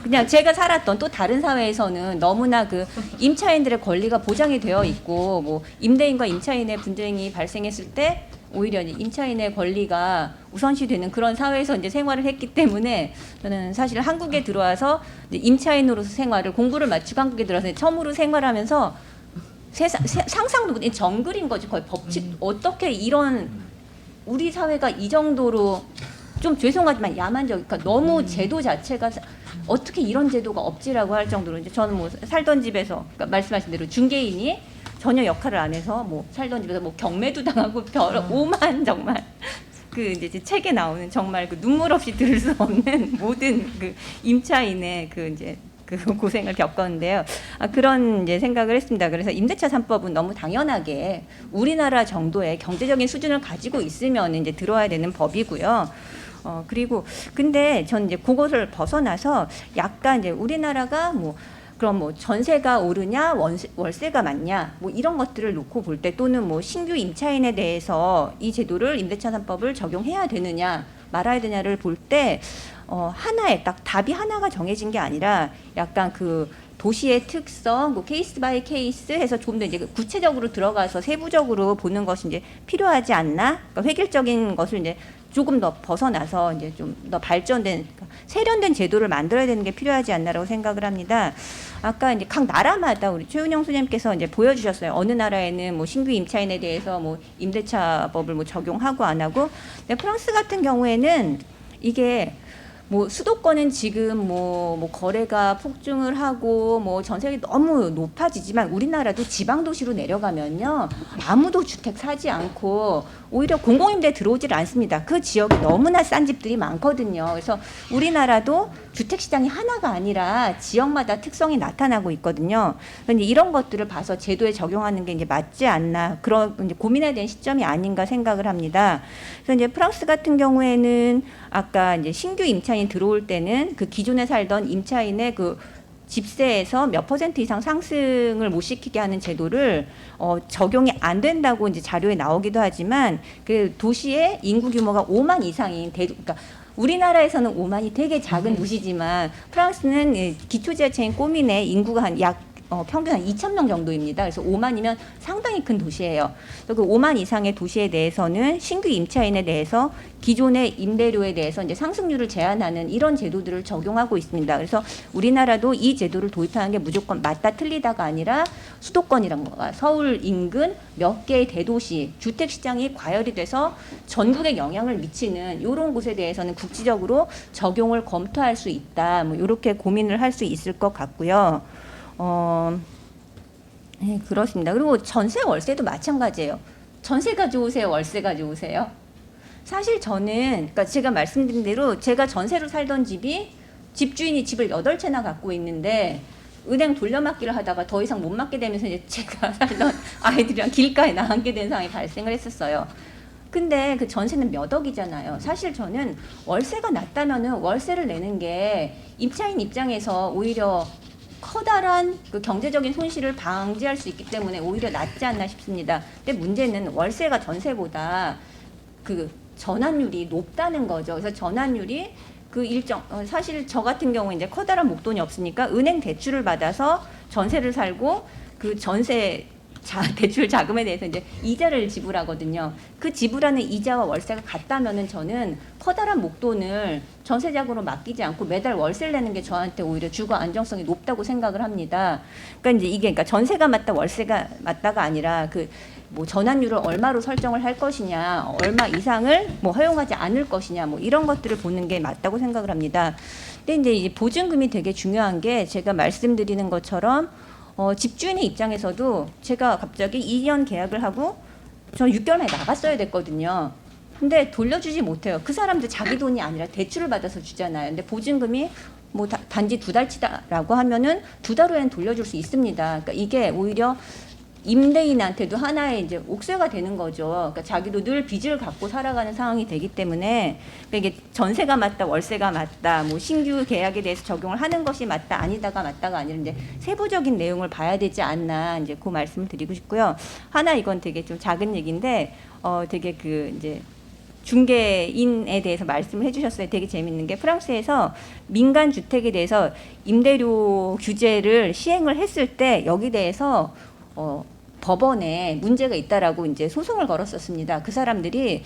그냥 제가 살았던 또 다른 사회에서는 너무나 그 임차인들의 권리가 보장이 되어 있고 뭐 임대인과 임차인의 분쟁이 발생했을 때 오히려 임차인의 권리가 우선시되는 그런 사회에서 이제 생활을 했기 때문에 저는 사실 한국에 들어와서 임차인으로서 생활을 공부를 마치고 한국에 들어와서 처음으로 생활하면서 상상도 못한 정글인 거지 거의 법칙 어떻게 이런 우리 사회가 이 정도로 좀 죄송하지만 야만적 그러니까 너무 제도 자체가 어떻게 이런 제도가 없지라고 할 정도로 이제 저는 뭐 살던 집에서 그러니까 말씀하신 대로 중개인이 전혀 역할을 안 해서 뭐 살던 집에서 뭐 경매도 당하고 오만 정말 그 이제 책에 나오는 정말 그 눈물 없이 들을 수 없는 모든 그 임차인의 그 이제 그 고생을 겪었는데요. 그런 이제 생각을 했습니다. 그래서 임대차 3법은 너무 당연하게 우리나라 정도의 경제적인 수준을 가지고 있으면 이제 들어와야 되는 법이고요. 그리고 근데 전 이제 그것을 벗어나서 약간 이제 우리나라가 뭐 그럼 뭐 전세가 오르냐 월세가 많냐 뭐 이런 것들을 놓고 볼 때 또는 뭐 신규 임차인에 대해서 이 제도를 임대차 3법을 적용해야 되느냐 말아야 되냐를 볼 때 하나의 딱 답이 하나가 정해진 게 아니라 약간 그 도시의 특성, 뭐 케이스 바이 케이스 해서 좀 더 이제 구체적으로 들어가서 세부적으로 보는 것이 이제 필요하지 않나? 그러니까 획일적인 것을 이제 조금 더 벗어나서 이제 좀 더 발전된 그러니까 세련된 제도를 만들어야 되는 게 필요하지 않나라고 생각을 합니다. 아까 이제 각 나라마다 우리 최은영 소장님께서 이제 보여주셨어요. 어느 나라에는 뭐 신규 임차인에 대해서 뭐 임대차법을 뭐 적용하고 안 하고, 근데 프랑스 같은 경우에는 이게 뭐 수도권은 지금 뭐 거래가 폭증을 하고 뭐 전세가 너무 높아지지만 우리나라도 지방 도시로 내려가면요 아무도 주택 사지 않고 오히려 공공임대 들어오질 않습니다. 그 지역에 너무나 싼 집들이 많거든요. 그래서 우리나라도 주택 시장이 하나가 아니라 지역마다 특성이 나타나고 있거든요. 그런데 이런 것들을 봐서 제도에 적용하는 게 이제 맞지 않나 그런 이제 고민해야 되는 시점이 아닌가 생각을 합니다. 그래서 이제 프랑스 같은 경우에는 아까 이제 신규 임차인 들어올 때는 그 기존에 살던 임차인의 그 집세에서 몇 % 이상 상승을 못 시키게 하는 제도를 적용이 안 된다고 이제 자료에 나오기도 하지만 그 도시의 인구 규모가 5만 이상인 그러니까 우리나라에서는 5만이 되게 작은 도시지만 프랑스는 기초지하체인 꼬미네 인구가 평균 한 2,000명 정도입니다. 그래서 5만이면 상당히 큰 도시예요. 그래서 그 5만 이상의 도시에 대해서는 신규 임차인에 대해서 기존의 임대료에 대해서 이제 상승률을 제한하는 이런 제도들을 적용하고 있습니다. 그래서 우리나라도 이 제도를 도입하는 게 무조건 맞다 틀리다가 아니라 수도권이란 거가 서울 인근 몇 개의 대도시 주택 시장이 과열이 돼서 전국에 영향을 미치는 이런 곳에 대해서는 국지적으로 적용을 검토할 수 있다. 뭐 이렇게 고민을 할 수 있을 것 같고요. 네, 그렇습니다. 그리고 전세 월세도 마찬가지예요. 전세가 좋으세요? 월세가 좋으세요? 사실 저는 그러니까 제가 말씀드린 대로 제가 전세로 살던 집이 집주인이 집을 8채나 갖고 있는데 은행 돌려막기를 하다가 더 이상 못 막게 되면서 이제 제가 살던 아이들이랑 길가에 나앉게 된 상황이 발생을 했었어요. 근데 그 전세는 몇 억이잖아요. 사실 저는 월세가 낮다면은 월세를 내는 게 임차인 입장에서 오히려 커다란 그 경제적인 손실을 방지할 수 있기 때문에 오히려 낫지 않나 싶습니다. 근데 문제는 월세가 전세보다 그 전환율이 높다는 거죠. 그래서 전환율이 그 일정 사실 저 같은 경우 이제 커다란 목돈이 없으니까 은행 대출을 받아서 전세를 살고 그 전세 대출 자금에 대해서 이제 이자를 지불하거든요. 그 지불하는 이자와 월세가 같다면은 저는 커다란 목돈을 전세자금으로 맡기지 않고 매달 월세를 내는 게 저한테 오히려 주거 안정성이 높다고 생각을 합니다. 그러니까 이제 이게 그러니까 전세가 맞다 월세가 맞다가 아니라 그 뭐 전환율을 얼마로 설정을 할 것이냐, 얼마 이상을 뭐 허용하지 않을 것이냐, 뭐 이런 것들을 보는 게 맞다고 생각을 합니다. 근데 이제 이 보증금이 되게 중요한 게 제가 말씀드리는 것처럼 집주인의 입장에서도 제가 갑자기 2년 계약을 하고 저 6개월 만에 나갔어야 됐거든요. 근데 돌려주지 못해요. 그 사람들 자기 돈이 아니라 대출을 받아서 주잖아요. 근데 보증금이 뭐 단지 2달치다라고 하면은 2달 후엔 돌려줄 수 있습니다. 그러니까 이게 오히려 임대인한테도 하나의 이제 옥쇠가 되는 거죠. 그러니까 자기도 늘 빚을 갖고 살아가는 상황이 되기 때문에 그러니까 이게 전세가 맞다, 월세가 맞다, 뭐 신규 계약에 대해서 적용을 하는 것이 맞다, 아니다가 맞다가 아니라 이제 세부적인 내용을 봐야 되지 않나 이제 그 말씀을 드리고 싶고요. 하나 이건 되게 좀 작은 얘기인데 되게 그 이제 중개인에 대해서 말씀을 해주셨어요. 되게 재밌는 게 프랑스에서 민간 주택에 대해서 임대료 규제를 시행을 했을 때 여기 대해서 법원에 문제가 있다라고 이제 소송을 걸었었습니다. 그 사람들이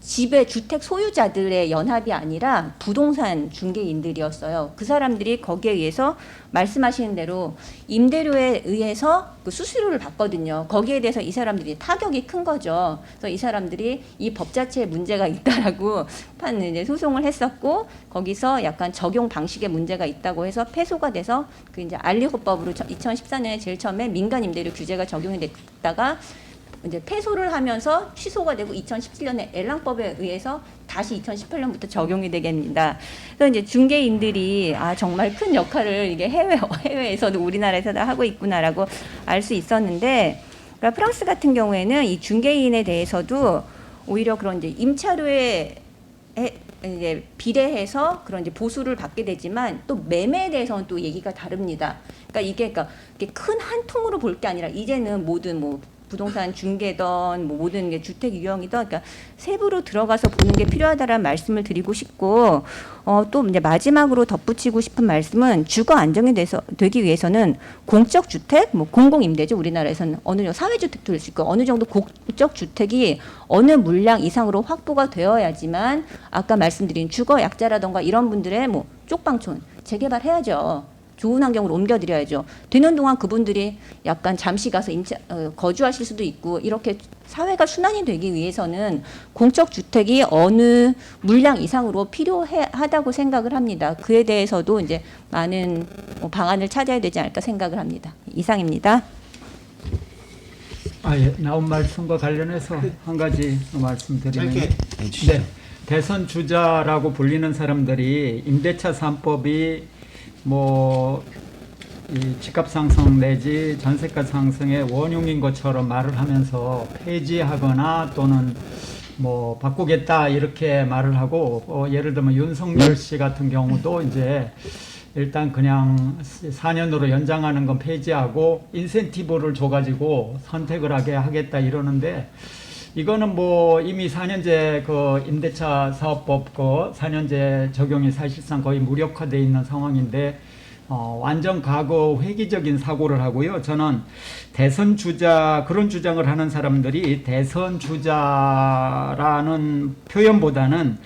집의 주택 소유자들의 연합이 아니라 부동산 중개인들이었어요. 그 사람들이 거기에 의해서 말씀하시는 대로 임대료에 의해서 그 수수료를 받거든요. 거기에 대해서 이 사람들이 타격이 큰 거죠. 그래서 이 사람들이 이 법 자체에 문제가 있다라고 이제 소송을 했었고 거기서 약간 적용 방식에 문제가 있다고 해서 패소가 돼서 그 이제 알리호법으로 2014년에 제일 처음에 민간 임대료 규제가 적용이 됐다가 이제 패소를 하면서 취소가 되고 2017년에 엘랑법에 의해서 다시 2018년부터 적용이 되게 됩니다. 그래서 이제 중개인들이 정말 큰 역할을 이게 해외에서도 우리나라에서도 하고 있구나라고 알 수 있었는데, 그러니까 프랑스 같은 경우에는 이 중개인에 대해서도 오히려 그런 이제 임차료에 이제 비례해서 그런 이제 보수를 받게 되지만 또 매매에 대해서는 또 얘기가 다릅니다. 그러니까 이게 큰 한 통으로 볼 게 아니라 이제는 모든 뭐 부동산 중개든 뭐 모든 게 주택 유형이든 그러니까 세부로 들어가서 보는 게 필요하다라는 말씀을 드리고 싶고 또 이제 마지막으로 덧붙이고 싶은 말씀은 주거 안정이 되기 위해서는 공적 주택, 뭐 공공 임대죠. 우리나라에서는 어느 정도 사회 주택도 될 수 있고 어느 정도 공적 주택이 어느 물량 이상으로 확보가 되어야지만 아까 말씀드린 주거 약자라던가 이런 분들의 뭐 쪽방촌 재개발해야죠. 좋은 환경으로 옮겨드려야죠. 되는 동안 그분들이 약간 잠시 가서 거주하실 수도 있고 이렇게 사회가 순환이 되기 위해서는 공적 주택이 어느 물량 이상으로 필요하다고 생각을 합니다. 그에 대해서도 이제 많은 방안을 찾아야 되지 않을까 생각을 합니다. 이상입니다. 예. 나온 말씀과 관련해서 한 가지 말씀드리면 짧게 해주시죠. 네, 대선 주자라고 불리는 사람들이 임대차 3법이 이 집값 상승 내지 전세가 상승의 원흉인 것처럼 말을 하면서 폐지하거나 또는 뭐 바꾸겠다 이렇게 말을 하고 예를 들면 윤석열 씨 같은 경우도 이제 일단 그냥 4년으로 연장하는 건 폐지하고 인센티브를 줘가지고 선택을 하게 하겠다 이러는데 이거는 뭐 이미 4년제 그 임대차 사업법 그 4년제 적용이 사실상 거의 무력화되어 있는 상황인데 완전 과거 회귀적인 사고를 하고요. 저는 대선 주자 그런 주장을 하는 사람들이 대선 주자라는 표현보다는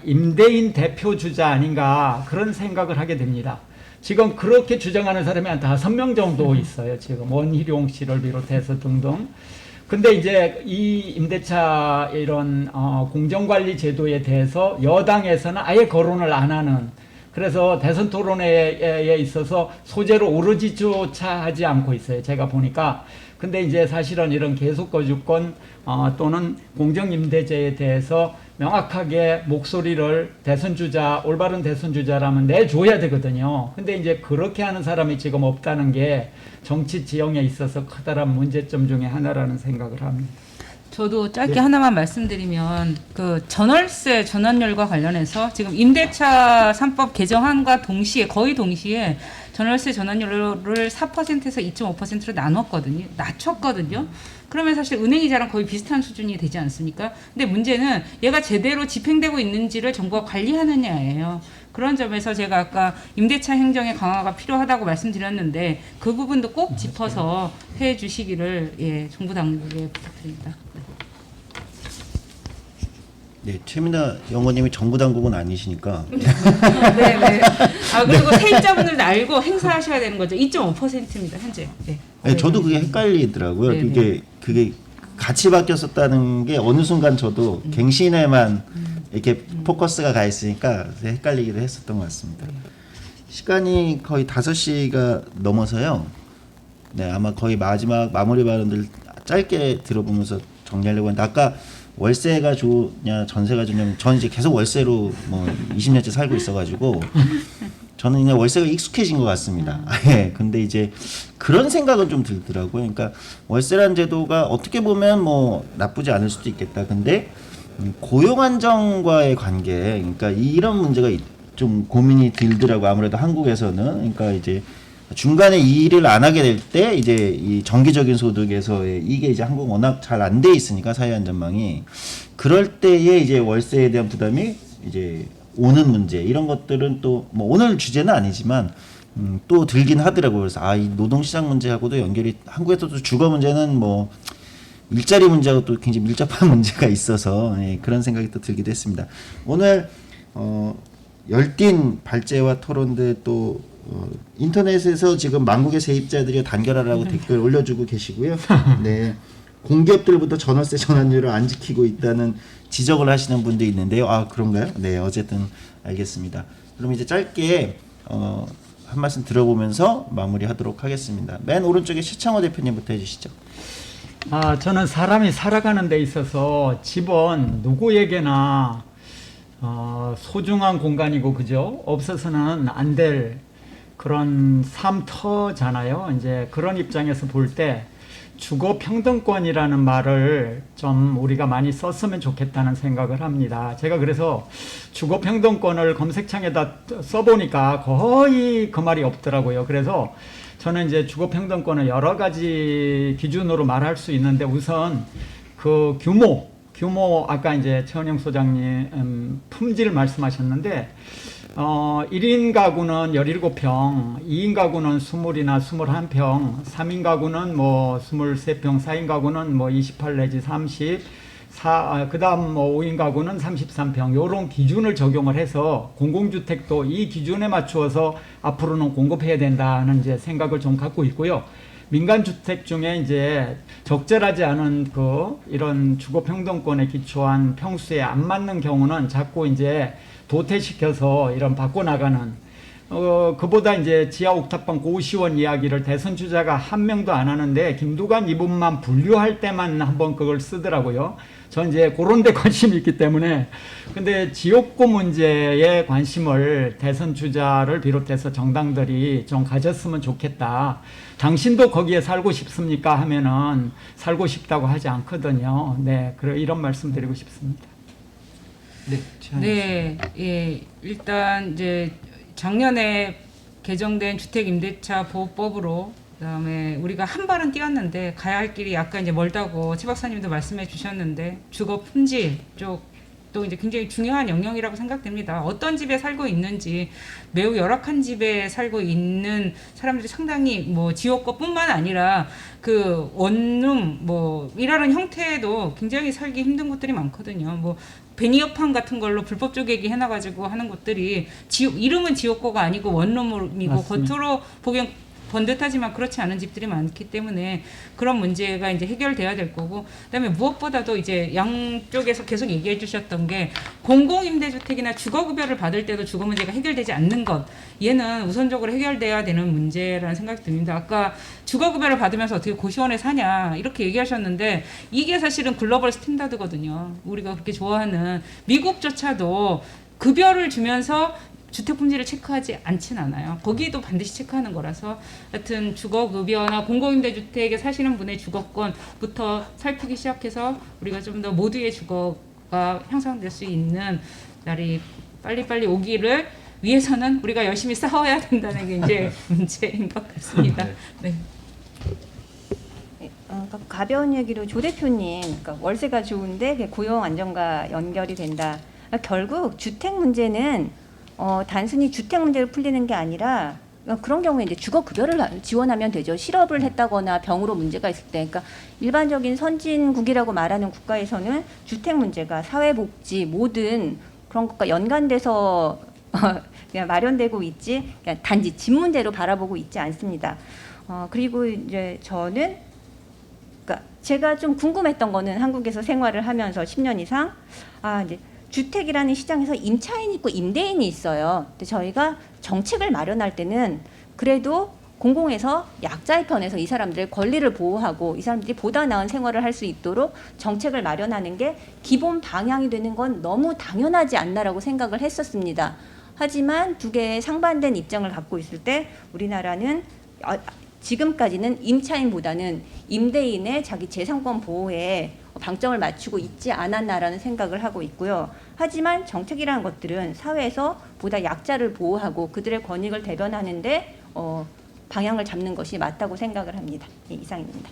임대인 대표 주자 아닌가 그런 생각을 하게 됩니다. 지금 그렇게 주장하는 사람이 한 5명 정도 있어요. 지금 원희룡 씨를 비롯해서 등등. 근데 이제 이 임대차 이런 공정관리 제도에 대해서 여당에서는 아예 거론을 안 하는, 그래서 대선 토론회에 있어서 소재로 오로지조차 하지 않고 있어요. 제가 보니까. 근데 이제 사실은 이런 계속거주권 또는 공정임대제에 대해서 명확하게 목소리를 대선주자, 올바른 대선주자라면 내줘야 되거든요. 근데 이제 그렇게 하는 사람이 지금 없다는 게 정치 지형에 있어서 커다란 문제점 중에 하나라는 생각을 합니다. 저도 짧게 하나만 말씀드리면 그 전월세 전환율과 관련해서 지금 임대차 3법 개정안과 동시에 거의 동시에 전월세 전환율을 4%에서 2.5%로 나눴거든요. 낮췄거든요. 그러면 사실 은행이자랑 거의 비슷한 수준이 되지 않습니까? 근데 문제는 얘가 제대로 집행되고 있는지를 정부가 관리하느냐예요. 그런 점에서 제가 아까 임대차 행정의 강화가 필요하다고 말씀드렸는데 그 부분도 꼭 짚어서 해 주시기를 예, 정부 당국에 부탁드립니다. 네, 최민아 연구원님이 정부 당국은 아니시니까 네, 네. 아 그리고 세입자분들도 알고 행사하셔야 되는 거죠. 2.5%입니다 현재. 네. 네, 저도 그게 헷갈리더라고요. 네네. 그게 같이 바뀌었었다는 게 어느 순간 저도 갱신에만 이렇게 포커스가 가 있으니까 헷갈리기도 했었던 것 같습니다. 시간이 거의 5시가 넘어서요. 네, 아마 거의 마지막 마무리 발언들 짧게 들어보면서 정리하려고 했는데 아까 월세가 좋냐 전세가 좋냐면 저는 이제 계속 월세로 뭐 20년째 살고 있어가지고 저는 그냥 월세가 익숙해진 것 같습니다. 예. 근데 이제 그런 생각은 좀 들더라고요. 그러니까 월세라는 제도가 어떻게 보면 뭐 나쁘지 않을 수도 있겠다. 근데 고용 안정과의 관계, 그러니까 이런 문제가 좀 고민이 들더라고. 아무래도 한국에서는 그러니까 이제 중간에 이 일을 안 하게 될 때 이제 이 정기적인 소득에서의 이게 이제 한국 워낙 잘 안 돼 있으니까 사회 안전망이 그럴 때에 이제 월세에 대한 부담이 이제 오는 문제 이런 것들은 또 뭐 오늘 주제는 아니지만 또 들긴 하더라고요. 그래서 이 노동시장 문제하고도 연결이 한국에서도 주거 문제는 뭐 일자리 문제하고 또 굉장히 밀접한 문제가 있어서 예, 그런 생각이 또 들기도 했습니다. 오늘 열띤 발제와 토론들 또 인터넷에서 지금 만국의 세입자들이 단결하라고 댓글 올려주고 계시고요. 네. 공기업들부터 전월세 전환율을 안 지키고 있다는 지적을 하시는 분도 있는데요. 아 그런가요? 네, 어쨌든 알겠습니다. 그럼 이제 짧게 한 말씀 들어보면서 마무리하도록 하겠습니다. 맨 오른쪽에 시창호 대표님부터 해주시죠. 저는 사람이 살아가는 데 있어서 집은 누구에게나 소중한 공간이고 그죠? 없어서는 안 될 그런 삶터잖아요. 이제 그런 입장에서 볼 때 주거 평등권이라는 말을 좀 우리가 많이 썼으면 좋겠다는 생각을 합니다. 제가 그래서 주거 평등권을 검색창에다 써보니까 거의 그 말이 없더라고요. 그래서 저는 이제 주거 평등권을 여러 가지 기준으로 말할 수 있는데 우선 그 규모 아까 이제 최원영 소장님 품질 말씀하셨는데 1인 가구는 17평, 2인 가구는 20이나 21평, 3인 가구는 뭐 23평, 4인 가구는 뭐 28 내지 30, 그 다음 뭐 5인 가구는 33평, 요런 기준을 적용을 해서 공공주택도 이 기준에 맞추어서 앞으로는 공급해야 된다는 이제 생각을 좀 갖고 있고요. 민간주택 중에 이제 적절하지 않은 이런 주거평등권에 기초한 평수에 안 맞는 경우는 자꾸 이제 도태시켜서 이런 바꿔나가는 그보다 이제 지하 옥탑방 고시원 이야기를 대선 주자가 한 명도 안 하는데 김두관 이분만 분류할 때만 한번 그걸 쓰더라고요. 전 이제 그런 데 관심이 있기 때문에 근데 지역구 문제에 관심을 대선 주자를 비롯해서 정당들이 좀 가졌으면 좋겠다. 당신도 거기에 살고 싶습니까? 하면은 살고 싶다고 하지 않거든요. 네, 이런 말씀 드리고 싶습니다. 네, 예, 일단 이제 작년에 개정된 주택임대차 보호법으로 그다음에 우리가 한 발은 뛰었는데 가야 할 길이 약간 이제 멀다고 최 박사님도 말씀해 주셨는데 주거 품질 쪽도 이제 굉장히 중요한 영역이라고 생각됩니다. 어떤 집에 살고 있는지 매우 열악한 집에 살고 있는 사람들이 상당히 뭐 지역구뿐만 아니라 그 원룸 뭐 일하는 형태도 굉장히 살기 힘든 곳들이 많거든요. 뭐 베니어판 같은 걸로 불법 쪼개기 해놔가지고 하는 것들이 이름은 지옥고가 아니고 원룸이고 맞습니다. 겉으로 보기엔 번듯하지만 그렇지 않은 집들이 많기 때문에 그런 문제가 이제 해결돼야 될 거고 그다음에 무엇보다도 이제 양쪽에서 계속 얘기해 주셨던 게 공공임대주택이나 주거급여를 받을 때도 주거 문제가 해결되지 않는 것 얘는 우선적으로 해결돼야 되는 문제라는 생각이 듭니다. 아까 주거급여를 받으면서 어떻게 고시원에 사냐 이렇게 얘기하셨는데 이게 사실은 글로벌 스탠다드거든요. 우리가 그렇게 좋아하는 미국조차도 급여를 주면서 주택 품질을 체크하지 않진 않아요. 거기도 반드시 체크하는 거라서 하여튼 주거급여나 공공임대주택에 사시는 분의 주거권부터 살피기 시작해서 우리가 좀 더 모두의 주거가 향상될 수 있는 날이 빨리빨리 오기를 위해서는 우리가 열심히 싸워야 된다는 게 이제 문제인 것 같습니다. 네. 그러니까 가벼운 얘기로 조 대표님, 그러니까 월세가 좋은데 그게 고용 안정과 연결이 된다. 그러니까 결국 주택 문제는 단순히 주택 문제를 풀리는 게 아니라 그런 경우에 이제 주거 급여를 지원하면 되죠. 실업을 했다거나 병으로 문제가 있을 때, 그러니까 일반적인 선진국이라고 말하는 국가에서는 주택 문제가 사회복지 모든 그런 것과 연관돼서 그냥 마련되고 있지, 그냥 단지 집 문제로 바라보고 있지 않습니다. 그리고 이제 저는 그러니까 제가 좀 궁금했던 거는 한국에서 생활을 하면서 10년 이상 이제 주택이라는 시장에서 임차인이 있고 임대인이 있어요. 근데 저희가 정책을 마련할 때는 그래도 공공에서 약자의 편에서 이 사람들의 권리를 보호하고 이 사람들이 보다 나은 생활을 할 수 있도록 정책을 마련하는 게 기본 방향이 되는 건 너무 당연하지 않나라고 생각을 했었습니다. 하지만 두 개의 상반된 입장을 갖고 있을 때 우리나라는 지금까지는 임차인보다는 임대인의 자기 재산권 보호에 방점을 맞추고 있지 않았나라는 생각을 하고 있고요. 하지만 정책이라는 것들은 사회에서 보다 약자를 보호하고 그들의 권익을 대변하는데 방향을 잡는 것이 맞다고 생각을 합니다. 이상입니다.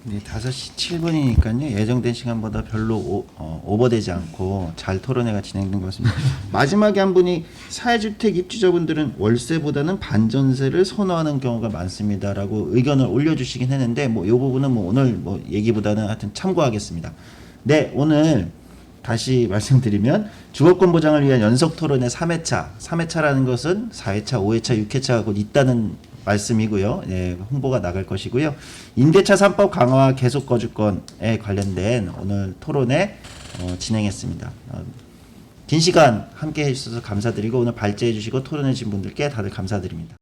네, 5시 7분이니까요. 예정된 시간보다 별로 오버되지 않고 잘 토론회가 진행된 것 같습니다. 마지막에 한 분이 사회주택 입주자분들은 월세보다는 반전세를 선호하는 경우가 많습니다라고 의견을 올려주시긴 했는데 이 부분은 오늘 얘기보다는 하여튼 참고하겠습니다. 네, 오늘 다시 말씀드리면 주거권 보장을 위한 연속 토론의 3회차라는 것은 4회차, 5회차, 6회차가 곧 있다는 말씀이고요. 예, 홍보가 나갈 것이고요. 임대차 3법 강화 계속 거주권에 관련된 오늘 토론회 진행했습니다. 긴 시간 함께 해주셔서 감사드리고 오늘 발제해 주시고 토론해 주신 분들께 다들 감사드립니다.